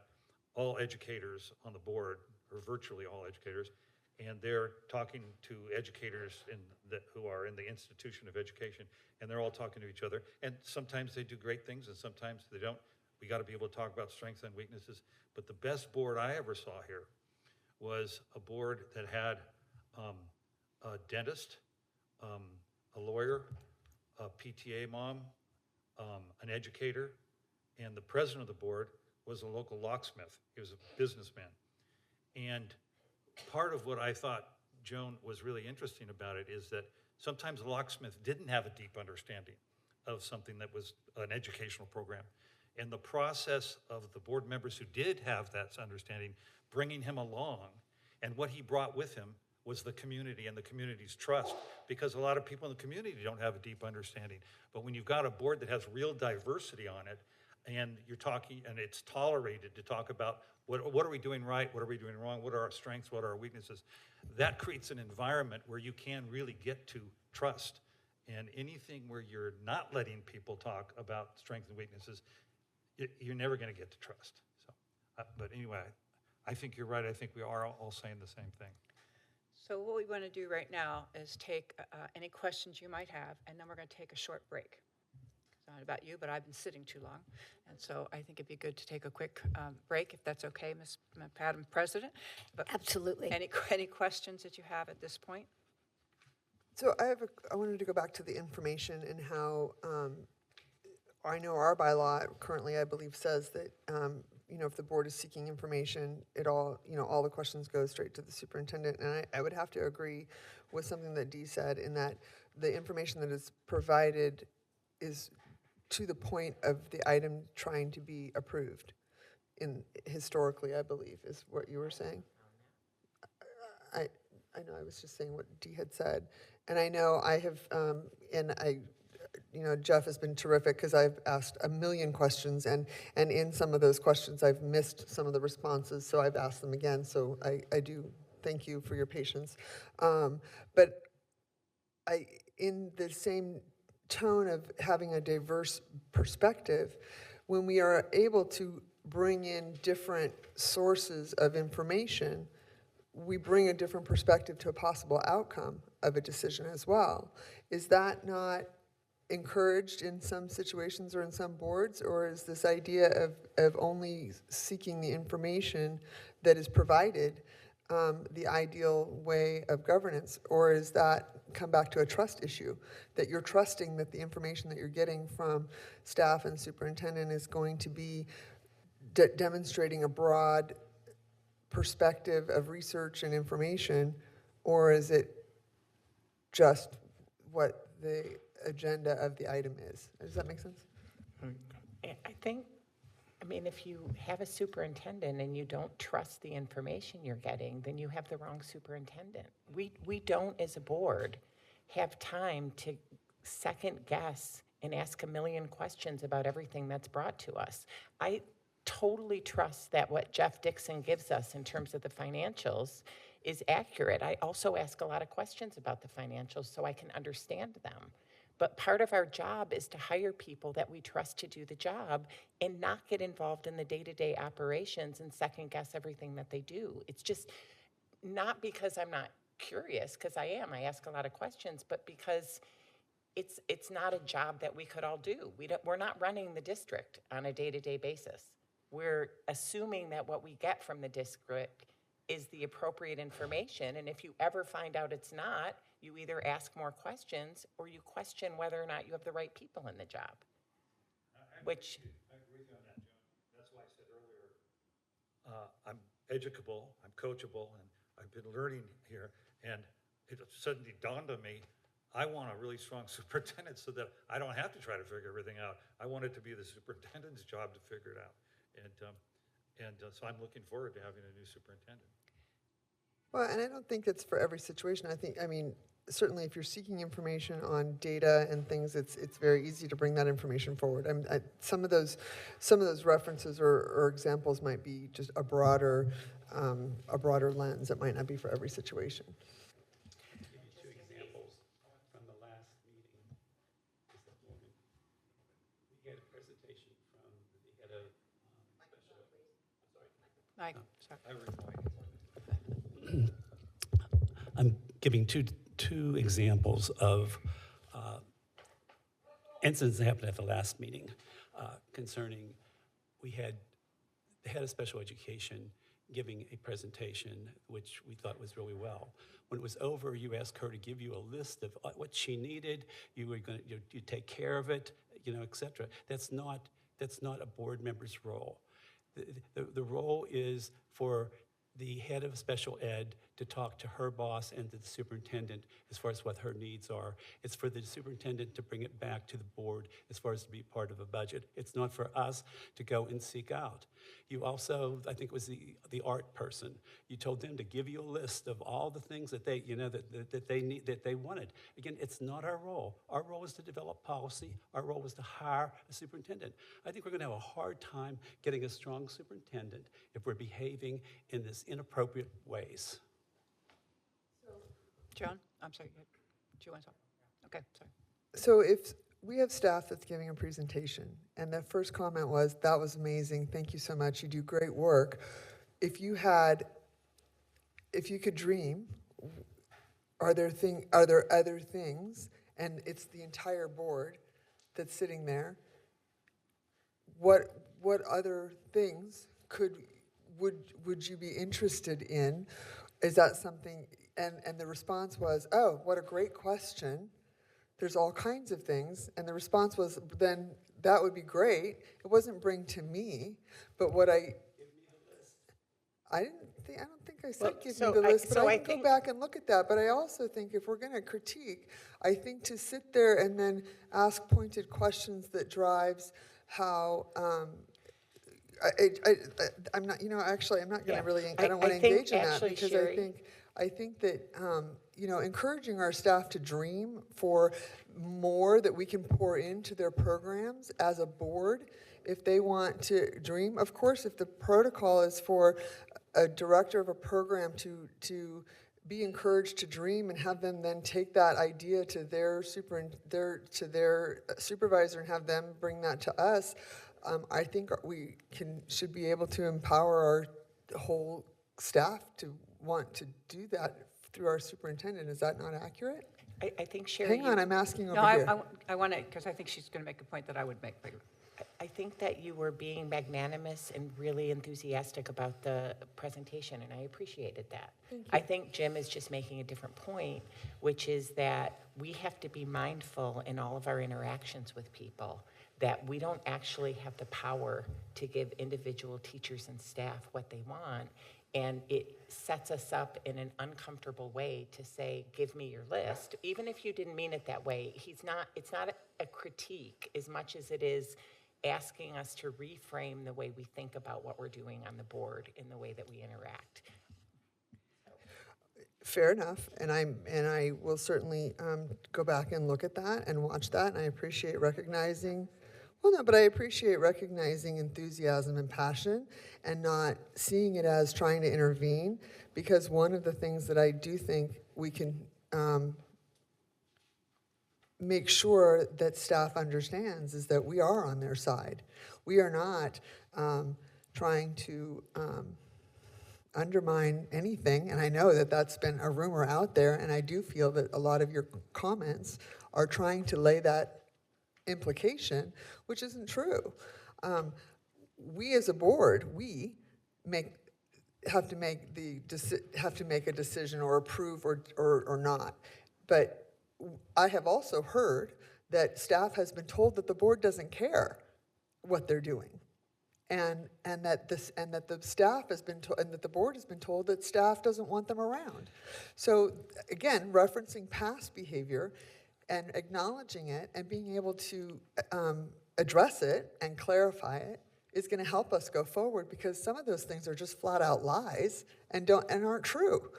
Speaker 3: all educators on the board, or virtually all educators, and they're talking to educators who are in the institution of education, and they're all talking to each other. And sometimes they do great things, and sometimes they don't. We got to be able to talk about strengths and weaknesses. But the best board I ever saw here was a board that had a dentist, a lawyer, a PTA mom, an educator, and the president of the board was a local locksmith. He was a businessman. And part of what I thought Joan was really interesting about it is that sometimes the locksmith didn't have a deep understanding of something that was an educational program. And the process of the board members who did have that understanding, bringing him along, and what he brought with him was the community and the community's trust, because a lot of people in the community don't have a deep understanding. But when you've got a board that has real diversity on it, and you're talking, and it's tolerated to talk about what are we doing right, what are we doing wrong, what are our strengths, what are our weaknesses, that creates an environment where you can really get to trust. And anything where you're not letting people talk about strengths and weaknesses, you're never going to get to trust. So, but anyway, I think you're right. I think we are all saying the same thing.
Speaker 14: So what we want to do right now is take any questions you might have, and then we're going to take a short break. It's not about you, but I've been sitting too long. And so I think it'd be good to take a quick break, if that's okay, Madam President. But
Speaker 1: absolutely.
Speaker 14: Any questions that you have at this point?
Speaker 6: So I wanted to go back to the information and how I know our bylaw currently, I believe, says that if the board is seeking information, all the questions go straight to the superintendent. And I would have to agree with something that Dee said, in that the information that is provided is to the point of the item trying to be approved. Historically, I believe, is what you were saying. I know I was just saying what Dee had said. And I know I have, Jeff has been terrific, because I've asked a million questions, and in some of those questions, I've missed some of the responses, so I've asked them again. So I do thank you for your patience. But in the same tone of having a diverse perspective, when we are able to bring in different sources of information, we bring a different perspective to a possible outcome of a decision as well. Is that not encouraged in some situations or in some boards, or is this idea of only seeking the information that is provided the ideal way of governance? Or is that come back to a trust issue, that you're trusting that the information that you're getting from staff and superintendent is going to be demonstrating a broad perspective of research and information, or is it just what the agenda of the item is? Does that make sense?
Speaker 17: I think, if you have a superintendent and you don't trust the information you're getting, then you have the wrong superintendent. We don't, as a board, have time to second guess and ask a million questions about everything that's brought to us. I totally trust that what Jeff Dixon gives us in terms of the financials is accurate. I also ask a lot of questions about the financials so I can understand them. But part of our job is to hire people that we trust to do the job and not get involved in the day-to-day operations and second guess everything that they do. It's just not because I'm not curious, because I am. I ask a lot of questions, but because it's not a job that we could all do. We're not running the district on a day-to-day basis. We're assuming that what we get from the district is the appropriate information, and if you ever find out it's not, you either ask more questions or you question whether or not you have the right people in the job.
Speaker 3: I agree with you on that, Joan. That's why I said earlier, I'm educable, I'm coachable, and I've been learning here, and it suddenly dawned on me, I want a really strong superintendent so that I don't have to try to figure everything out. I want it to be the superintendent's job to figure it out. And so I'm looking forward to having a new superintendent.
Speaker 6: Well, and I don't think it's for every situation. Certainly if you're seeking information on data and things, it's very easy to bring that information forward. Some of those references or examples might be just a broader lens. It might not be for every situation.
Speaker 18: I'll give you two examples from the last meeting this morning. We had a presentation from the head of
Speaker 14: Mike,
Speaker 18: I'm giving two examples of incidents that happened at the last meeting concerning, we had the head of special education giving a presentation, which we thought was really well. When it was over, you asked her to give you a list of what she needed. You were going to take care of it, et cetera. That's not a board member's role. The role is for the head of special ed to talk to her boss and to the superintendent as far as what her needs are. It's for the superintendent to bring it back to the board as far as to be part of a budget. It's not for us to go and seek out. You also, I think it was the art person, you told them to give you a list of all the things that they, that they need, that they wanted. Again, it's not our role. Our role is to develop policy. Our role is to hire a superintendent. I think we're going to have a hard time getting a strong superintendent if we're behaving in this inappropriate ways.
Speaker 14: Joan, I'm sorry, do you want to talk? Okay, sorry.
Speaker 6: So if we have staff that's giving a presentation, and the first comment was, that was amazing, thank you so much, you do great work. If you could dream, are there other things, and it's the entire board that's sitting there, what other things would you be interested in? Is that something, and the response was, oh, what a great question. There's all kinds of things. And the response was, then that would be great. It wasn't bring to me, but what I don't think I said give me the list, but I can go back and look at that. But I also think if we're going to critique, I think to sit there and then ask pointed questions that drives how, I'm not, actually, I'm not going to really, I don't want to engage in that because I think that, encouraging our staff to dream for more that we can pour into their programs as a board, if they want to dream, of course, if the protocol is for a director of a program to be encouraged to dream and have them then take that idea to their supervisor and have them bring that to us, I think we should be able to empower our whole staff to want to do that through our superintendent. Is that not accurate?
Speaker 17: I think, Sherry.
Speaker 6: Hang on, I'm asking over
Speaker 14: here.
Speaker 6: No,
Speaker 14: I want to, because I think she's going to make a point that I would make.
Speaker 17: I think that you were being magnanimous and really enthusiastic about the presentation, and I appreciated that. I think Jim is just making a different point, which is that we have to be mindful in all of our interactions with people that we don't actually have the power to give individual teachers and staff what they want. And it sets us up in an uncomfortable way to say, give me your list. Even if you didn't mean it that way, it's not a critique as much as it is asking us to reframe the way we think about what we're doing on the board in the way that we interact.
Speaker 6: Fair enough, and I will certainly go back and look at that and watch that, and I appreciate recognizing, but I appreciate recognizing enthusiasm and passion and not seeing it as trying to intervene, because one of the things that I do think we can make sure that staff understands is that we are on their side. We are not trying to undermine anything, and I know that that's been a rumor out there, and I do feel that a lot of your comments are trying to lay that implication, which isn't true. We as a board, have to make a decision or approve or not. But I have also heard that staff has been told that the board doesn't care what they're doing, and that the staff has been told, and that the board has been told that staff doesn't want them around. So again, referencing past behavior and acknowledging it and being able to address it and clarify it is going to help us go forward, because some of those things are just flat out lies and aren't true.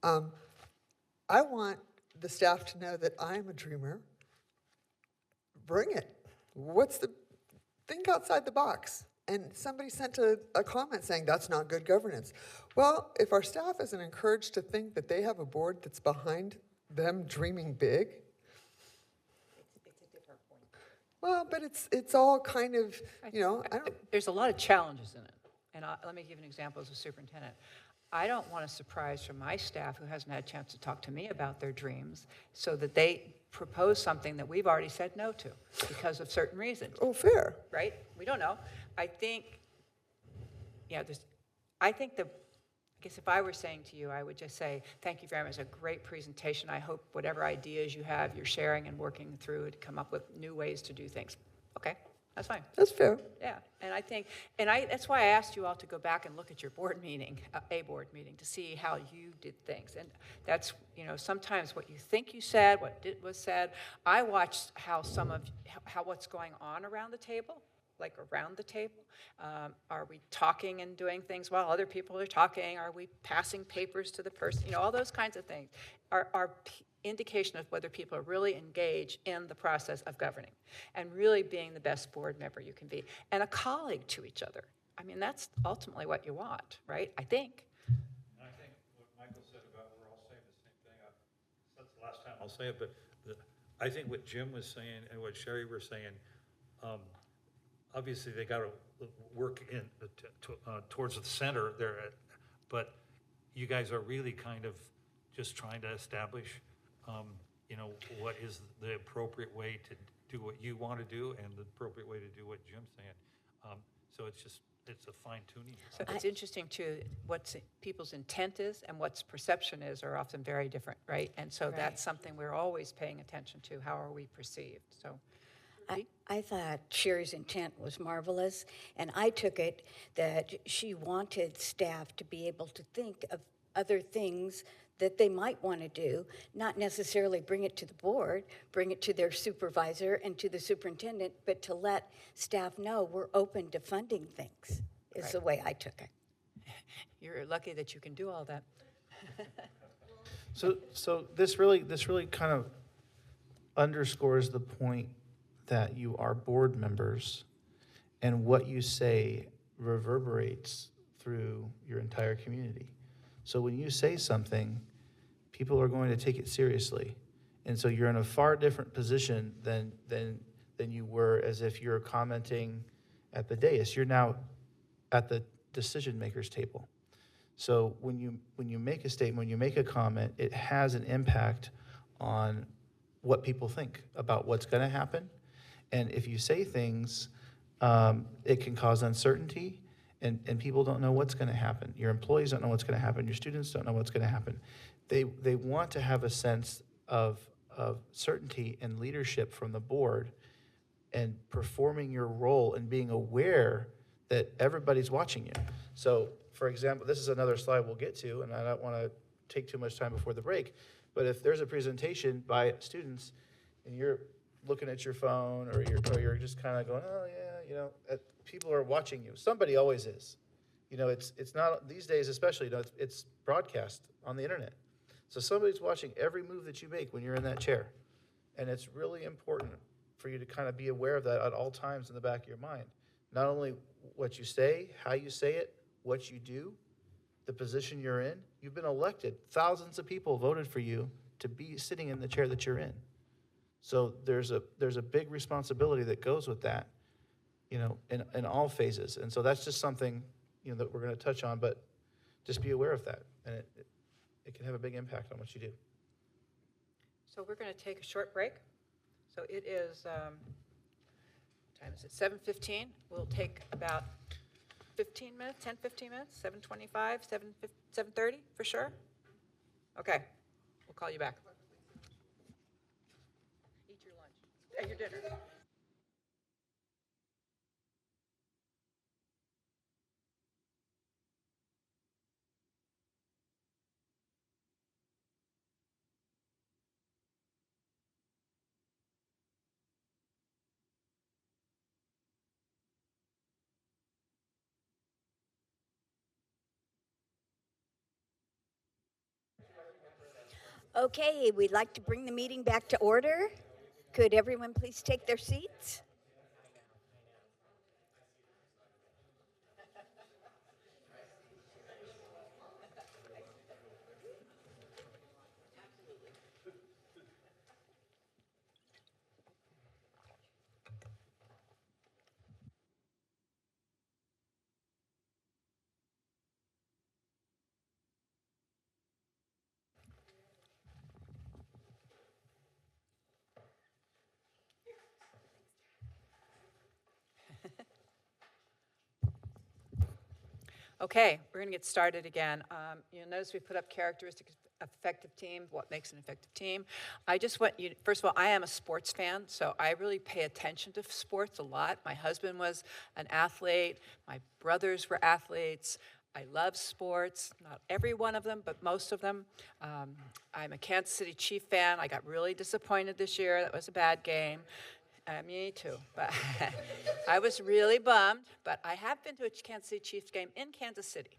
Speaker 6: I want the staff to know that I'm a dreamer. Bring it. Think outside the box. And somebody sent a comment saying that's not good governance. Well, if our staff isn't encouraged to think that they have a board that's behind them dreaming big, well, but it's all kind of,
Speaker 14: There's a lot of challenges in it. And let me give you an example as a superintendent. I don't want a surprise from my staff who hasn't had a chance to talk to me about their dreams, so that they propose something that we've already said no to because of certain reasons.
Speaker 6: Oh, fair.
Speaker 14: Right? We don't know. I think, I guess if I were saying to you, I would just say, thank you very much. It was a great presentation. I hope whatever ideas you have, you're sharing and working through to come up with new ways to do things. Okay, That's fine.
Speaker 6: That's fair.
Speaker 14: Yeah, and I think, that's why I asked you all to go back and look at your board meeting, a board meeting, to see how you did things. And that's, sometimes what you think you said, was said. I watched how what's going on around the table, like around the table. Are we talking and doing things while other people are talking? Are we passing papers to the person? All those kinds of things are indication of whether people are really engaged in the process of governing and really being the best board member you can be and a colleague to each other. I mean, that's ultimately what you want, right? I think.
Speaker 3: And I think what Michael said about we're all saying the same thing. That's the last time I'll say it, but I think what Jim was saying and what Sherry were saying, obviously they got to work in towards the center there, but you guys are really kind of just trying to establish what is the appropriate way to do what you want to do and the appropriate way to do what Jim's saying. So it's a fine tuning.
Speaker 14: So it's interesting too, what people's intent is and what's perception is are often very different, right? And so that's something we're always paying attention to. How are we perceived? So.
Speaker 1: I thought Sherry's intent was marvelous, and I took it that she wanted staff to be able to think of other things that they might want to do, not necessarily bring it to the board, bring it to their supervisor and to the superintendent, but to let staff know we're open to funding things, is the way I took it.
Speaker 14: You're lucky that you can do all that.
Speaker 15: So this really kind of underscores the point that you are board members and what you say reverberates through your entire community. So when you say something, people are going to take it seriously. And so you're in a far different position than you were as if you're commenting at the dais. You're now at the decision makers table. So when you make a statement, when you make a comment, it has an impact on what people think about what's going to happen. And if you say things, it can cause uncertainty, and people don't know what's going to happen. Your employees don't know what's going to happen. Your students don't know what's going to happen. They want to have a sense of certainty and leadership from the board and performing your role and being aware that everybody's watching you. So, for example, this is another slide we'll get to, and I don't want to take too much time before the break, but if there's a presentation by students and you're looking at your phone or you're just kind of going, oh yeah, people are watching you. Somebody always is. It's not, these days especially, it's broadcast on the internet. So somebody's watching every move that you make when you're in that chair. And it's really important for you to kind of be aware of that at all times in the back of your mind. Not only what you say, how you say it, what you do, the position you're in. You've been elected. Thousands of people voted for you to be sitting in the chair that you're in. So there's a big responsibility that goes with that, in all phases. And so that's just something, that we're going to touch on, but just be aware of that. And it can have a big impact on what you do.
Speaker 14: So we're going to take a short break. So it is, what time is it? 7:15. We'll take about 15 minutes, 10, 15 minutes, 7:25, 7:30 for sure? Okay, we'll call you back. Eat your lunch, and your dinner.
Speaker 1: Okay, we'd like to bring the meeting back to order. Could everyone please take their seats?
Speaker 14: Okay, we're going to get started again. You'll notice we put up characteristics effective team, what makes an effective team. I just want you, first of all, I am a sports fan, so I really pay attention to sports a lot. My husband was an athlete, my brothers were athletes. I love sports, not every one of them, but most of them. I'm a Kansas City Chief fan. I got really disappointed this year. That was a bad game. Me too, but I was really bummed, but I have been to a Kansas City Chiefs game in Kansas City.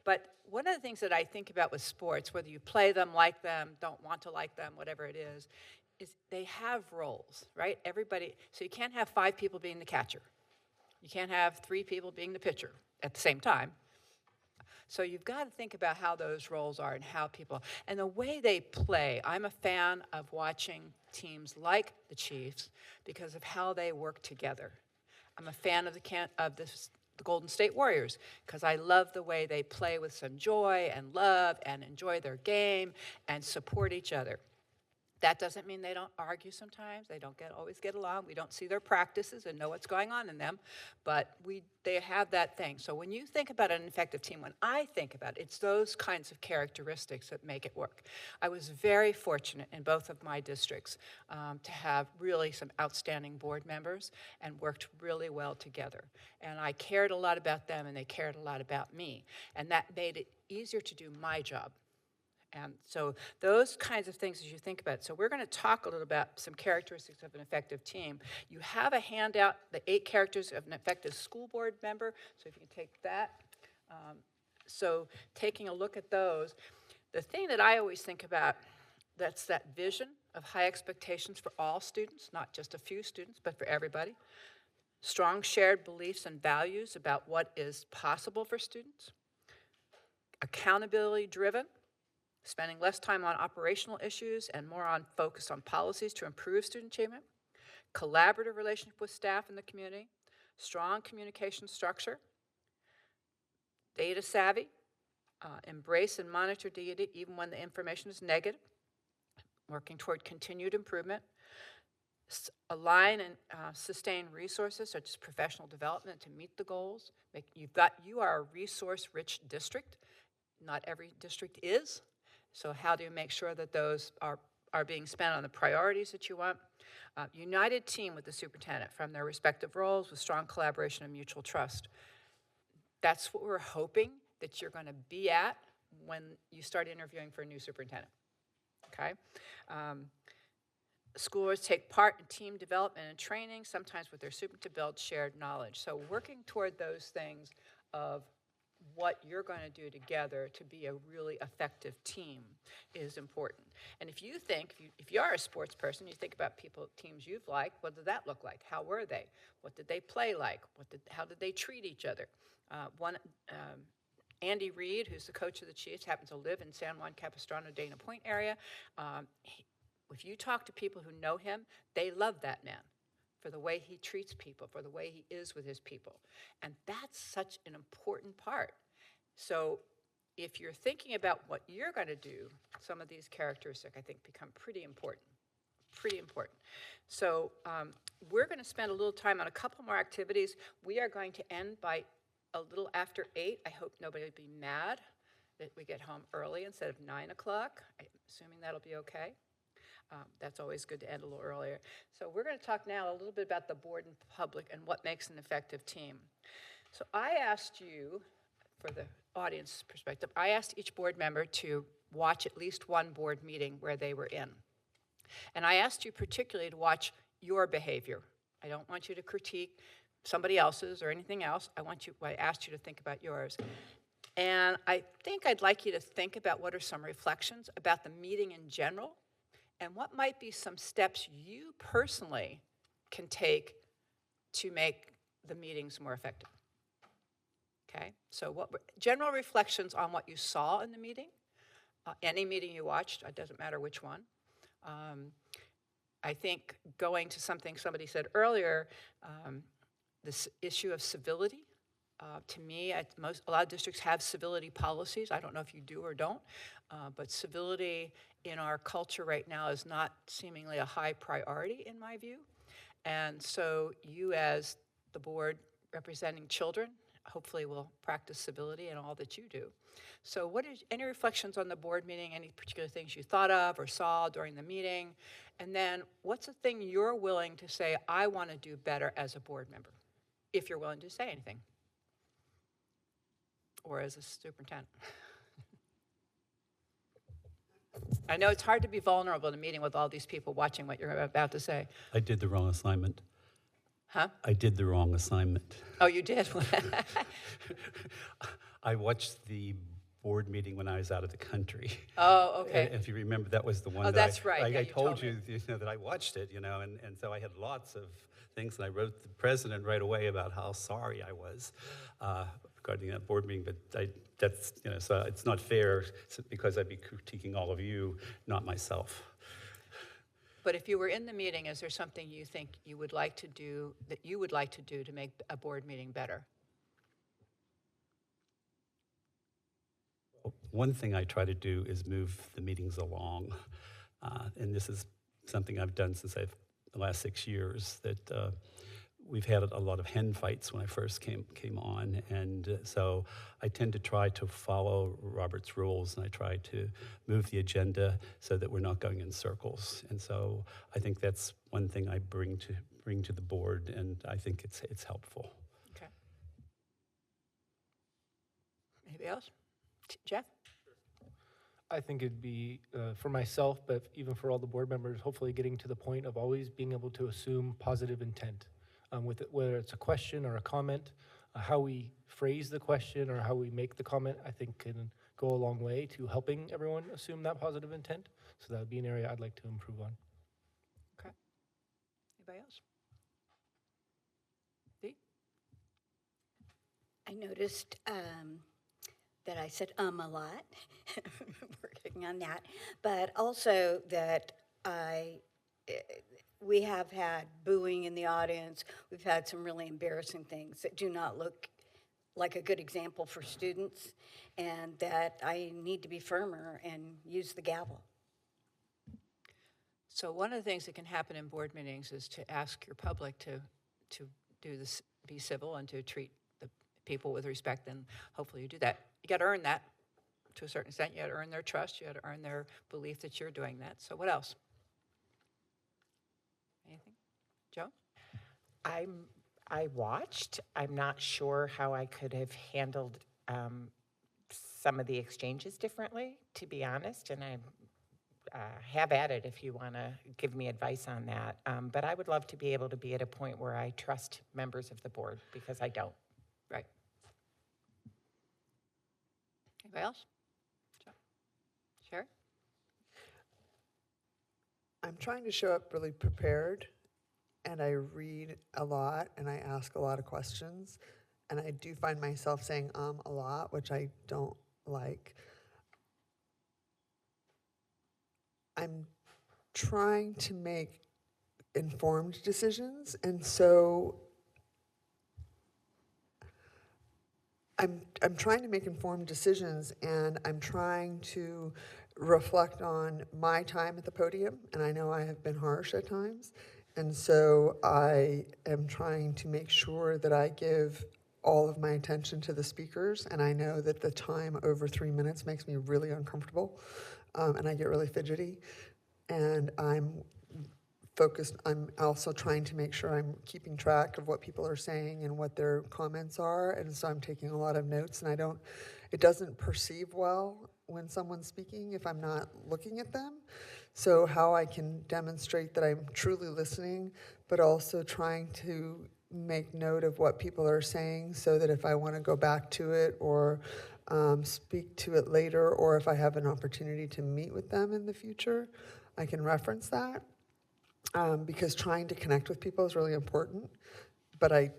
Speaker 14: But one of the things that I think about with sports, whether you play them, like them, don't want to like them, whatever it is they have roles, right? Everybody, so you can't have 5 people being the catcher. You can't have 3 people being the pitcher at the same time. So you've got to think about how those roles are and how people, and the way they play. I'm a fan of watching teams like the Chiefs because of how they work together. I'm a fan of the Golden State Warriors because I love the way they play with some joy and love and enjoy their game and support each other. That doesn't mean they don't argue sometimes. They don't always get along. We don't see their practices and know what's going on in them, but they have that thing. So when you think about an effective team, when I think about it, it's those kinds of characteristics that make it work. I was very fortunate in both of my districts to have really some outstanding board members and worked really well together. And I cared a lot about them and they cared a lot about me. And that made it easier to do my job. And so those kinds of things as you think about it. So we're going to talk a little about some characteristics of an effective team. You have a handout, the 8 characters of an effective school board member. So if you can take that. So taking a look at those, the thing that I always think about, that's that vision of high expectations for all students, not just a few students, but for everybody. Strong shared beliefs and values about what is possible for students. Accountability driven. Spending less time on operational issues and more on focus on policies to improve student achievement, collaborative relationship with staff in the community, strong communication structure, data savvy, embrace and monitor data even when the information is negative, working toward continued improvement, align and sustain resources such as professional development to meet the goals. You are a resource-rich district. Not every district is. So how do you make sure that those are being spent on the priorities that you want? United team with the superintendent from their respective roles with strong collaboration and mutual trust. That's what we're hoping that you're going to be at when you start interviewing for a new superintendent, okay? Schoolers take part in team development and training, sometimes with their superintendent to build shared knowledge. So working toward those things of what you're going to do together to be a really effective team is important. And if you think, if you are a sports person, you think about teams you've liked, what did that look like? How were they? What did they play like? How did they treat each other? Andy Reid, who's the coach of the Chiefs, happens to live in San Juan Capistrano, Dana Point area. If you talk to people who know him, they love that man for the way he treats people, for the way he is with his people. And that's such an important part. So if you're thinking about what you're going to do, some of these characteristics, I think, become pretty important. Pretty important. So we're going to spend a little time on a couple more activities. We are going to end by a little after 8. I hope nobody will be mad that we get home early instead of 9 o'clock. I'm assuming that'll be okay. That's always good to end a little earlier. So we're going to talk now a little bit about the board and public and what makes an effective team. So I asked you, for the audience perspective, I asked each board member to watch at least one board meeting where they were in. And I asked you particularly to watch your behavior. I don't want you to critique somebody else's or anything else. I asked you to think about yours. And I think I'd like you to think about what are some reflections about the meeting in general, and what might be some steps you personally can take to make the meetings more effective. Okay, so general reflections on what you saw in the meeting, any meeting you watched, it doesn't matter which one. I think going to something somebody said earlier, this issue of civility. To me, a lot of districts have civility policies. I don't know if you do or don't, but civility in our culture right now is not seemingly a high priority in my view. And so you as the board representing children, hopefully will practice civility in all that you do. So what is, any reflections on the board meeting, any particular things you thought of or saw during the meeting? And then what's a thing you're willing to say, I want to do better as a board member, if you're willing to say anything? Or as a superintendent? I know it's hard to be vulnerable in a meeting with all these people watching what you're about to say.
Speaker 18: I did the wrong assignment.
Speaker 14: Huh?
Speaker 18: I did the wrong assignment.
Speaker 14: Oh, you did?
Speaker 18: I watched the board meeting when I was out of the country.
Speaker 14: Oh, okay.
Speaker 18: And if you remember, that was the one
Speaker 14: Oh,
Speaker 18: that
Speaker 14: that's right.
Speaker 18: I
Speaker 14: Yeah, you
Speaker 18: told
Speaker 14: told me.
Speaker 18: you, that I watched it, and so I had lots of things, and I wrote the president right away about how sorry I was regarding that board meeting, but that's, so it's not fair because I'd be critiquing all of you, not myself.
Speaker 14: But if you were in the meeting, is there something you think you would like to do, that you would like to do to make a board meeting better?
Speaker 18: One thing I try to do is move the meetings along, and this is something I've done since the last 6 years, that we've had a lot of hen fights when I first came on, and so I tend to try to follow Robert's rules, and I try to move the agenda so that we're not going in circles. And so I think that's one thing I bring to the board, and I think it's helpful.
Speaker 14: Okay. Anybody else? Jeff?
Speaker 16: I think it'd be, for myself, but even for all the board members, hopefully getting to the point of always being able to assume positive intent. With it, whether it's a question or a comment, how we phrase the question or how we make the comment, I think can go a long way to helping everyone assume that positive intent. So that would be an area I'd like to improve on.
Speaker 14: Okay. Anybody else? Dee?
Speaker 1: I noticed that I said a lot, working on that, but also that we have had booing in the audience. We've had some really embarrassing things that do not look like a good example for students, and that I need to be firmer and use the gavel.
Speaker 14: So one of the things that can happen in board meetings is to ask your public to do this, be civil, and to treat the people with respect, and hopefully you do that. You got to earn that to a certain extent. You got to earn their trust. You got to earn their belief that you're doing that. So what else? Anything? Joe?
Speaker 17: I watched. I'm not sure how I could have handled some of the exchanges differently, to be honest, and I have at it if you want to give me advice on that. But I would love to be able to be at a point where I trust members of the board, because I don't.
Speaker 14: Right. Anybody else? Joe? Sherry?
Speaker 6: I'm trying to show up really prepared, and I read a lot, and I ask a lot of questions, and I do find myself saying a lot, which I don't like. I'm trying to make informed decisions, and so I'm trying to make informed decisions, and I'm trying to reflect on my time at the podium, and I know I have been harsh at times, and so I am trying to make sure that I give all of my attention to the speakers, and I know that the time over 3 minutes makes me really uncomfortable, and I get really fidgety, and I'm focused. I'm also trying to make sure I'm keeping track of what people are saying and what their comments are, and so I'm taking a lot of notes, and it doesn't perceive well when someone's speaking if I'm not looking at them. So how I can demonstrate that I'm truly listening, but also trying to make note of what people are saying, so that if I want to go back to it or speak to it later, or if I have an opportunity to meet with them in the future, I can reference that. Because trying to connect with people is really important, but I'm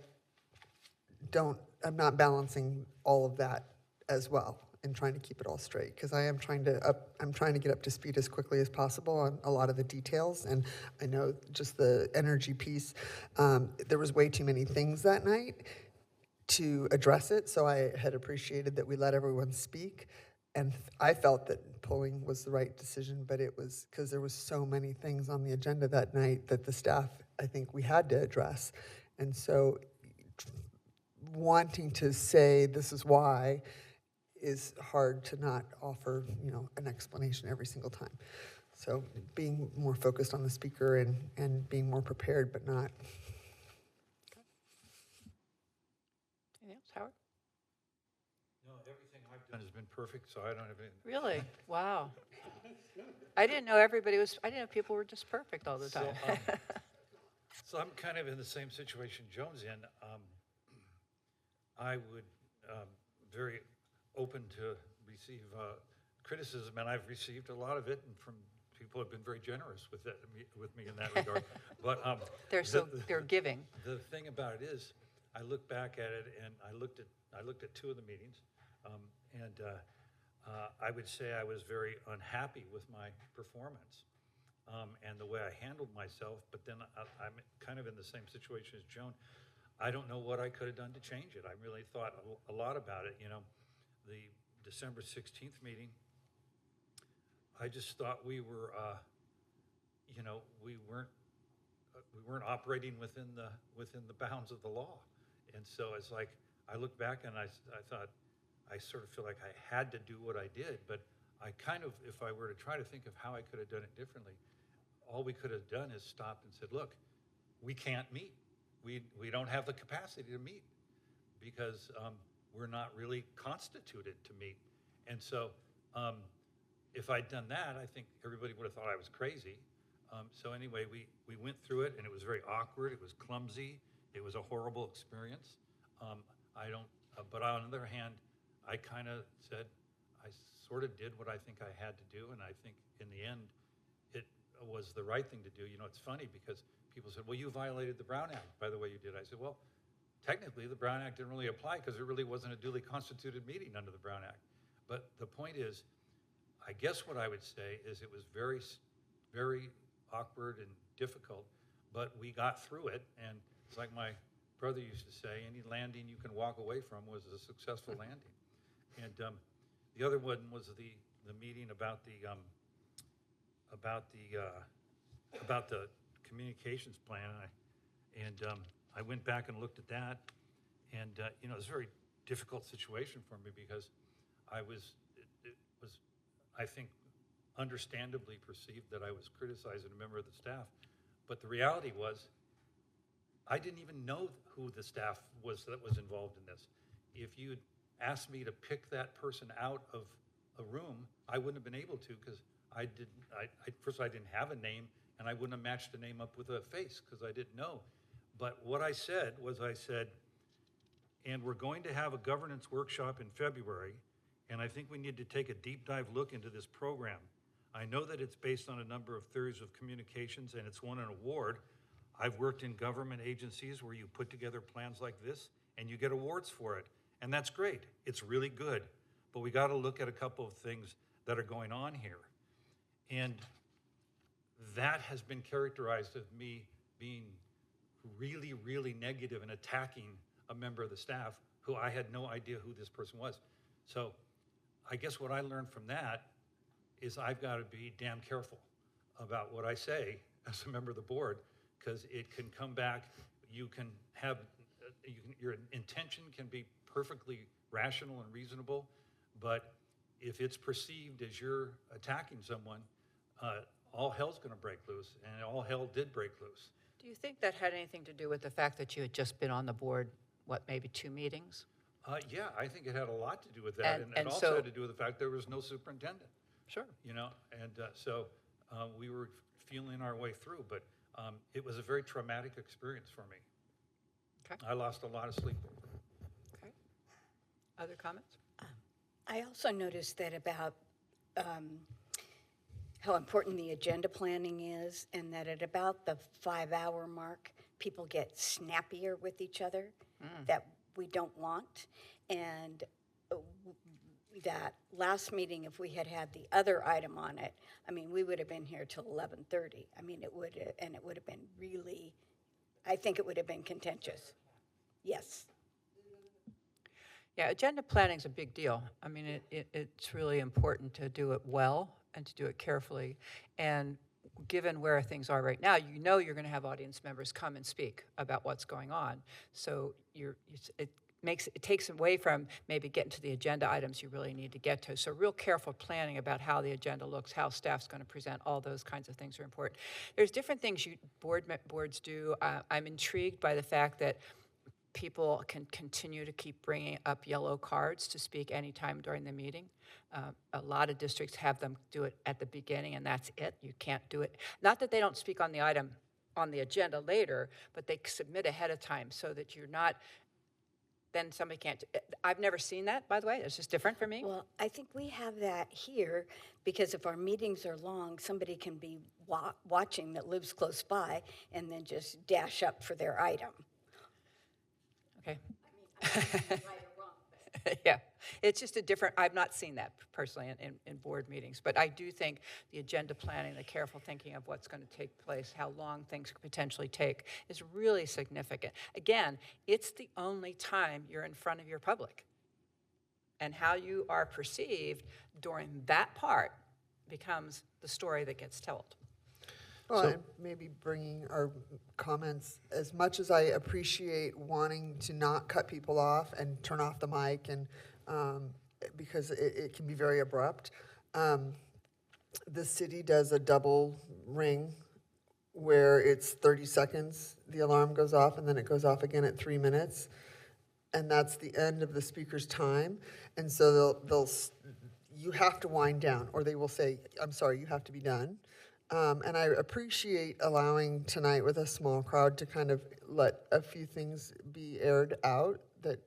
Speaker 6: not balancing all of that as well and trying to keep it all straight, because I'm trying to get up to speed as quickly as possible on a lot of the details, and I know just the energy piece, there was way too many things that night to address it, so I had appreciated that we let everyone speak. And I felt that pulling was the right decision, but it was because there was so many things on the agenda that night that the staff, I think we had to address. And so wanting to say this is why is hard to not offer, an explanation every single time. So being more focused on the speaker and being more prepared, but not.
Speaker 14: Anything else, Howard?
Speaker 3: No, everything I've done has been perfect, so I don't have any.
Speaker 14: Really? Wow. I didn't know I didn't know people were just perfect all the time.
Speaker 3: So I'm kind of in the same situation Joan's in. I would very open to receive criticism, and I've received a lot of it, and from people have been very generous with me in that regard. But
Speaker 14: they're giving.
Speaker 3: The thing about it is, I look back at it, and I looked at two of the meetings, and I would say I was very unhappy with my performance. And the way I handled myself, but then I'm kind of in the same situation as Joan. I don't know what I could have done to change it. I really thought a lot about it. The December 16th meeting, I just thought we were, we weren't operating within the bounds of the law. And so it's like, I look back and I thought, I sort of feel like I had to do what I did, but I kind of, if I were to try to think of how I could have done it differently, all we could have done is stopped and said, look, we can't meet. We don't have the capacity to meet because we're not really constituted to meet. And so if I'd done that, I think everybody would have thought I was crazy. So anyway, we went through it, and it was very awkward. It was clumsy. It was a horrible experience. But on the other hand, I kind of said, I sort of did what I think I had to do, and I think in the end, it was the right thing to do. It's funny because people said, well, you violated the Brown Act by the way you did. I said, well, technically the Brown Act didn't really apply because it really wasn't a duly constituted meeting under the Brown Act. But the point is, I guess what I would say is it was very, very awkward and difficult, but we got through it. And it's like my brother used to say, any landing you can walk away from was a successful landing. And the other one was the meeting about the communications plan. I went back and looked at that, and it was a very difficult situation for me because it was I think understandably perceived that I was criticizing a member of the staff, but the reality was I didn't even know who the staff was that was involved in this. If you'd asked me to pick that person out of a room, I wouldn't have been able to because first I didn't have a name, and I wouldn't have matched a name up with a face because I didn't know. But what I said was, and we're going to have a governance workshop in February, and I think we need to take a deep dive look into this program. I know that it's based on a number of theories of communications, and it's won an award. I've worked in government agencies where you put together plans like this, and you get awards for it. And that's great. It's really good. But we got to look at a couple of things that are going on here. And that has been characterized as me being really, really negative and attacking a member of the staff who I had no idea who this person was. So I guess what I learned from that is I've got to be damn careful about what I say as a member of the board, because it can come back. Your intention can be perfectly rational and reasonable, but if it's perceived as you're attacking someone, all hell's going to break loose, and all hell did break loose.
Speaker 14: Do you think that had anything to do with the fact that you had just been on the board, maybe 2 meetings?
Speaker 3: Yeah, I think it had a lot to do with that, and also
Speaker 14: so,
Speaker 3: had to do with the fact there was no superintendent.
Speaker 14: Sure.
Speaker 3: So we were feeling our way through, but it was a very traumatic experience for me.
Speaker 14: Okay.
Speaker 3: I lost a lot of sleep.
Speaker 14: Okay. Other comments?
Speaker 1: I also noticed that about how important the agenda planning is, and that at about the 5-hour mark, people get snappier with each other that we don't want. And that last meeting, if we had had the other item on it, we would have been here till 11:30. It would have been really, I think it would have been contentious. Yes.
Speaker 14: Yeah, agenda planning is a big deal. It's really important to do it well and to do it carefully. And given where things are right now, you're going to have audience members come and speak about what's going on. So it takes away from maybe getting to the agenda items you really need to get to. So real careful planning about how the agenda looks, how staff's going to present, all those kinds of things are important. There's different things boards do. I'm intrigued by the fact that people can continue to keep bringing up yellow cards to speak anytime during the meeting. A lot of districts have them do it at the beginning, and that's it. You can't do it. Not that they don't speak on the item on the agenda later, but they submit ahead of time so that you're not, then somebody can't. I've never seen that, by the way. It's just different for me.
Speaker 1: Well, I think we have that here because if our meetings are long, somebody can be watching that lives close by and then just dash up for their item.
Speaker 14: Okay. Yeah, it's just a different, I've not seen that personally in board meetings, but I do think the agenda planning, the careful thinking of what's going to take place, how long things could potentially take is really significant. Again, it's the only time you're in front of your public. And how you are perceived during that part becomes the story that gets told.
Speaker 6: Well, and maybe bringing our comments, as much as I appreciate wanting to not cut people off and turn off the mic, and because it can be very abrupt, the city does a double ring where it's 30 seconds, the alarm goes off, and then it goes off again at 3 minutes, and that's the end of the speaker's time. And so you have to wind down, or they will say, I'm sorry, you have to be done. And I appreciate allowing tonight with a small crowd to kind of let a few things be aired out that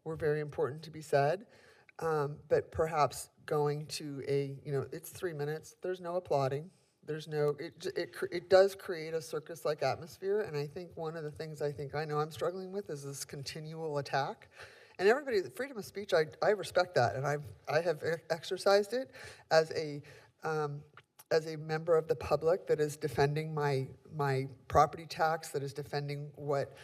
Speaker 6: were very important to be said. But perhaps going to it's 3 minutes, there's no applauding. There's no, it does create a circus-like atmosphere. And I think one of the things I know I'm struggling with is this continual attack. And everybody, the freedom of speech, I respect that. And I have exercised it as a member of the public that is defending my property tax, that is defending what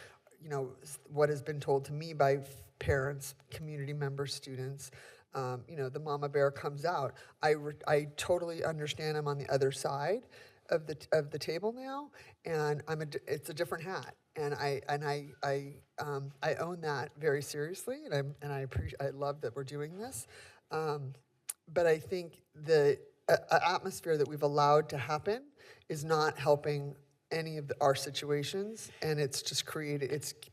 Speaker 6: has been told to me by parents, community members, students. The mama bear comes out. I totally understand. I'm on the other side of the table now, and it's a different hat, and I own that very seriously, and I love that we're doing this, but I think the atmosphere that we've allowed to happen is not helping any of our situations, and it's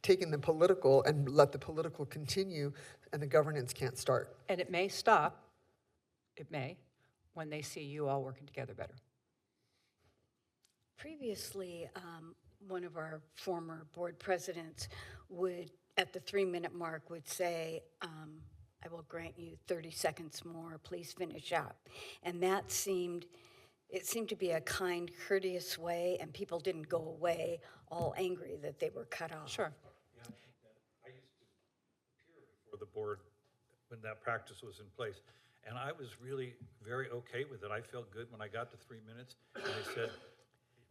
Speaker 6: taken the political and let the political continue, and the governance can't start.
Speaker 14: And it may stop, when they see you all working together better.
Speaker 1: Previously, one of our former board presidents would, at the 3-minute mark, would say, I will grant you 30 seconds more, please finish up. And it seemed to be a kind, courteous way, and people didn't go away all angry that they were cut off.
Speaker 14: Sure.
Speaker 3: Yeah, I used to appear before the board when that practice was in place, and I was really very okay with it. I felt good when I got to 3 minutes, and they said,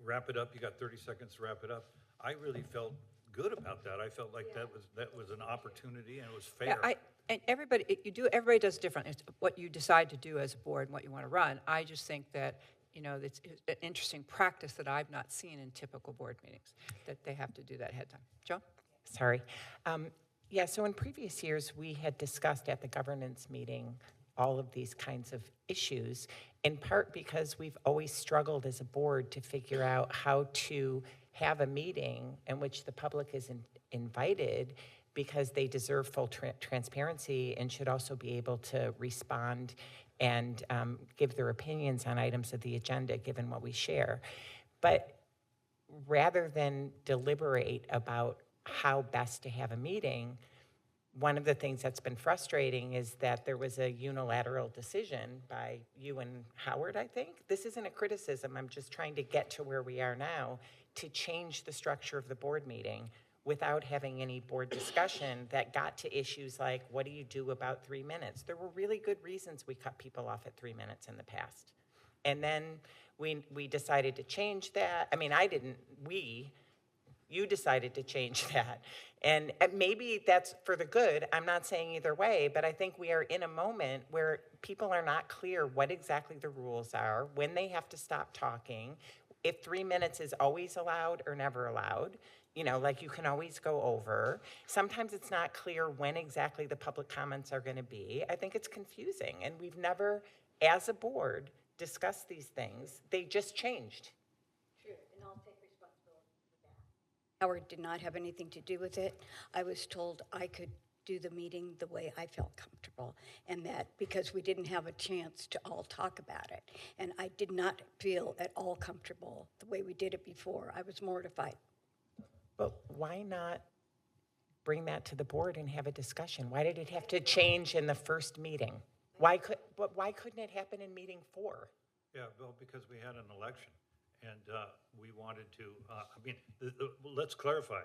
Speaker 3: wrap it up, you got 30 seconds to wrap it up. I really felt good about that. I felt like that was an opportunity, and it was fair.
Speaker 14: Yeah, and everybody does different. It's what you decide to do as a board and what you want to run. I just think that, it's an interesting practice that I've not seen in typical board meetings, that they have to do that ahead of time. Joe?
Speaker 17: Sorry. Yeah, so in previous years, we had discussed at the governance meeting all of these kinds of issues, in part because we've always struggled as a board to figure out how to have a meeting in which the public is invited, because they deserve full transparency and should also be able to respond and give their opinions on items of the agenda, given what we share. But rather than deliberate about how best to have a meeting, one of the things that's been frustrating is that there was a unilateral decision by you and Howard, I think. This isn't a criticism, I'm just trying to get to where we are now, to change the structure of the board meeting without having any board discussion that got to issues like, what do you do about 3 minutes? There were really good reasons we cut people off at 3 minutes in the past. And then we decided to change that. I mean, you decided to change that. And maybe that's for the good. I'm not saying either way, but I think we are in a moment where people are not clear what exactly the rules are, when they have to stop talking, if 3 minutes is always allowed or never allowed. You know, like you can always go over. Sometimes it's not clear when exactly the public comments are going to be. I think it's confusing, and we've never, as a board, discussed these things. They just changed.
Speaker 1: True, and I'll take responsibility for that. Howard did not have anything to do with it. I was told I could do the meeting the way I felt comfortable, and that because we didn't have a chance to all talk about it, and I did not feel at all comfortable the way we did it before. I was mortified.
Speaker 17: But why not bring that to the board and have a discussion? Why did it have to change in the first meeting? Why couldn't it happen in meeting 4?
Speaker 3: Yeah, well, because we had an election, and we wanted to, I mean, let's clarify.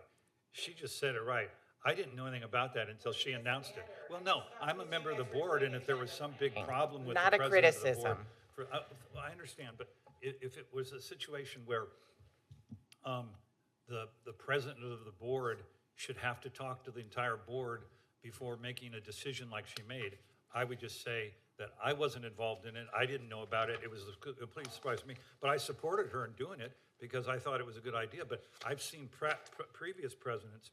Speaker 3: She just said it right. I didn't know anything about that until she announced it. Well, no, I'm a member of the board, and if there was some big problem with
Speaker 17: Not
Speaker 3: the
Speaker 17: a
Speaker 3: president of the
Speaker 17: criticism.
Speaker 3: board, I understand, but if it was a situation where the president of the board should have to talk to the entire board before making a decision like she made, I would just say that I wasn't involved in it. I didn't know about it. It was a complete surprise to me. But I supported her in doing it because I thought it was a good idea. But I've seen previous presidents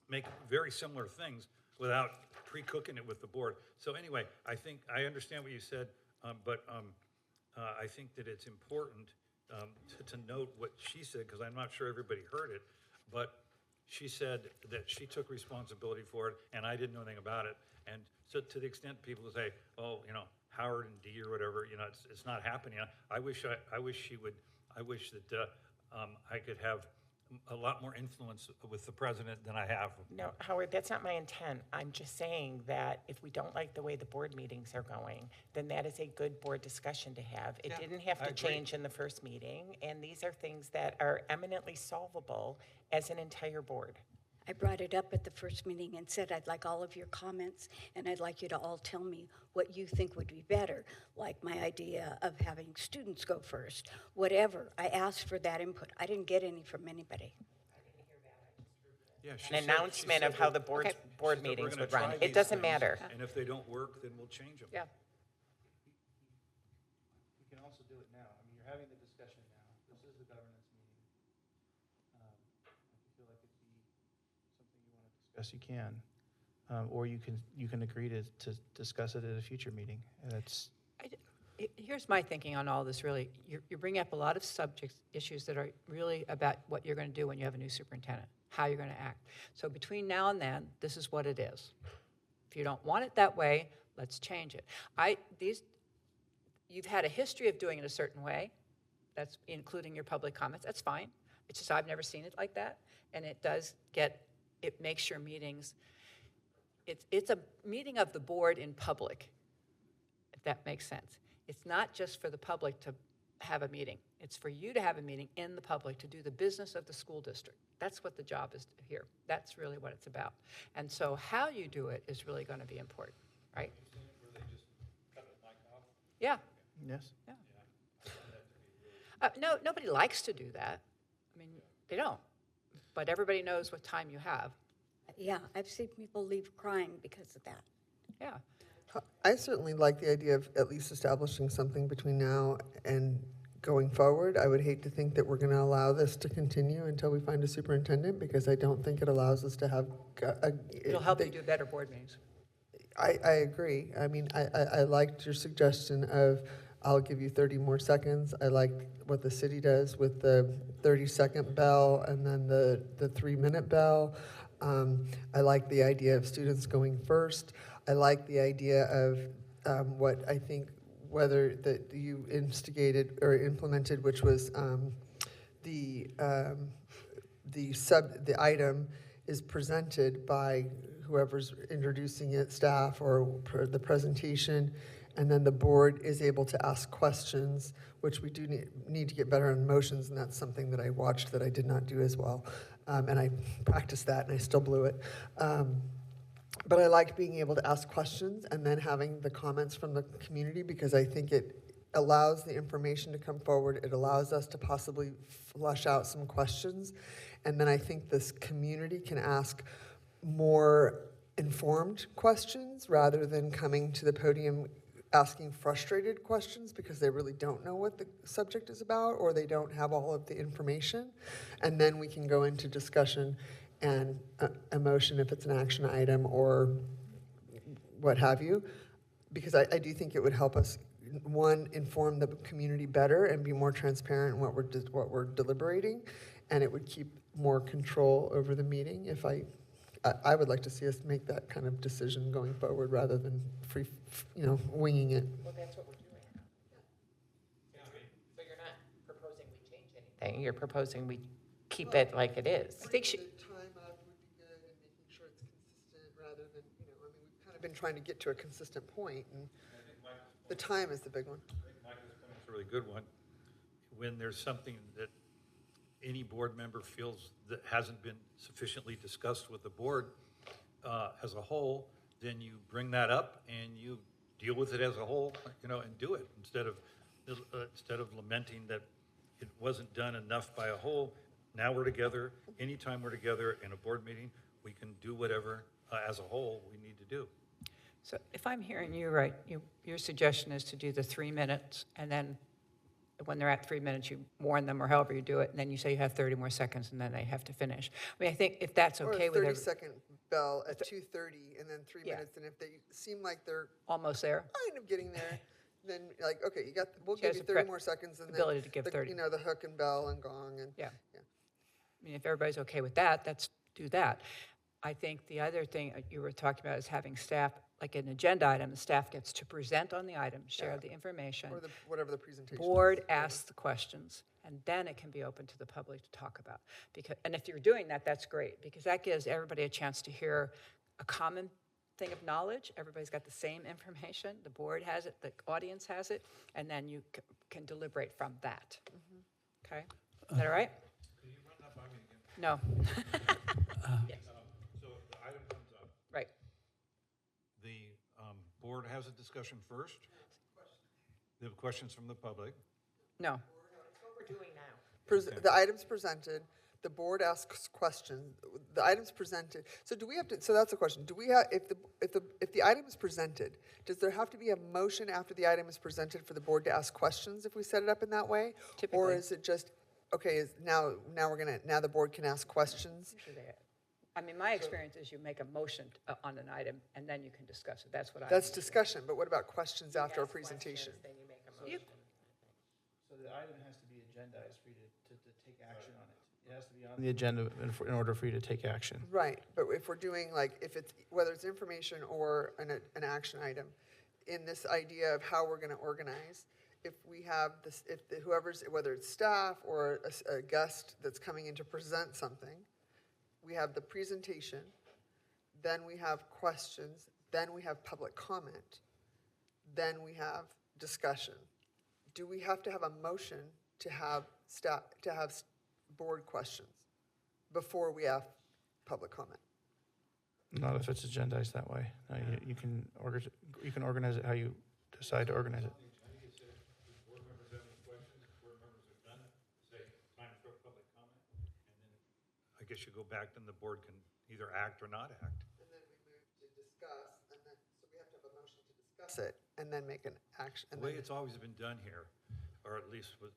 Speaker 3: make very similar things without pre-cooking it with the board. So anyway, I understand what you said, but I think that it's important to note what she said, because I'm not sure everybody heard it, but she said that she took responsibility for it, and I didn't know anything about it. And so to the extent people say, oh, you know, Howard and Dee or whatever, you know, it's not happening. I wish that I could have a lot more influence with the president than I have.
Speaker 17: No, Howard, that's not my intent. I'm just saying that if we don't like the way the board meetings are going, then that is a good board discussion to have. It didn't have to change in the first meeting, and these are things that are eminently solvable as an entire board.
Speaker 1: I brought it up at the first meeting and said, I'd like all of your comments, and I'd like you to all tell me what you think would be better, like my idea of having students go first, whatever. I asked for that input. I didn't get any from anybody.
Speaker 3: Yeah,
Speaker 17: An announcement of how the board meetings would run. It doesn't matter.
Speaker 3: And if they don't work, then we'll change them.
Speaker 5: Yeah.
Speaker 15: We can also do it now. I mean, you're having the discussion now. This is the governance meeting. If you feel like it'd be something you want to discuss, you can. Or you can agree to discuss it at a future meeting. And it's
Speaker 14: Here's my thinking on all this, really. You're bringing up a lot of issues that are really about what you're going to do when you have a new superintendent, how you're going to act. So between now and then, this is what it is. If you don't want it that way, let's change it. You've had a history of doing it a certain way, that's including your public comments. That's fine. It's just I've never seen it like that, and it makes your meetings. It's a meeting of the board in public, if that makes sense. It's not just for the public to have a meeting. It's for you to have a meeting in the public to do the business of the school district. That's what the job is here. That's really what it's about. And so how you do it is really going to be important, right? Yeah.
Speaker 15: Yes.
Speaker 14: Yeah. No, nobody likes to do that. I mean, they don't. But everybody knows what time you have.
Speaker 1: Yeah, I've seen people leave crying because of that.
Speaker 14: Yeah.
Speaker 6: I certainly like the idea of at least establishing something between now and going forward. I would hate to think that we're going to allow this to continue until we find a superintendent, because I don't think it allows us to have
Speaker 14: It'll help you do better board meetings.
Speaker 6: I agree. I mean, I liked your suggestion of I'll give you 30 more seconds. I like what the city does with the 30-second bell and then the 3-minute bell. I like the idea of students going first. I like the idea of what I think whether that you instigated or implemented, which was the item is presented by whoever's introducing it, staff or the presentation, and then the board is able to ask questions, which we do need to get better on motions, and that's something that I watched that I did not do as well. And I practiced that, and I still blew it. But I like being able to ask questions and then having the comments from the community, because I think it allows the information to come forward. It allows us to possibly flush out some questions. And then I think this community can ask more informed questions rather than coming to the podium asking frustrated questions because they really don't know what the subject is about, or they don't have all of the information. And then we can go into discussion and a motion if it's an action item or what have you. Because I do think it would help us, one, inform the community better and be more transparent in what we're deliberating, and it would keep more control over the meeting. If I would like to see us make that kind of decision going forward rather than winging it.
Speaker 17: Well, that's what we're doing. So you're not proposing we change anything, you're proposing we keep it like it is.
Speaker 6: I think the time up would be good, and making sure it's consistent rather than, we've kind of been trying to get to a consistent point, and the time is the big one.
Speaker 3: I think Michael's comment is a really good one. When there's something that any board member feels that hasn't been sufficiently discussed with the board as a whole, then you bring that up and you deal with it as a whole, and do it instead of lamenting that it wasn't done enough by a whole. Now we're together. Anytime we're together in a board meeting, we can do whatever as a whole we need to do.
Speaker 14: So if I'm hearing you right, your suggestion is to do the 3 minutes, and then when they're at 3 minutes, you warn them, or however you do it, and then you say you have 30 more seconds, and then they have to finish. I mean, I think if that's okay with
Speaker 6: Or a
Speaker 14: everybody.
Speaker 6: 30-second bell at 2:30, and then 3 minutes, and if they seem like they're
Speaker 14: Almost there.
Speaker 6: kind of getting there, then like, okay, we'll
Speaker 14: She
Speaker 6: give
Speaker 14: has
Speaker 6: you
Speaker 14: the
Speaker 6: 30 more seconds, and
Speaker 14: ability
Speaker 6: then
Speaker 14: to give
Speaker 6: the,
Speaker 14: 30.
Speaker 6: the hook and bell and gong, and
Speaker 14: Yeah. I mean, if everybody's okay with that, let's do that. I think the other thing you were talking about is having staff, like an agenda item, the staff gets to present on the item, share the information.
Speaker 6: or whatever the presentation.
Speaker 14: Board asks the questions, and then it can be open to the public to talk about. And if you're doing that, that's great, because that gives everybody a chance to hear a common thing of knowledge. Everybody's got the same information. The board has it, the audience has it, and then you can deliberate from that. Okay? Is that all right?
Speaker 3: Can you run that by me again?
Speaker 14: No.
Speaker 3: So the item comes up.
Speaker 14: Right.
Speaker 3: The board has a discussion first. They have questions from the public.
Speaker 14: No.
Speaker 17: What we're doing now.
Speaker 6: The item's presented, the board asks questions, the item's presented. So do we have to, so that's a question. Do we have, if the item is presented, does there have to be a motion after the item is presented for the board to ask questions if we set it up in that way? Or
Speaker 14: Typically.
Speaker 6: is it just, okay, now the board can ask questions?
Speaker 14: I mean, my experience is you make a motion on an item, and then you can discuss it. That's what I.
Speaker 6: That's discussion, but what about questions after a presentation?
Speaker 15: So the item has to be agendized for you to take action on it. It has to be on the agenda in order for you to take action.
Speaker 6: Right, but if we're doing if it's, whether it's information or an action item, in this idea of how we're gonna organize, if we have this, whoever's, whether it's staff or a guest that's coming in to present something, we have the presentation, then we have questions, then we have public comment, then we have discussion. Do we have to have a motion to have board questions before we have public comment?
Speaker 15: Not if it's agendized that way. No, you can organize it how you decide to organize it.
Speaker 3: Board members have any questions, board members are done, say, time for public comment, and then I guess you go back, then the board can either act or not act.
Speaker 6: And then we move to discuss, and then, so we have to have a motion to discuss it, and then make an action.
Speaker 3: The way it's always been done here, or at least with,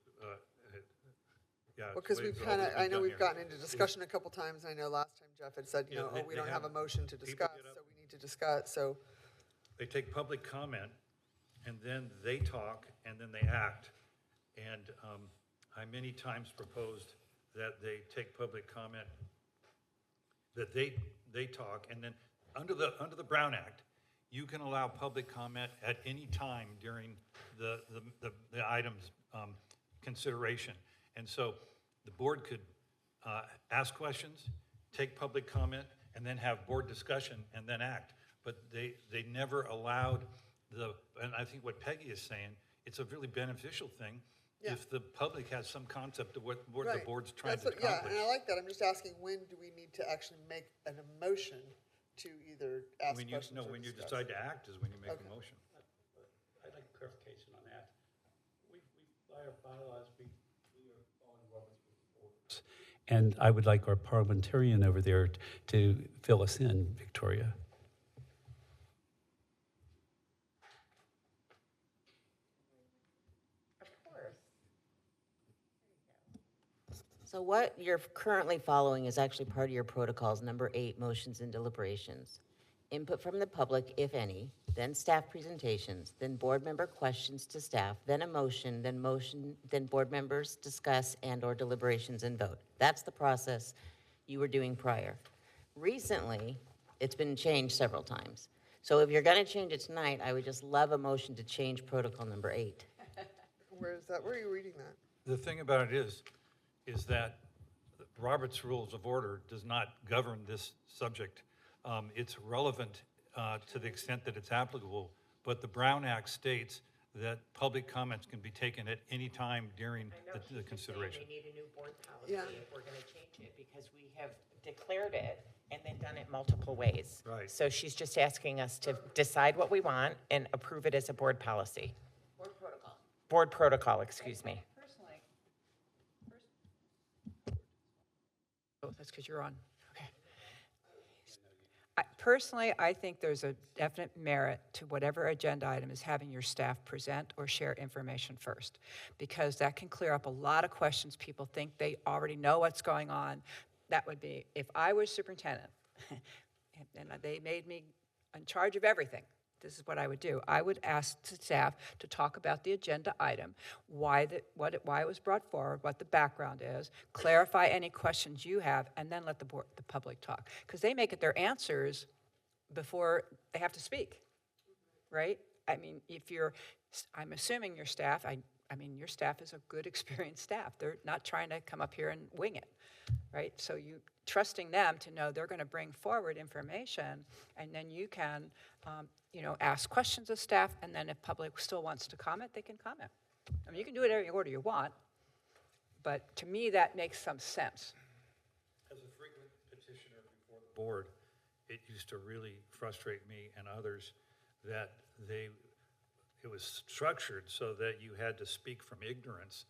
Speaker 3: yeah.
Speaker 6: Well, because
Speaker 3: it's the way
Speaker 6: we've
Speaker 3: it's
Speaker 6: kind of,
Speaker 3: always been
Speaker 6: I know
Speaker 3: done
Speaker 6: we've
Speaker 3: here.
Speaker 6: gotten into discussion a couple times, and I know last time Jeff had said,
Speaker 3: Yeah,
Speaker 6: we
Speaker 3: they
Speaker 6: don't have a
Speaker 3: have-
Speaker 6: motion to
Speaker 3: people
Speaker 6: discuss,
Speaker 3: get up-
Speaker 6: so we need to discuss, so.
Speaker 3: They take public comment, and then they talk, and then they act. And I many times proposed that they take public comment, that they talk, and then under the Brown Act, you can allow public comment at any time during the item's consideration. And so the board could ask questions, take public comment, and then have board discussion, and then act. But they never allowed and I think what Peggy is saying, it's a really beneficial thing if the public has some concept of what the
Speaker 6: Right.
Speaker 3: board's trying
Speaker 6: That's
Speaker 3: to
Speaker 6: what- Yeah,
Speaker 3: accomplish.
Speaker 6: and I like that, I'm just asking, when do we need to actually make an emotion to either ask
Speaker 3: When
Speaker 6: questions or
Speaker 3: when you
Speaker 6: discuss?
Speaker 3: decide to act is when you make
Speaker 6: Okay.
Speaker 3: a motion.
Speaker 18: I'd like clarification on that. We by our bylaws, we are following Robert's rules. And I would like our parliamentarian over there to fill us in, Victoria.
Speaker 19: So what you're currently following is actually part of your protocols, number 8, motions and deliberations. Input from the public, if any, then staff presentations, then board member questions to staff, then a motion, then board members discuss and/or deliberations and vote. That's the process you were doing prior. Recently, it's been changed several times. So if you're gonna change it tonight, I would just love a motion to change protocol number 8.
Speaker 6: Where is that? Where are you reading that?
Speaker 3: The thing about it is that Robert's Rules of Order does not govern this subject. It's relevant to the extent that it's applicable, but the Brown Act states that public comments can be taken at any time during the consideration.
Speaker 17: We need a new board policy if we're going to change it, because we have declared it and then done it multiple ways.
Speaker 3: Right.
Speaker 17: So she's just asking us to decide what we want and approve it as a board policy.
Speaker 19: Board protocol.
Speaker 17: Board protocol, excuse me.
Speaker 14: Oh, that's because you're on. Okay. Personally, I think there's a definite merit to whatever agenda item is having your staff present or share information first, because that can clear up a lot of questions. People think they already know what's going on. That would be, if I was superintendent and they made me in charge of everything, this is what I would do. I would ask the staff to talk about the agenda item, why it was brought forward, what the background is, clarify any questions you have, and then let the public talk. Because they may get their answers before they have to speak, right? I mean, I'm assuming your staff, I mean, your staff is a good, experienced staff. They're not trying to come up here and wing it, right? So you trusting them to know they're going to bring forward information, and then you can, ask questions of staff, and then if public still wants to comment, they can comment. I mean, you can do it any order you want, but to me, that makes some sense.
Speaker 3: As a frequent petitioner before the board, it used to really frustrate me and others that it was structured so that you had to speak from ignorance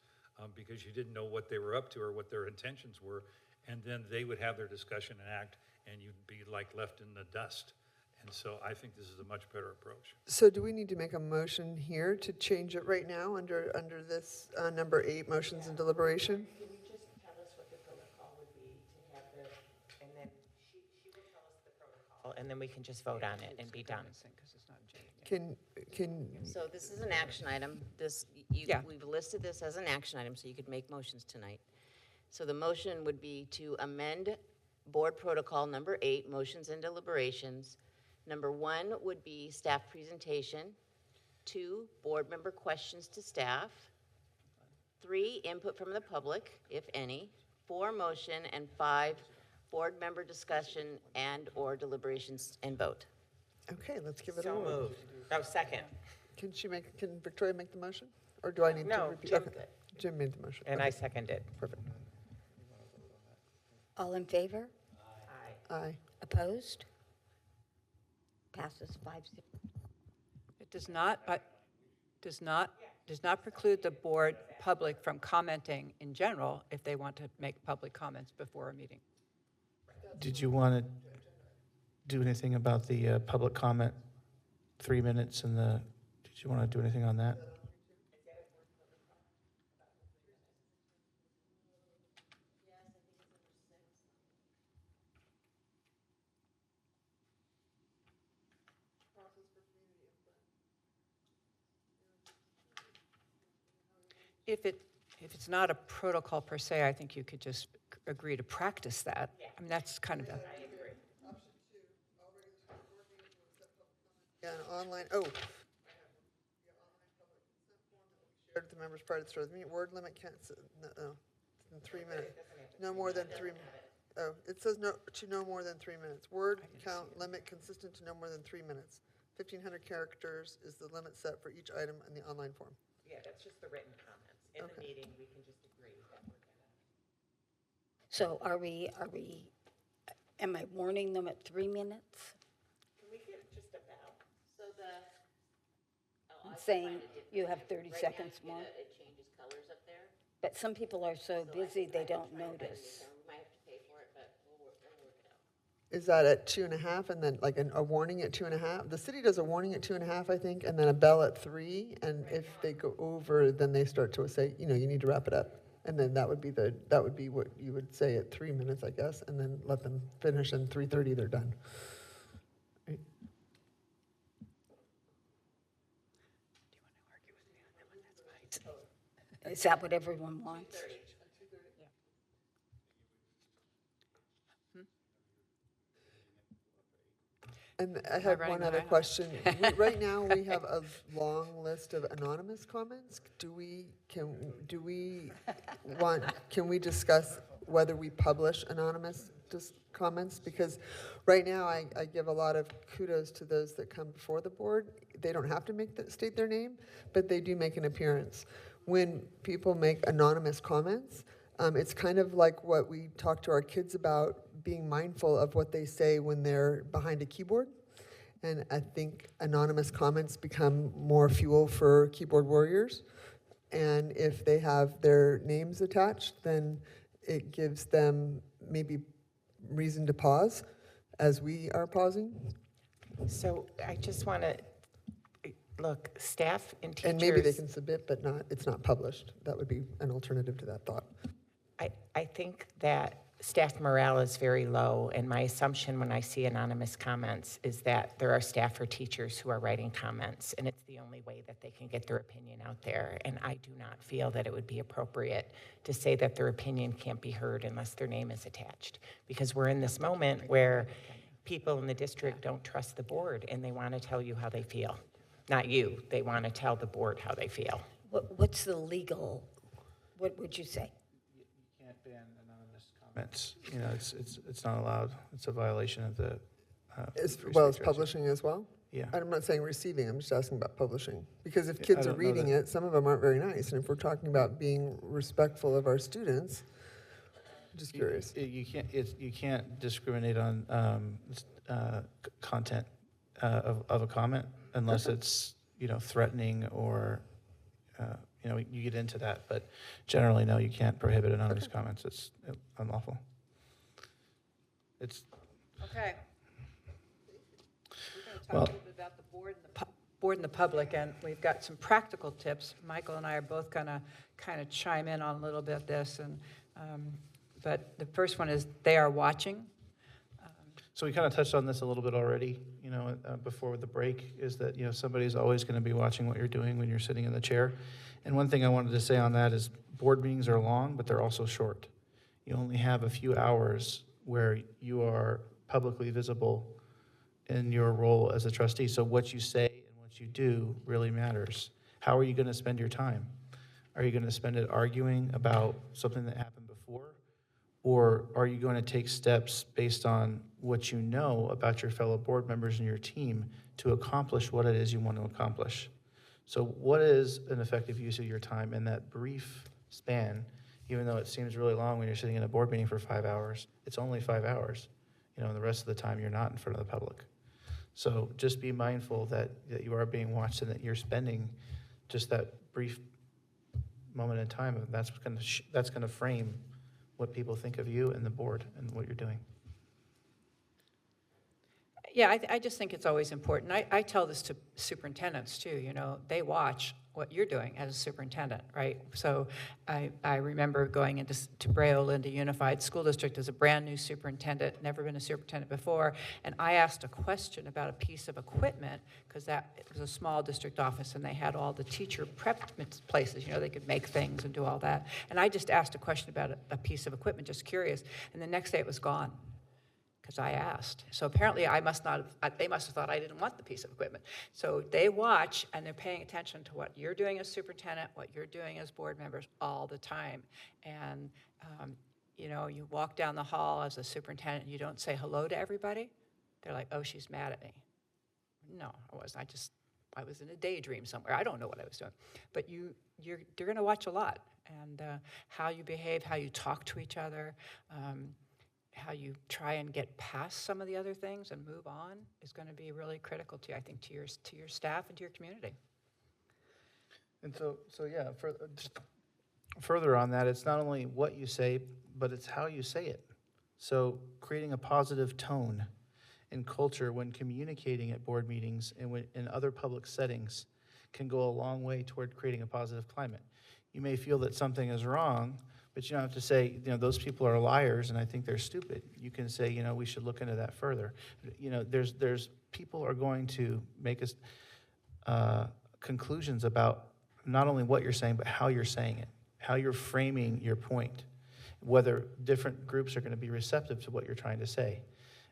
Speaker 3: because you didn't know what they were up to or what their intentions were, and then they would have their discussion and act, and you'd be like left in the dust. And so I think this is a much better approach.
Speaker 6: So do we need to make a motion here to change it right now under this number 8, motions and deliberation?
Speaker 17: Can you just tell us what the protocol would be to have and then she will tell us the protocol, and then we can just vote on it and be done.
Speaker 6: So
Speaker 19: this is an action item. We've listed this as an action item, so you could make motions tonight. So the motion would be to amend board protocol number 8, motions and deliberations. Number 1 would be staff presentation. 2, board member questions to staff. 3, input from the public, if any. 4, motion, and 5, board member discussion and/or deliberations and vote.
Speaker 6: Okay, let's give it a
Speaker 17: So
Speaker 6: whirl.
Speaker 17: moved. Oh, second.
Speaker 6: Can Victoria make the motion? Or do I need to
Speaker 17: No,
Speaker 6: repeat?
Speaker 17: Jim
Speaker 6: Okay.
Speaker 17: did.
Speaker 6: Jim made the motion.
Speaker 17: And
Speaker 6: Okay.
Speaker 17: I second it.
Speaker 6: Perfect.
Speaker 1: All in favor?
Speaker 6: Aye.
Speaker 1: Opposed? Passes 5-0.
Speaker 14: It does not preclude the board public from commenting in general if they want to make public comments before a meeting.
Speaker 15: Did you want to do anything about the public comment, 3 minutes, and did you want to do anything on that?
Speaker 14: If it's not a protocol per se, I think you could just agree to practice that. I mean, that's kind of a.
Speaker 6: Yeah, an online, shared with the members prior to the start of the meeting. Word limit can't, in 3 minutes. No more than 3, it says no more than 3 minutes. Word count limit consistent to no more than 3 minutes. 1,500 characters is the limit set for each item in the online form.
Speaker 17: Yeah, that's just the written comments. In the meeting, we can just agree that we're
Speaker 1: So am I warning them at 3 minutes?
Speaker 17: Can we get just about?
Speaker 19: So
Speaker 1: Saying you have 30 seconds more?
Speaker 19: It changes colors up there.
Speaker 1: But some people are so busy, they don't notice.
Speaker 19: We might have to pay for it, but we'll work it out.
Speaker 6: Is that at 2.5 and then like a warning at 2.5? The city does a warning at 2.5, I think, and then a bell at 3. And if they go over, then they start to say, you need to wrap it up. And then that would be what you would say at 3 minutes, I guess, and then let them finish, and 3:30 they're done. Right?
Speaker 1: Is that what everyone wants?
Speaker 6: And I had one other question. Right now, we have a long list of anonymous comments. Can we discuss whether we publish anonymous comments? Because right now, I give a lot of kudos to those that come before the board. They don't have to state their name, but they do make an appearance. When people make anonymous comments, it's kind of like what we talk to our kids about, being mindful of what they say when they're behind a keyboard. And I think anonymous comments become more fuel for keyboard warriors. And if they have their names attached, then it gives them maybe reason to pause as we are pausing.
Speaker 17: So I just want to, look, staff and teachers.
Speaker 6: And maybe they can submit, but it's not published. That would be an alternative to that thought.
Speaker 17: I think that staff morale is very low, and my assumption when I see anonymous comments is that there are staff or teachers who are writing comments, and it's the only way that they can get their opinion out there. And I do not feel that it would be appropriate to say that their opinion can't be heard unless their name is attached, because we're in this moment where people in the district don't trust the board, and they want to tell you how they feel. Not you, they want to tell the board how they feel.
Speaker 1: What's the legal, what would you say?
Speaker 15: Can't ban anonymous comments. You know, it's not allowed. It's a violation of the.
Speaker 6: As well as publishing as well?
Speaker 15: Yeah.
Speaker 6: I'm not saying receiving, I'm just asking about publishing. Because if kids are reading it, some of them aren't very nice. And if we're talking about being respectful of our students, I'm just curious.
Speaker 15: You can't discriminate on content of a comment unless it's, threatening or, you get into that. But generally, no, you can't prohibit anonymous comments. It's unlawful. It's.
Speaker 14: Okay. We're going to talk a little bit about the board and the public, and we've got some practical tips. Michael and I are both going to kind of chime in on a little bit of this, and but the first one is they are watching.
Speaker 15: So we kind of touched on this a little bit already, before the break, is that, somebody's always going to be watching what you're doing when you're sitting in the chair. And one thing I wanted to say on that is board meetings are long, but they're also short. You only have a few hours where you are publicly visible in your role as a trustee. So what you say and what you do really matters. How are you going to spend your time? Are you going to spend it arguing about something that happened before? Or are you going to take steps based on what you know about your fellow board members and your team to accomplish what it is you want to accomplish? So what is an effective use of your time in that brief span, even though it seems really long when you're sitting in a board meeting for 5 hours? It's only 5 hours, and the rest of the time you're not in front of the public. So just be mindful that you are being watched and that you're spending just that brief moment in time, and that's going to frame what people think of you and the board and what you're doing.
Speaker 14: Yeah, I just think it's always important. I tell this to superintendents too, they watch what you're doing as a superintendent, right? So I remember going into Brea Olinda Unified School District as a brand new superintendent, never been a superintendent before, and I asked a question about a piece of equipment, because it was a small district office and they had all the teacher prep places, they could make things and do all that. And I just asked a question about a piece of equipment, just curious, and the next day it was gone. Because I asked. So apparently they must have thought I didn't want the piece of equipment. So they watch and they're paying attention to what you're doing as superintendent, what you're doing as board members all the time. And, you walk down the hall as a superintendent and you don't say hello to everybody. They're like, oh, she's mad at me. No, I wasn't. I was in a daydream somewhere. I don't know what I was doing. But you're going to watch a lot. And how you behave, how you talk to each other, how you try and get past some of the other things and move on is going to be really critical to you, I think, to your staff and to your community.
Speaker 15: And so yeah, further on that, it's not only what you say, but it's how you say it. So creating a positive tone and culture when communicating at board meetings and in other public settings can go a long way toward creating a positive climate. You may feel that something is wrong, But you don't have to say, those people are liars and I think they're stupid. You can say, we should look into that further. There's people are going to make us conclusions about not only what you're saying, but how you're saying it, how you're framing your point, whether different groups are going to be receptive to what you're trying to say.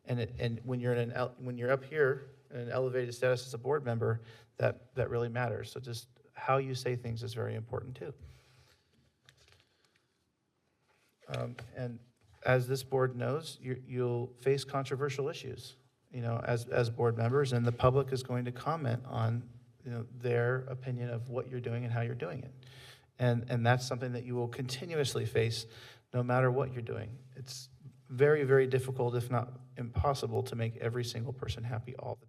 Speaker 15: And when you're up here in an elevated status as a board member, that really matters. So just how you say things is very important too. And as this board knows, you'll face controversial issues, as board members, and the public is going to comment on, their opinion of what you're doing and how you're doing it. And that's something that you will continuously face no matter what you're doing. It's very, very difficult, if not impossible, to make every single person happy all the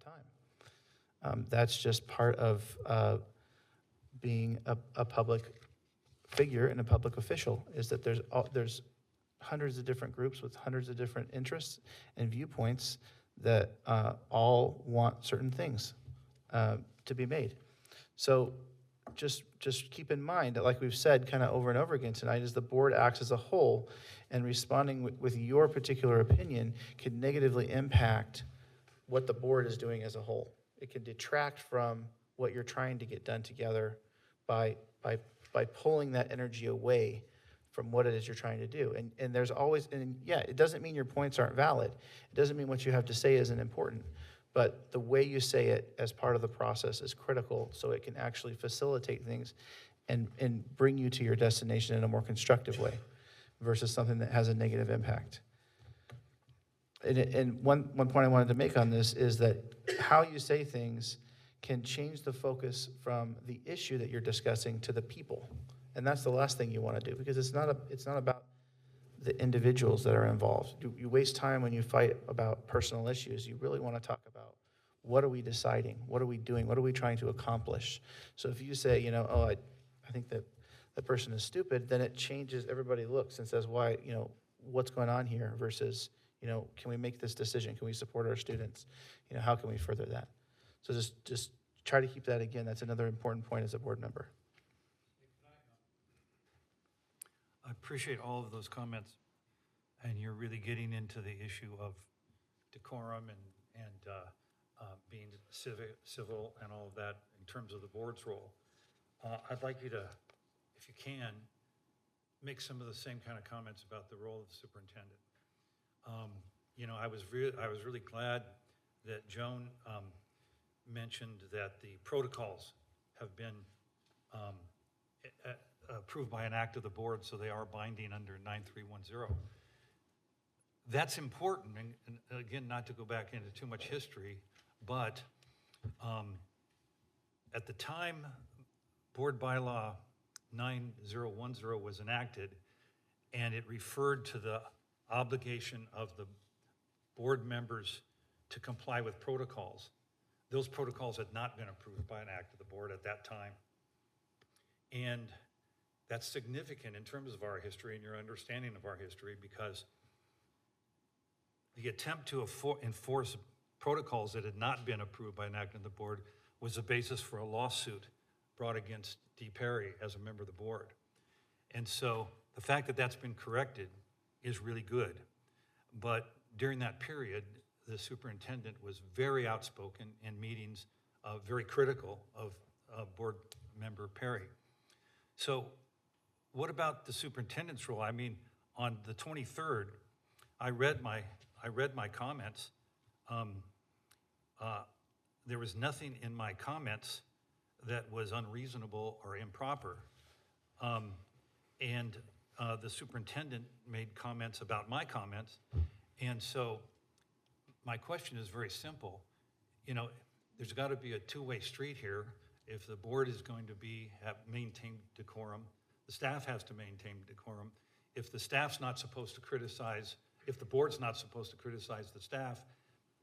Speaker 15: time. That's just part of being a public figure and a public official, is that there's hundreds of different groups with hundreds of different interests and viewpoints that all want certain things to be made. So just keep in mind that, like we've said kind of over and over again tonight, is the board acts as a whole, and responding with your particular opinion could negatively impact what the board is doing as a whole. It can detract from what you're trying to get done together by pulling that energy away from what it is you're trying to do. And there's always, and yeah, it doesn't mean your points aren't valid. It doesn't mean what you have to say isn't important. But the way you say it as part of the process is critical, so it can actually facilitate things and bring you to your destination in a more constructive way versus something that has a negative impact. And one point I wanted to make on this is that how you say things can change the focus from the issue that you're discussing to the people. And that's the last thing you want to do, because it's not about the individuals that are involved. You waste time when you fight about personal issues. You really want to talk about, what are we deciding? What are we doing? What are we trying to accomplish? So if you say, I think that the person is stupid, then it changes, everybody looks and says, why, what's going on here versus, can we make this decision? Can we support our students? How can we further that? So just try to keep that, again, that's another important point as a board member.
Speaker 3: I appreciate all of those comments, and you're really getting into the issue of decorum and being civil and all of that in terms of the board's role. I'd like you to, if you can, make some of the same kind of comments about the role of the superintendent. I was really glad that Joan mentioned that the protocols have been approved by an act of the board, so they are binding under 9310. That's important, and again, not to go back into too much history, but at the time Board Bylaw 9010 was enacted, and it referred to the obligation of the board members to comply with protocols. Those protocols had not been approved by an act of the board at that time. And that's significant in terms of our history and your understanding of our history, because the attempt to enforce protocols that had not been approved by an act of the board was the basis for a lawsuit brought against D. Perry as a member of the board. And so the fact that that's been corrected is really good. But during that period, the superintendent was very outspoken in meetings, very critical of board member Perry. So what about the superintendent's role? I mean, on the 23rd, I read my comments. There was nothing in my comments that was unreasonable or improper. And the superintendent made comments about my comments. And so my question is very simple. There's got to be a two-way street here. If the board is going to have maintained decorum, the staff has to maintain decorum. If the staff's not supposed to criticize, if the board's not supposed to criticize the staff,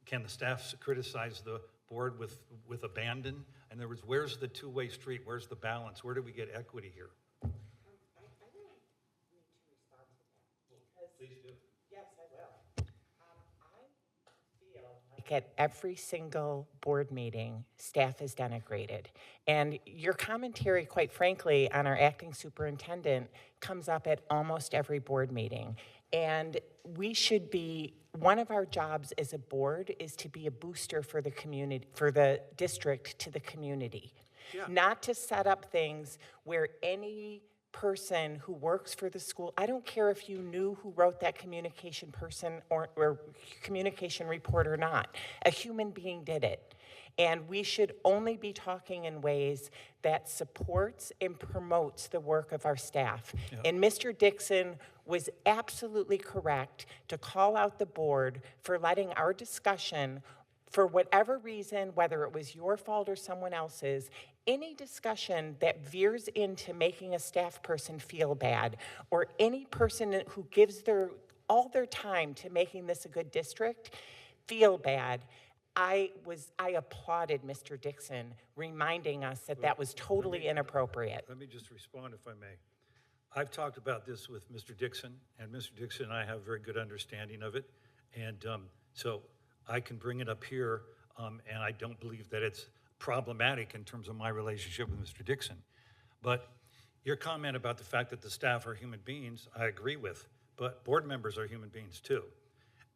Speaker 3: can the staff criticize the board with abandon? In other words, where's the two-way street? Where's the balance? Where do we get equity here?
Speaker 17: Please do. Yes, I will. I feel like like at every single board meeting, staff is denigrated. And your commentary, quite frankly, on our acting superintendent comes up at almost every board meeting. And we should be, one of our jobs as a board is to be a booster for the community, for the district to the community. Not to set up things where any person who works for the school, I don't care if you knew who wrote that communication person or communication report or not, a human being did it. And we should only be talking in ways that supports and promotes the work of our staff. And Mr. Dixon was absolutely correct to call out the board for letting our discussion, for whatever reason, whether it was your fault or someone else's, any discussion that veers into making a staff person feel bad, or any person who gives all their time to making this a good district feel bad, I applauded Mr. Dixon reminding us that that was totally inappropriate.
Speaker 3: Let me just respond if I may. I've talked about this with Mr. Dixon, and Mr. Dixon and I have a very good understanding of it. And so I can bring it up here, and I don't believe that it's problematic in terms of my relationship with Mr. Dixon. But your comment about the fact that the staff are human beings, I agree with, but board members are human beings too.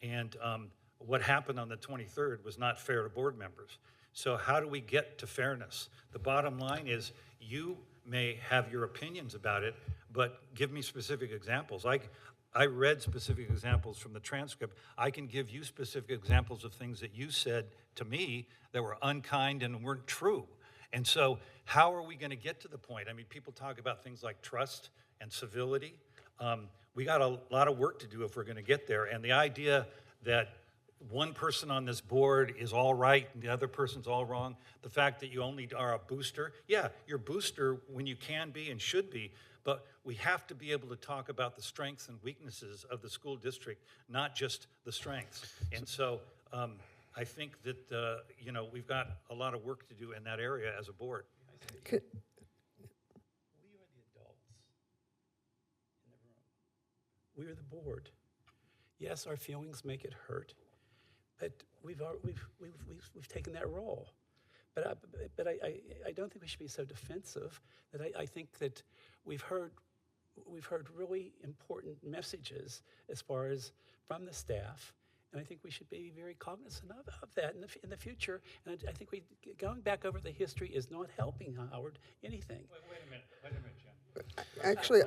Speaker 3: And what happened on the 23rd was not fair to board members. So how do we get to fairness? The bottom line is you may have your opinions about it, but give me specific examples. I read specific examples from the transcript. I can give you specific examples of things that you said to me that were unkind and weren't true. And so how are we going to get to the point? I mean, people talk about things like trust and civility. We got a lot of work to do if we're going to get there. And the idea that one person on this board is all right and the other person's all wrong, the fact that you only are a booster, yeah, you're a booster when you can be and should be, but we have to be able to talk about the strengths and weaknesses of the school district, not just the strengths. And so I think that, we've got a lot of work to do in that area as a board.
Speaker 18: We are the adults in the room. We are the board. Yes, our feelings make it hurt, but we've taken that role. But I don't think we should be so defensive. That I think that we've heard really important messages as far as from the staff, and I think we should be very cognizant of that in the future. And I think going back over the history is not helping Howard anything.
Speaker 3: Wait a minute, Jim.
Speaker 6: Actually,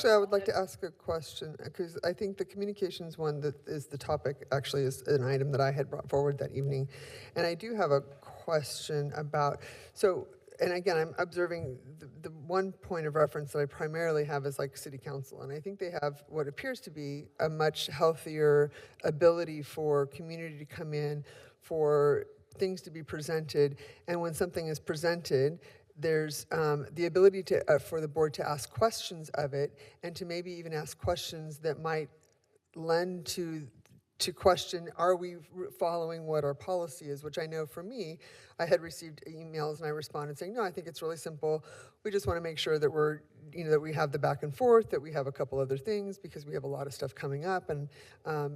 Speaker 6: I would like to ask a question, because I think the communications one that is the topic actually is an item that I had brought forward that evening. And I do have a question about, and again, I'm observing the one point of reference that I primarily have is like city council. And I think they have what appears to be a much healthier ability for community to come in, for things to be presented. And when something is presented, there's the ability for the board to ask questions of it, and to maybe even ask questions that might lend to question, are we following what our policy is? Which I know for me, I had received emails and I responded saying, no, I think it's really simple. We just want to make sure that we're, that we have the back and forth, that we have a couple other things because we have a lot of stuff coming up, and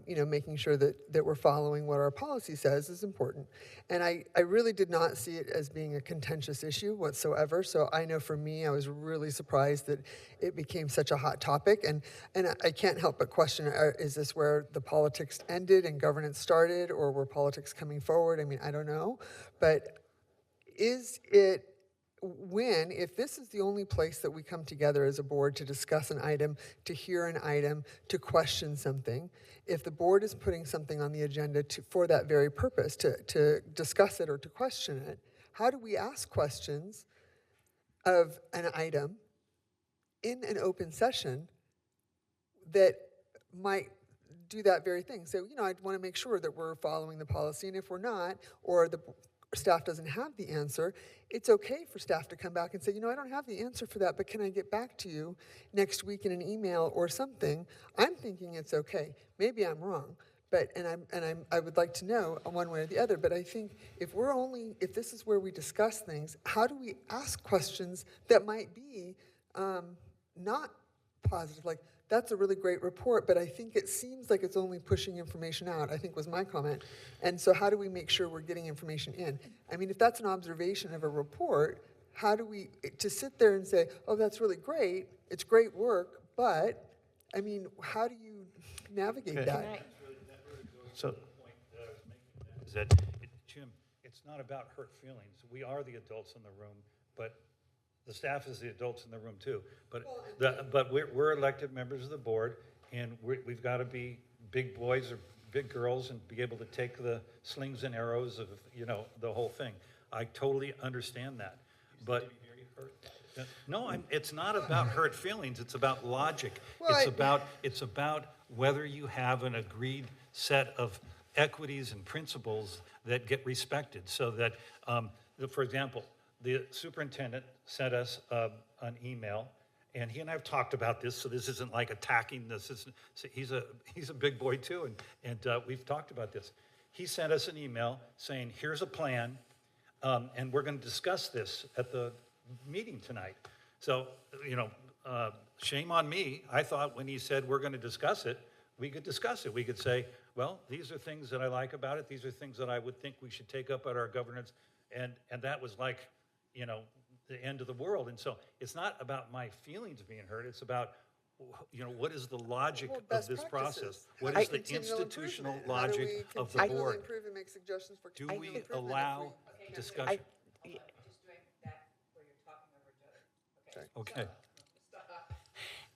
Speaker 6: making sure that we're following what our policy says is important. And I really did not see it as being a contentious issue whatsoever. So I know for me, I was really surprised that it became such a hot topic. And I can't help but question, is this where the politics ended and governance started, or were politics coming forward? I mean, I don't know. But is it, if this is the only place that we come together as a board to discuss an item, to hear an item, to question something, if the board is putting something on the agenda for that very purpose, to discuss it or to question it, how do we ask questions of an item in an open session that might do that very thing? So, I'd want to make sure that we're following the policy, and if we're not, or the staff doesn't have the answer, it's okay for staff to come back and say, I don't have the answer for that, but can I get back to you next week in an email or something? I'm thinking it's okay. Maybe I'm wrong, but I would like to know one way or the other. But I think if this is where we discuss things, how do we ask questions that might be not positive, like, that's a really great report, but I think it seems like it's only pushing information out, I think was my comment. And so how do we make sure we're getting information in? I mean, if that's an observation of a report, how do we, to sit there and say, oh, that's really great, it's great work, but, I mean, how do you navigate
Speaker 15: Okay.
Speaker 6: that?
Speaker 15: So,
Speaker 3: Is that, Jim, it's not about hurt feelings. We are the adults in the room, but the staff is the adults in the room too. But we're elected members of the board, and we've got to be big boys or big girls and be able to take the slings and arrows of, you know, the whole thing. I totally understand that. But no, it's not about hurt feelings. It's about logic. It's about whether you have an agreed set of equities and principles that get respected. So that, for example, the superintendent sent us an email, and he and I have talked about this. So this isn't like attacking this. He's a big boy too, and we've talked about this. He sent us an email saying, "Here's a plan, and we're going to discuss this at the meeting tonight." So, you know, shame on me. I thought when he said we're going to discuss it, we could discuss it. We could say, well, these are things that I like about it. These are things that I would think we should take up at our governance. And that was like, you know, the end of the world. And so it's not about my feelings being hurt. It's about, you know, what is the logic of this process? What is the institutional logic of the board?
Speaker 6: How do we improve and make suggestions for
Speaker 3: Do we allow discussion? Okay.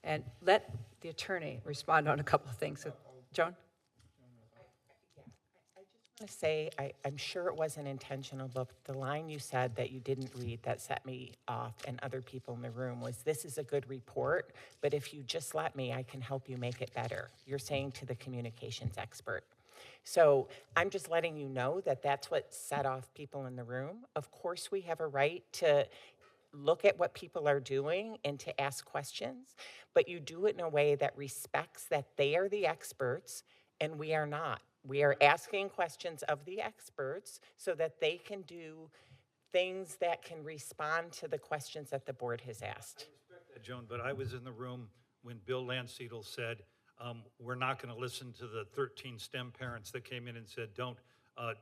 Speaker 14: And let the attorney respond on a couple of things. So, Joan?
Speaker 17: I want to say, I'm sure it wasn't intentional, but the line you said that you didn't read that set me off and other people in the room was, this is a good report, but if you just let me, I can help you make it better. You're saying to the communications expert. So I'm just letting you know that that's what set off people in the room. Of course, we have a right to look at what people are doing and to ask questions, but you do it in a way that respects that they are the experts and we are not. We are asking questions of the experts so that they can do things that can respond to the questions that the board has asked.
Speaker 3: I respect that, Joan, but I was in the room when Bill Landseedel said, we're not going to listen to the 13 STEM parents that came in and said, don't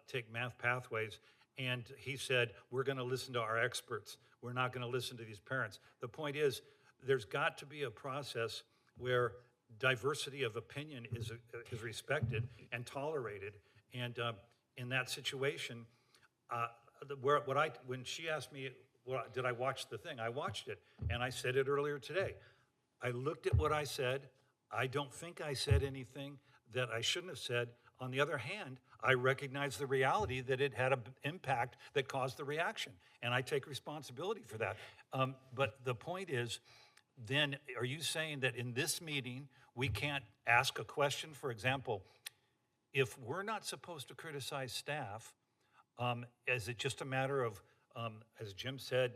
Speaker 3: take math pathways. And he said, we're going to listen to our experts. We're not going to listen to these parents. The point is, there's got to be a process where diversity of opinion is respected and tolerated. And in that situation, when she asked me, did I watch the thing? I watched it, and I said it earlier today. I looked at what I said. I don't think I said anything that I shouldn't have said. On the other hand, I recognize the reality that it had an impact that caused the reaction, and I take responsibility for that. But the point is, then are you saying that in this meeting, we can't ask a question? For example, if we're not supposed to criticize staff, is it just a matter of, as Jim said,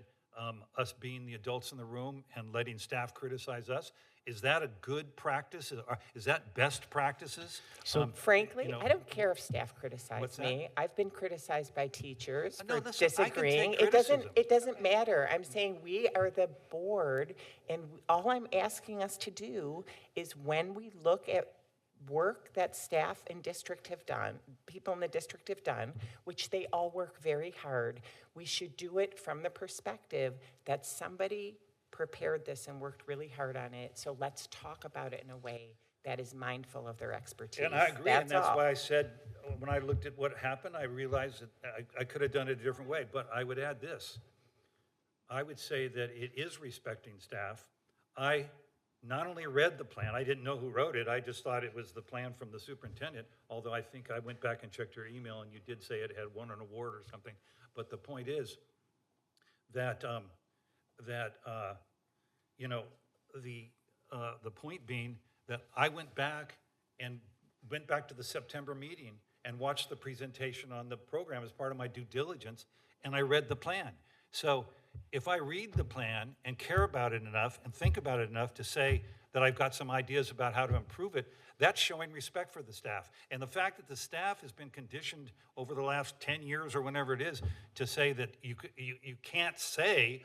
Speaker 3: us being the adults in the room and letting staff criticize us? Is that a good practice? Is that best practices?
Speaker 17: So frankly,
Speaker 3: you know,
Speaker 17: I don't care if staff criticize
Speaker 3: What's
Speaker 17: me. I've been criticized by teachers
Speaker 3: No,
Speaker 17: for
Speaker 3: listen, I can take
Speaker 17: disagreeing.
Speaker 3: criticism.
Speaker 17: It doesn't matter. I'm saying we are the board, and all I'm asking us to do is when we look at work that staff and district have done, people in the district have done, which they all work very hard, we should do it from the perspective that somebody prepared this and worked really hard on it. So let's talk about it in a way that is mindful of their expertise.
Speaker 3: And I agree, and that's
Speaker 17: all.
Speaker 3: why I said, when I looked at what happened, I realized that I could have done it a different way, but I would add this. I would say that it is respecting staff. I not only read the plan, I didn't know who wrote it, I just thought it was the plan from the superintendent, although I think I went back and checked your email and you did say it had won an award or something. But the point is that, you know, the point being that I went back to the September meeting and watched the presentation on the program as part of my due diligence, and I read the plan. So if I read the plan and care about it enough and think about it enough to say that I've got some ideas about how to improve it, that's showing respect for the staff. And the fact that the staff has been conditioned over the last 10 years or whenever it is to say that you can't say,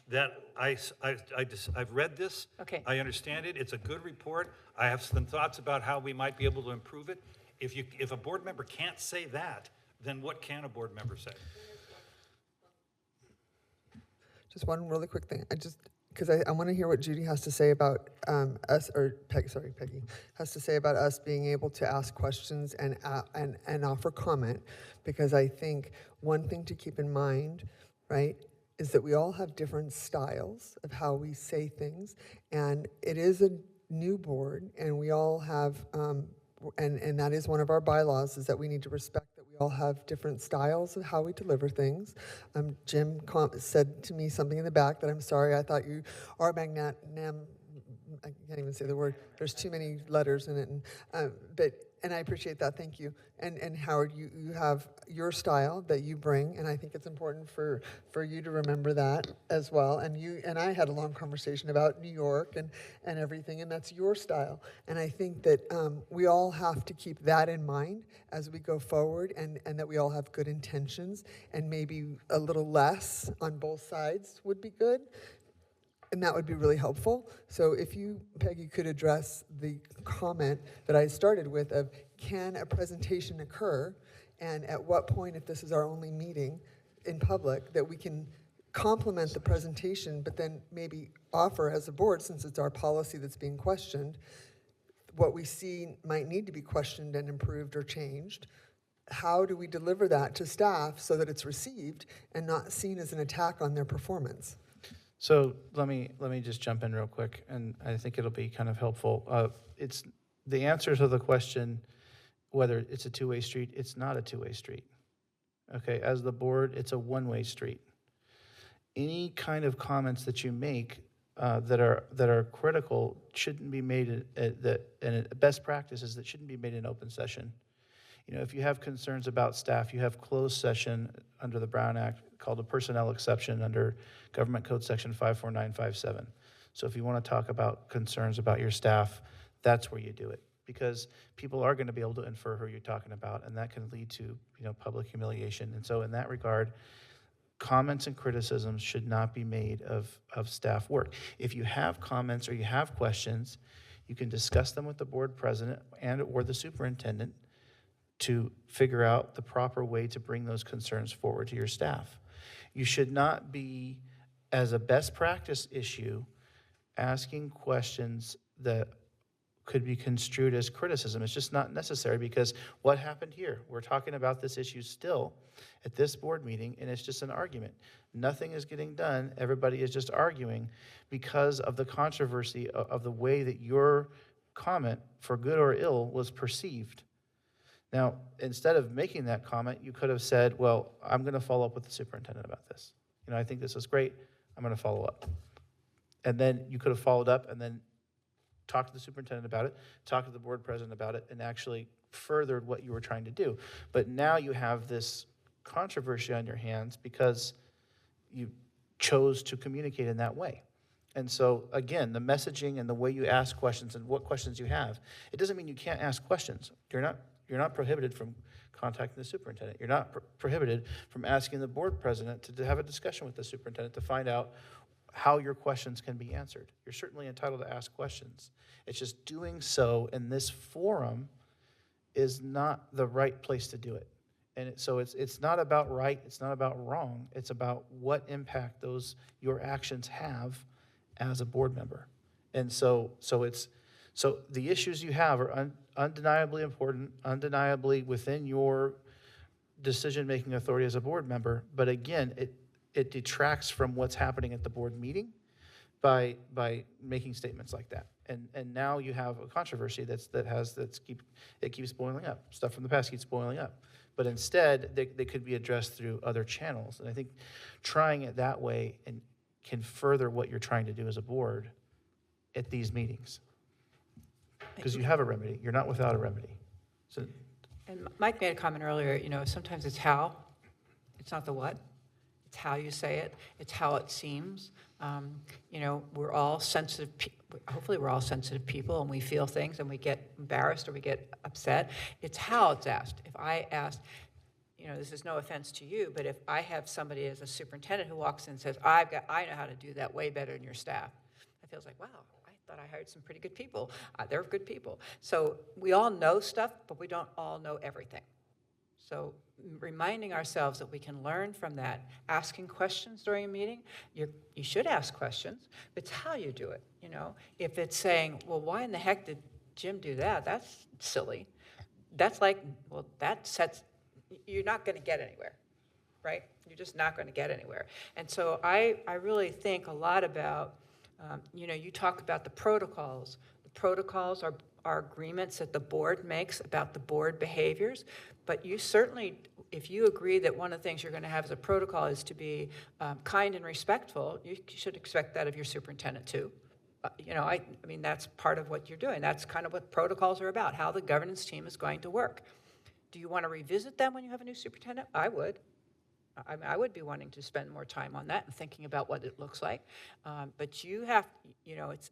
Speaker 3: that I've read this.
Speaker 14: Okay.
Speaker 3: I understand it. It's a good report. I have some thoughts about how we might be able to improve it. If a board member can't say that, then what can a board member say?
Speaker 6: Just one really quick thing. Because I want to hear what Judy has to say about us, or Peggy has to say about us being able to ask questions and offer comment. Because I think one thing to keep in mind, right, is that we all have different styles of how we say things, and it is a new board, and we all have, and that is one of our bylaws, is that we need to respect that we all have different styles of how we deliver things. Jim said to me something in the back that I'm sorry, I thought you are magnanimous. I can't even say the word. There's too many letters in it, and I appreciate that. Thank you. And Howard, you have your style that you bring, and I think it's important for you to remember that as well. And you and I had a long conversation about New York and everything, and that's your style. And I think that we all have to keep that in mind as we go forward, and that we all have good intentions, and maybe a little less on both sides would be good. And that would be really helpful. So if you, Peggy, could address the comment that I started with of, can a presentation occur? And at what point, if this is our only meeting in public, that we can complement the presentation, but then maybe offer as a board, since it's our policy that's being questioned, what we see might need to be questioned and improved or changed. How do we deliver that to staff so that it's received and not seen as an attack on their performance?
Speaker 15: So let me just jump in real quick, and I think it'll be kind of helpful. It's the answer to the question whether it's a two-way street. It's not a two-way street. Okay, as the board, it's a one-way street. Any kind of comments that you make that are critical shouldn't be made and best practices that shouldn't be made in open session. You know, if you have concerns about staff, you have closed session under the Brown Act called a personnel exception under Government Code Section 54957. So if you want to talk about concerns about your staff, that's where you do it, because people are going to be able to infer who you're talking about, and that can lead to, public humiliation. And so in that regard, comments and criticisms should not be made of staff work. If you have comments or you have questions, you can discuss them with the board president and or the superintendent to figure out the proper way to bring those concerns forward to your staff. You should not be, as a best practice issue, asking questions that could be construed as criticism. It's just not necessary, because what happened here? We're talking about this issue still at this board meeting, and it's just an argument. Nothing is getting done. Everybody is just arguing because of the controversy of the way that your comment, for good or ill, was perceived. Now, instead of making that comment, you could have said, well, I'm going to follow up with the superintendent about this. I think this is great. I'm going to follow up. And then you could have followed up and then talked to the superintendent about it, talked to the board president about it, and actually furthered what you were trying to do. But now you have this controversy on your hands because you chose to communicate in that way. And so, again, the messaging and the way you ask questions and what questions you have, it doesn't mean you can't ask questions. You're not prohibited from contacting the superintendent. You're not prohibited from asking the board president to have a discussion with the superintendent to find out how your questions can be answered. You're certainly entitled to ask questions. It's just doing so in this forum is not the right place to do it. And so it's not about right, it's not about wrong, it's about what impact your actions have as a board member. And so the issues you have are undeniably important, undeniably within your decision-making authority as a board member. But again, it detracts from what's happening at the board meeting by making statements like that. And now you have a controversy that keeps boiling up. Stuff from the past keeps boiling up. But instead, they could be addressed through other channels. And I think trying it that way can further what you're trying to do as a board at these meetings. Because you have a remedy. You're not without a remedy. So,
Speaker 14: And Mike made a comment earlier, sometimes it's how, it's not the what. It's how you say it. It's how it seems. We're all sensitive. Hopefully we're all sensitive people, and we feel things and we get embarrassed or we get upset. It's how it's asked. If I asked, you know, this is no offense to you, but if I have somebody as a superintendent who walks in and says, I know how to do that way better than your staff, I feel like, wow, I thought I hired some pretty good people. They're good people. So we all know stuff, but we don't all know everything. So reminding ourselves that we can learn from that, asking questions during a meeting, you should ask questions, but it's how you do it, you know? If it's saying, well, why in the heck did Jim do that? That's silly. That's like, well, you're not going to get anywhere, right? You're just not going to get anywhere. And so I really think a lot about, you know, you talk about the protocols. The protocols are agreements that the board makes about the board behaviors, but you certainly, if you agree that one of the things you're going to have as a protocol is to be kind and respectful, you should expect that of your superintendent too. You know, I mean, that's part of what you're doing. That's kind of what protocols are about, how the governance team is going to work. Do you want to revisit them when you have a new superintendent? I would. I mean, I would be wanting to spend more time on that and thinking about what it looks like. But you have, you know, it's,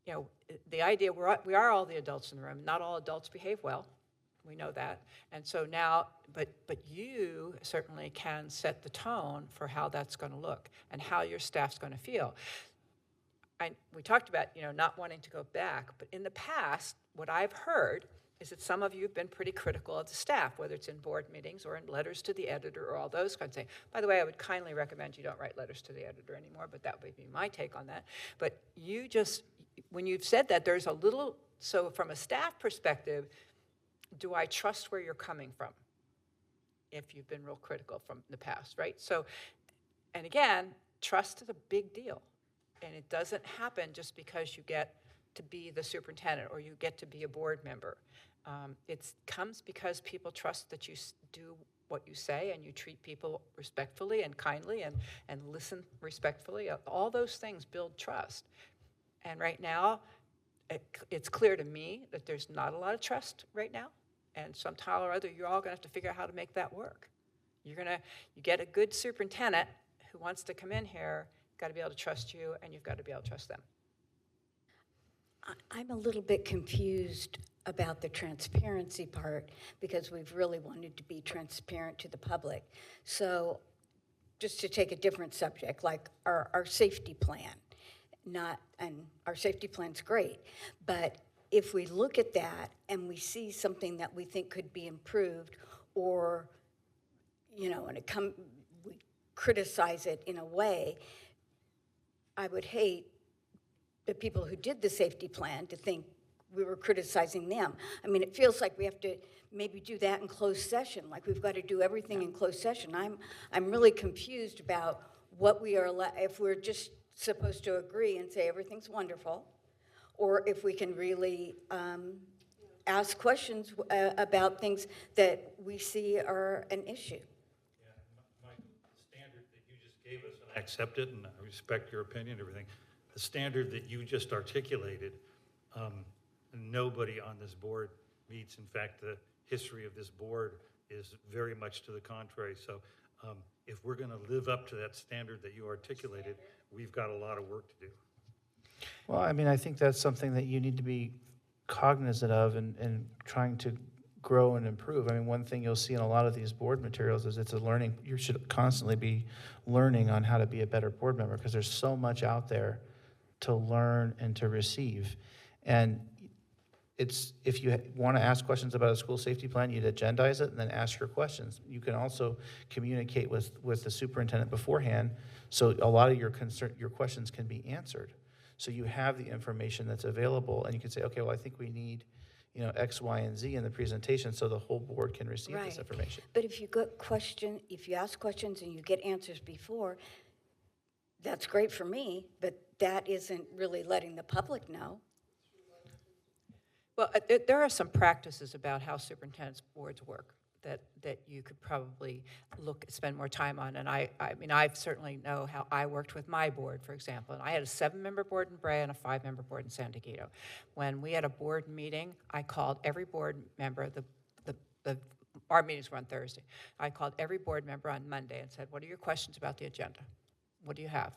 Speaker 14: you know, the idea, we are all the adults in the room. Not all adults behave well. We know that. And so now, but you certainly can set the tone for how that's going to look and how your staff's going to feel. We talked about, you know, not wanting to go back, but in the past, what I've heard is that some of you have been pretty critical of the staff, whether it's in board meetings or in letters to the editor or all those kinds of things. By the way, I would kindly recommend you don't write letters to the editor anymore, but that would be my take on that. But you just, when you've said that, there's a little, so from a staff perspective, do I trust where you're coming from? If you've been real critical from the past, right? So, and again, trust is a big deal. And it doesn't happen just because you get to be the superintendent or you get to be a board member. It comes because people trust that you do what you say and you treat people respectfully and kindly and listen respectfully. All those things build trust. And right now, it's clear to me that there's not a lot of trust right now. And sometime or other, you're all going to have to figure out how to make that work. You get a good superintendent who wants to come in here, got to be able to trust you, and you've got to be able to trust them.
Speaker 1: I'm a little bit confused about the transparency part because we've really wanted to be transparent to the public. So just to take a different subject, like our safety plan, and our safety plan's great, but if we look at that and we see something that we think could be improved, or, you know, we criticize it in a way, I would hate the people who did the safety plan to think we were criticizing them. I mean, it feels like we have to maybe do that in closed session, like we've got to do everything in closed session. I'm really confused about what we are, if we're just supposed to agree and say everything's wonderful, or if we can really ask questions about things that we see are an issue.
Speaker 3: Yeah, Michael, the standard that you just gave us, and I accept it, and I respect your opinion and everything. The standard that you just articulated, nobody on this board meets. In fact, the history of this board is very much to the contrary. So if we're going to live up to that standard that you articulated, we've got a lot of work to do.
Speaker 15: Well, I mean, I think that's something that you need to be cognizant of and trying to grow and improve. I mean, one thing you'll see in a lot of these board materials is it's a learning. You should constantly be learning on how to be a better board member because there's so much out there to learn and to receive. And if you want to ask questions about a school safety plan, you'd agendize it and then ask your questions. You can also communicate with the superintendent beforehand, so a lot of your questions can be answered. So you have the information that's available, and you can say, okay, well, I think we need, you know, X, Y, and Z in the presentation so the whole board can receive this information.
Speaker 1: But if you ask questions and you get answers before, that's great for me, but that isn't really letting the public know.
Speaker 14: Well, there are some practices about how superintendents' boards work that you could probably spend more time on. And I mean, I certainly know how I worked with my board, for example. And I had a 7-member board in Brea and a 5-member board in San Diego. When we had a board meeting, I called every board member, our meetings were on Thursday. I called every board member on Monday and said, what are your questions about the agenda? What do you have?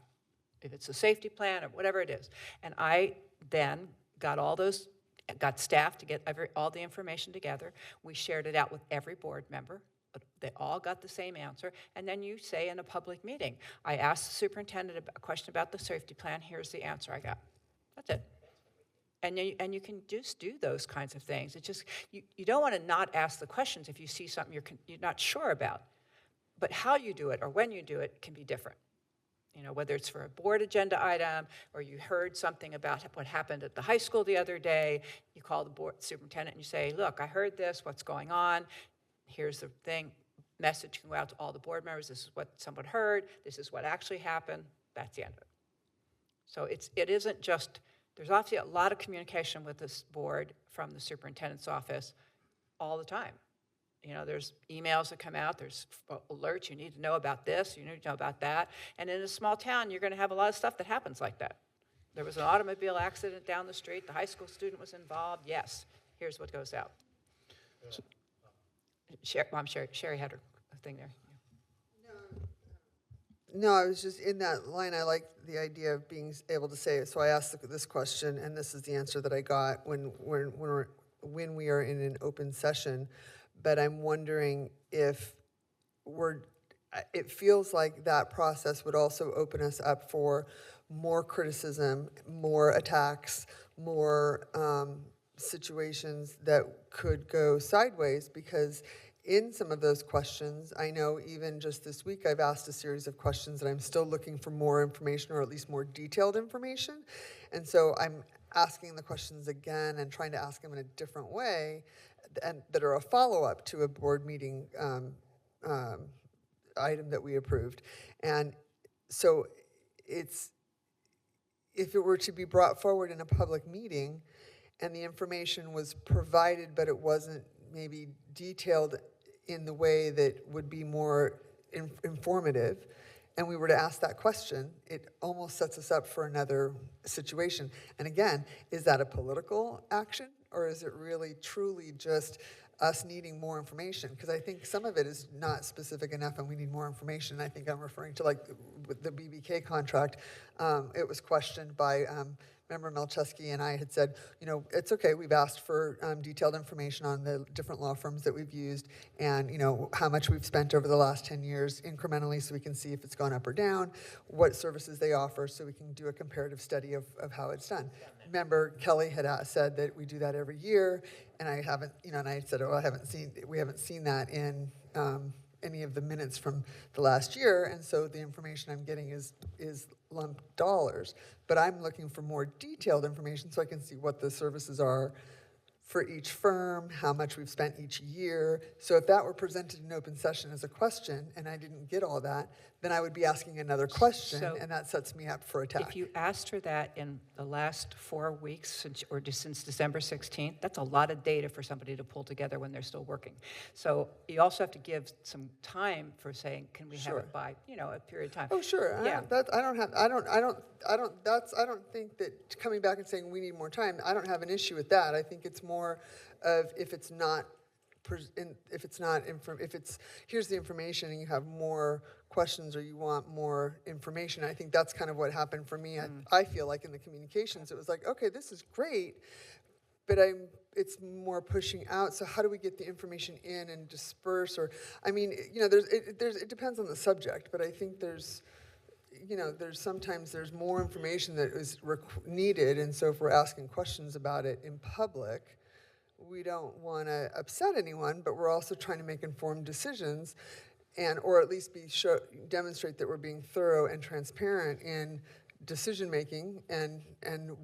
Speaker 14: If it's a safety plan or whatever it is. And I then got staff to get all the information together. We shared it out with every board member They all got the same answer. And then you say in a public meeting, I asked the superintendent a question about the safety plan, here's the answer I got. That's it. And you can just do those kinds of things. It's just, you don't want to not ask the questions if you see something you're not sure about. But how you do it or when you do it can be different. You know, whether it's for a board agenda item or you heard something about what happened at the high school the other day, you call the board superintendent and you say, look, I heard this, what's going on? Here's the thing, message can go out to all the board members, this is what someone heard, this is what actually happened, that's the end of it. So it isn't just, there's obviously a lot of communication with this board from the superintendent's office all the time. You know, there's emails that come out, there's alerts, you need to know about this, you need to know about that. And in a small town, you're gonna have a lot of stuff that happens like that. There was an automobile accident down the street, the high school student was involved, yes, here's what goes out. Sherry had her thing there.
Speaker 6: No, I was just in that line. I like the idea of being able to say it. So I asked this question, and this is the answer that I got when we are in an open session. But I'm wondering if it feels like that process would also open us up for more criticism, more attacks, more situations that could go sideways, because in some of those questions, I know even just this week I've asked a series of questions and I'm still looking for more information, or at least more detailed information. And so I'm asking the questions again and trying to ask them in a different way, and that are a follow-up to a board meeting item that we approved. And so if it were to be brought forward in a public meeting and the information was provided, but it wasn't maybe detailed in the way that would be more informative, and we were to ask that question, it almost sets us up for another situation. And again, is that a political action, or is it really truly just us needing more information? Because I think some of it is not specific enough and we need more information. I think I'm referring to like the BBK contract. It was questioned by Member Malcheski, and I had said, you know, it's okay, we've asked for detailed information on the different law firms that we've used and, you know, how much we've spent over the last 10 years incrementally so we can see if it's gone up or down, what services they offer so we can do a comparative study of how it's done. Member Kelly had said that we do that every year, and I haven't, you know, and I said, oh, we haven't seen that in any of the minutes from the last year, and so the information I'm getting is lump dollars. But I'm looking for more detailed information so I can see what the services are for each firm, how much we've spent each year. So if that were presented in open session as a question and I didn't get all that, then I would be asking another question, and that sets me up for attack.
Speaker 14: If you asked her that in the last 4 weeks since December 16th, that's a lot of data for somebody to pull together when they're still working. So you also have to give some time for saying, can we have it by, you know, a period of time?
Speaker 6: Oh, sure.
Speaker 14: Yeah.
Speaker 6: I don't think that coming back and saying we need more time, I don't have an issue with that. I think it's more of if it's here's the information and you have more questions or you want more information. I think that's kind of what happened for me. I feel like in the communications, it was like, okay, this is great, but it's more pushing out. So how do we get the information in and disperse? Or, I mean, you know, it depends on the subject, but I think there's sometimes more information that is needed. And so if we're asking questions about it in public, we don't want to upset anyone, but we're also trying to make informed decisions, or at least demonstrate that we're being thorough and transparent in decision making and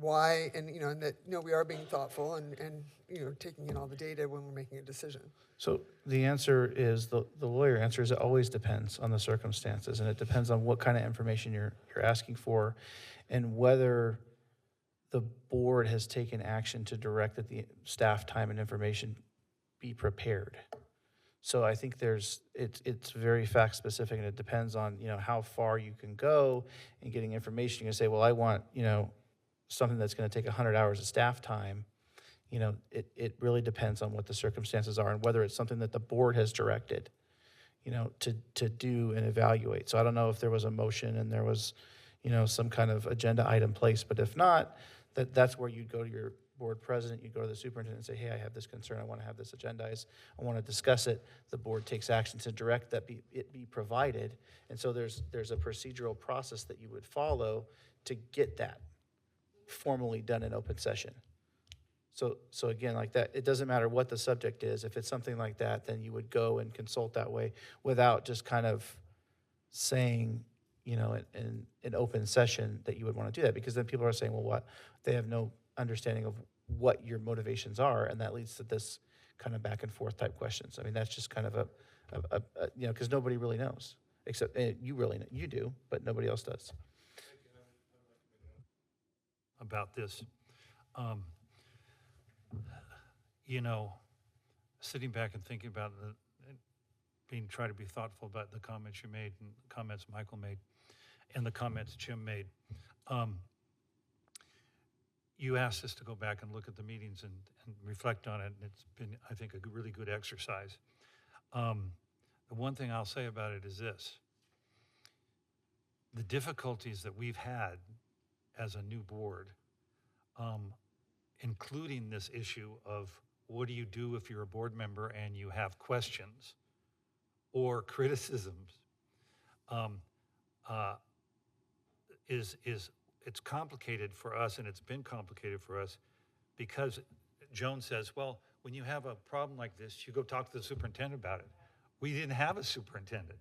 Speaker 6: why, and you know, and that we are being thoughtful and you know, taking in all the data when we're making a decision.
Speaker 15: So the answer is, the lawyer answer is, it always depends on the circumstances, and it depends on what kind of information you're asking for, and whether the board has taken action to direct that the staff time and information be prepared. So I think it's very fact specific, and it depends on, you know, how far you can go in getting information. You can say, well, I want, you know, something that's going to take 100 hours of staff time. You know, it really depends on what the circumstances are and whether it's something that the board has directed, you know, to do and evaluate. So I don't know if there was a motion and there was, you know, some kind of agenda item placed, but if not, that's where you'd go to your board president, you go to the superintendent and say, hey, I have this concern, I want to have this agendized, I want to discuss it. The board takes action to direct that it be provided. And so there's a procedural process that you would follow to get that formally done in open session. So again, like that, it doesn't matter what the subject is. If it's something like that, then you would go and consult that way without just kind of saying, you know, in open session that you would want to do that, because then people are saying, well, what? They have no understanding of what your motivations are, and that leads to this kind of back and forth type questions. I mean, that's just kind of a you know, because nobody really knows, except you really know, you do, but nobody else does.
Speaker 3: About this. You know, sitting back and thinking about trying to be thoughtful about the comments you made and the comments Michael made and the comments Jim made. You asked us to go back and look at the meetings and reflect on it, and it's been, I think, a really good exercise. The one thing I'll say about it is this. The difficulties that we've had as a new board, including this issue of what do you do if you're a board member and you have questions or criticisms, it's complicated for us, and it's been complicated for us because Joan says, well, when you have a problem like this, you go talk to the superintendent about it. We didn't have a superintendent.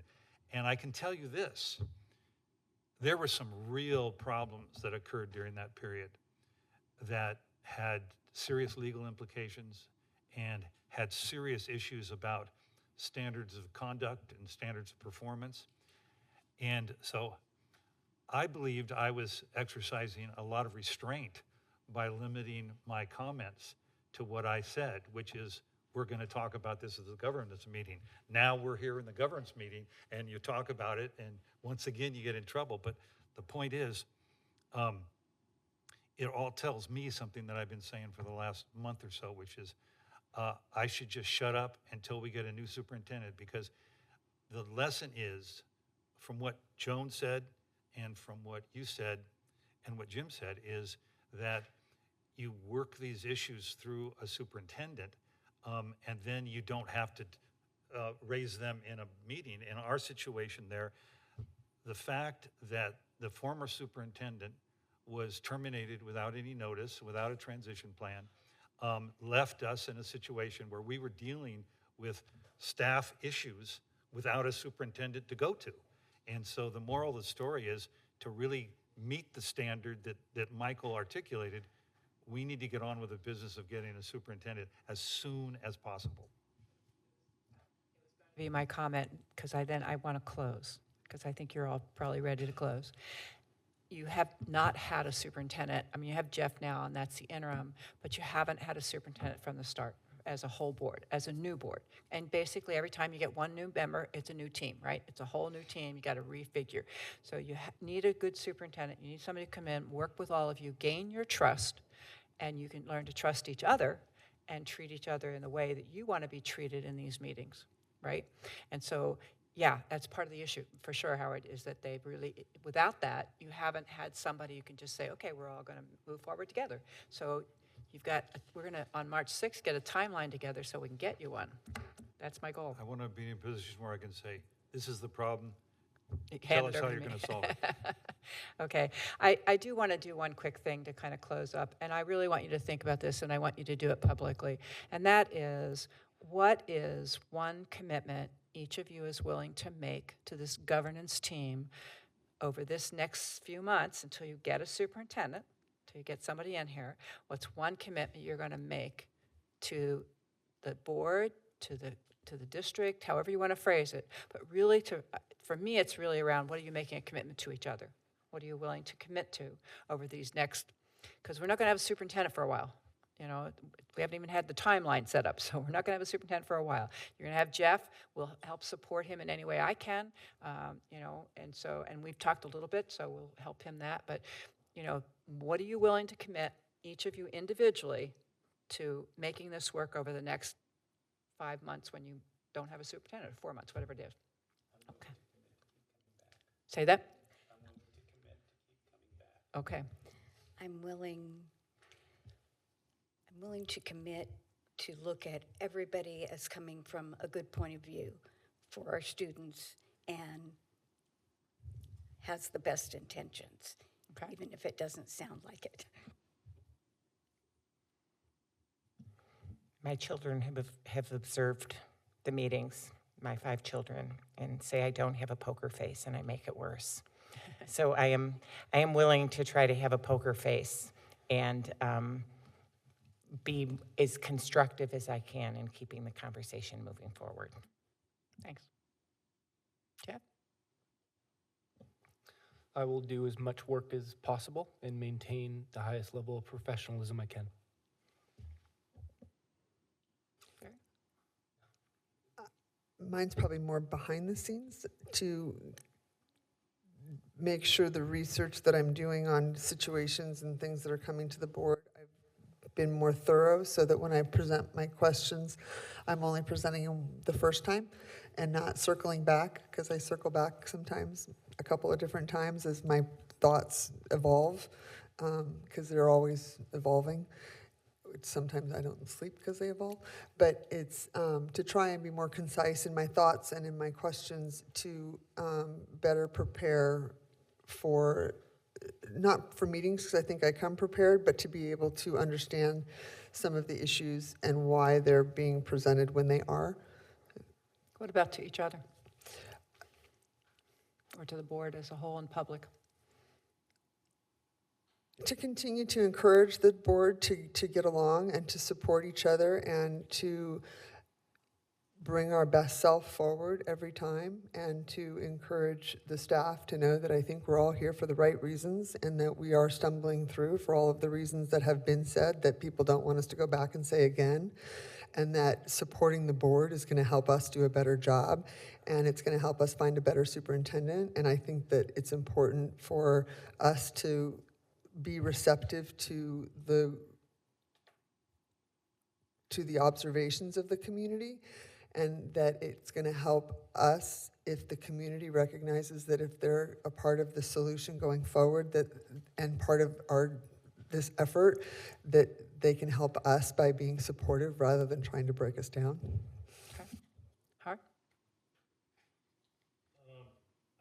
Speaker 3: And I can tell you this, there were some real problems that occurred during that period that had serious legal implications and had serious issues about standards of conduct and standards of performance. And so I believed I was exercising a lot of restraint by limiting my comments to what I said, which is, we're going to talk about this at the governance meeting. Now we're here in the governance meeting, and you talk about it, and once again, you get in trouble. But the point is, it all tells me something that I've been saying for the last month or so, which is I should just shut up until we get a new superintendent, because the lesson is, from what Joan said and from what you said and what Jim said, is that you work these issues through a superintendent, and then you don't have to raise them in a meeting. In our situation there, the fact that the former superintendent was terminated without any notice, without a transition plan, left us in a situation where we were dealing with staff issues without a superintendent to go to. And so the moral of the story is, to really meet the standard that Michael articulated, we need to get on with the business of getting a superintendent as soon as possible.
Speaker 14: Be my comment, because I want to close, because I think you're all probably ready to close. You have not had a superintendent. I mean, you have Jeff now, and that's the interim, but you haven't had a superintendent from the start as a whole board, as a new board. And basically, every time you get one new member, it's a new team, right? It's a whole new team. You got to refigure. So you need a good superintendent. You need somebody to come in, work with all of you, gain your trust, and you can learn to trust each other and treat each other in the way that you want to be treated in these meetings, right? And so, yeah, that's part of the issue, for sure, Howard, is that they really, without that, you haven't had somebody you can just say, okay, we're all going to move forward together. So you've got, we're going to, on March 6th, get a timeline together so we can get you one. That's my goal.
Speaker 3: I want to be in a position where I can say, this is the problem.
Speaker 14: Hand
Speaker 3: Tell
Speaker 14: it
Speaker 3: us
Speaker 14: over
Speaker 3: how
Speaker 14: to
Speaker 3: you're
Speaker 14: me.
Speaker 3: going to solve it.
Speaker 14: Okay, I do want to do one quick thing to kind of close up, and I really want you to think about this, and I want you to do it publicly. And that is, what is one commitment each of you is willing to make to this governance team over this next few months until you get a superintendent, until you get somebody in here? What's one commitment you're going to make to the board, to the district, however you want to phrase it, but really for me, it's really around, what are you making a commitment to each other? What are you willing to commit to over these next, because we're not going to have a superintendent for a while. You know, we haven't even had the timeline set up, so we're not going to have a superintendent for a while. You're going to have Jeff. We'll help support him in any way I can, you know, and we've talked a little bit, so we'll help him that. But, you know, what are you willing to commit, each of you individually, to making this work over the next 5 months when you don't have a superintendent, or 4 months, whatever it is? Okay. Say that? Okay.
Speaker 1: I'm willing I'm willing to commit to look at everybody as coming from a good point of view for our students and has the best intentions, even if it doesn't sound like it.
Speaker 17: My children have observed the meetings, my 5 children, and say I don't have a poker face, and I make it worse. So I am willing to try to have a poker face and be as constructive as I can in keeping the conversation moving forward.
Speaker 14: Thanks. Jeff?
Speaker 16: I will do as much work as possible and maintain the highest level of professionalism I can.
Speaker 6: Mine's probably more behind the scenes to make sure the research that I'm doing on situations and things that are coming to the board, I've been more thorough so that when I present my questions, I'm only presenting them the first time and not circling back, because I circle back sometimes a couple of different times as my thoughts evolve, because they're always evolving. Sometimes I don't sleep because they evolve, but it's to try and be more concise in my thoughts and in my questions to better prepare for, not for meetings because I think I come prepared, but to be able to understand some of the issues and why they're being presented when they are.
Speaker 14: What about to each other? Or to the board as a whole in public?
Speaker 6: To continue to encourage the board to get along and to support each other and to bring our best self forward every time, and to encourage the staff to know that I think we're all here for the right reasons and that we are stumbling through for all of the reasons that have been said that people don't want us to go back and say again, and that supporting the board is going to help us do a better job and it's going to help us find a better superintendent. And I think that it's important for us to be receptive to the observations of the community, and that it's going to help us if the community recognizes that if they're a part of the solution going forward, that and part of this effort, that they can help us by being supportive rather than trying to break us down.
Speaker 14: Hart?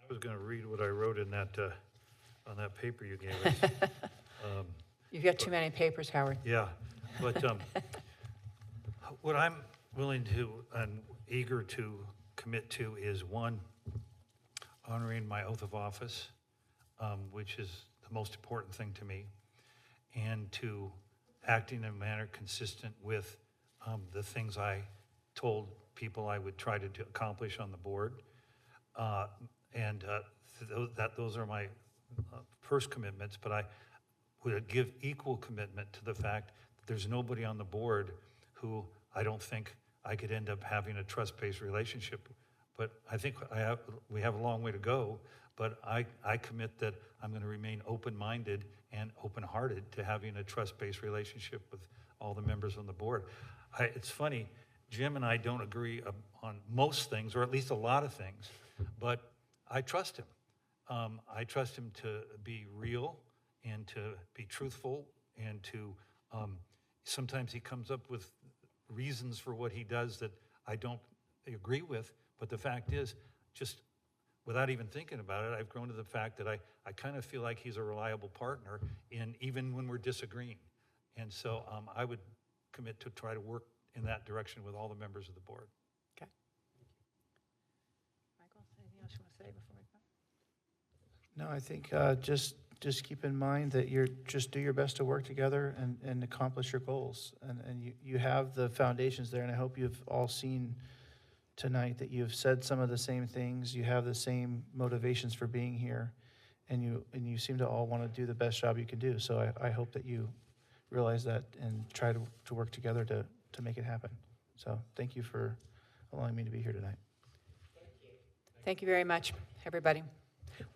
Speaker 3: I was going to read what I wrote in that on that paper you gave us.
Speaker 14: You've got too many papers, Howard.
Speaker 3: Yeah, but what I'm willing to and eager to commit to is, one, honoring my oath of office, which is the most important thing to me, and to acting in a manner consistent with the things I told people I would try to accomplish on the board. Those are my first commitments, but I would give equal commitment to the fact that there's nobody on the board who I don't think I could end up having a trust-based relationship. But I think we have a long way to go, but I commit that I'm going to remain open-minded and open-hearted to having a trust-based relationship with all the members on the board. It's funny, Jim and I don't agree on most things, or at least a lot of things, but I trust him. I trust him to be real and to be truthful, and to sometimes he comes up with reasons for what he does that I don't agree with, but the fact is, just without even thinking about it, I've grown to the fact that I kind of feel like he's a reliable partner even when we're disagreeing. And so I would commit to try to work in that direction with all the members of the board.
Speaker 14: Okay. Michael, anything else you want to say before we go?
Speaker 15: No, I think just keep in mind that just do your best to work together and accomplish your goals. And you have the foundations there, and I hope you've all seen tonight that you've said some of the same things. You have the same motivations for being here, and you seem to all want to do the best job you can do. So I hope that you realize that and try to work together to make it happen. So thank you for allowing me to be here tonight.
Speaker 14: Thank you very much, everybody.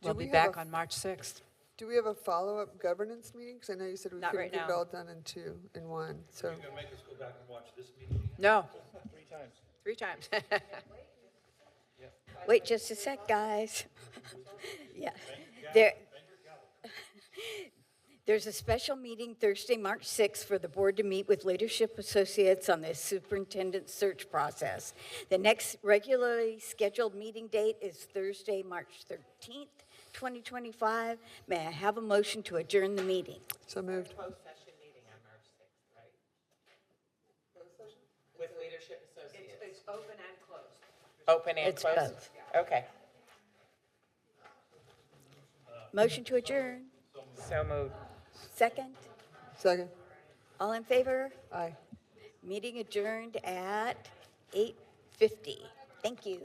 Speaker 14: We'll be
Speaker 6: we
Speaker 14: back
Speaker 6: have
Speaker 14: on March 6th.
Speaker 6: Do we have a follow-up governance meeting? Because I know you said we
Speaker 14: Not
Speaker 6: couldn't
Speaker 14: right
Speaker 6: get it
Speaker 14: now.
Speaker 6: all done in one. So
Speaker 3: Are you going to make us go back and watch this meeting?
Speaker 14: No.
Speaker 3: 3 times.
Speaker 14: 3 times.
Speaker 1: Wait just a sec, guys. Yeah. There's a special meeting Thursday, March 6th for the board to meet with leadership associates on the superintendent search process. The next regularly scheduled meeting date is Thursday, March 13th, 2025. May I have a motion to adjourn the meeting?
Speaker 6: So moved.
Speaker 17: Closed session meeting on March 6th, right? With leadership associates.
Speaker 14: It's open and closed.
Speaker 17: Open and
Speaker 1: It's
Speaker 17: closed?
Speaker 1: both.
Speaker 17: Okay,
Speaker 1: Motion to adjourn.
Speaker 17: so moved.
Speaker 1: Second.
Speaker 6: Second.
Speaker 1: All in favor?
Speaker 6: Aye.
Speaker 1: Meeting adjourned at 8:50. Thank you.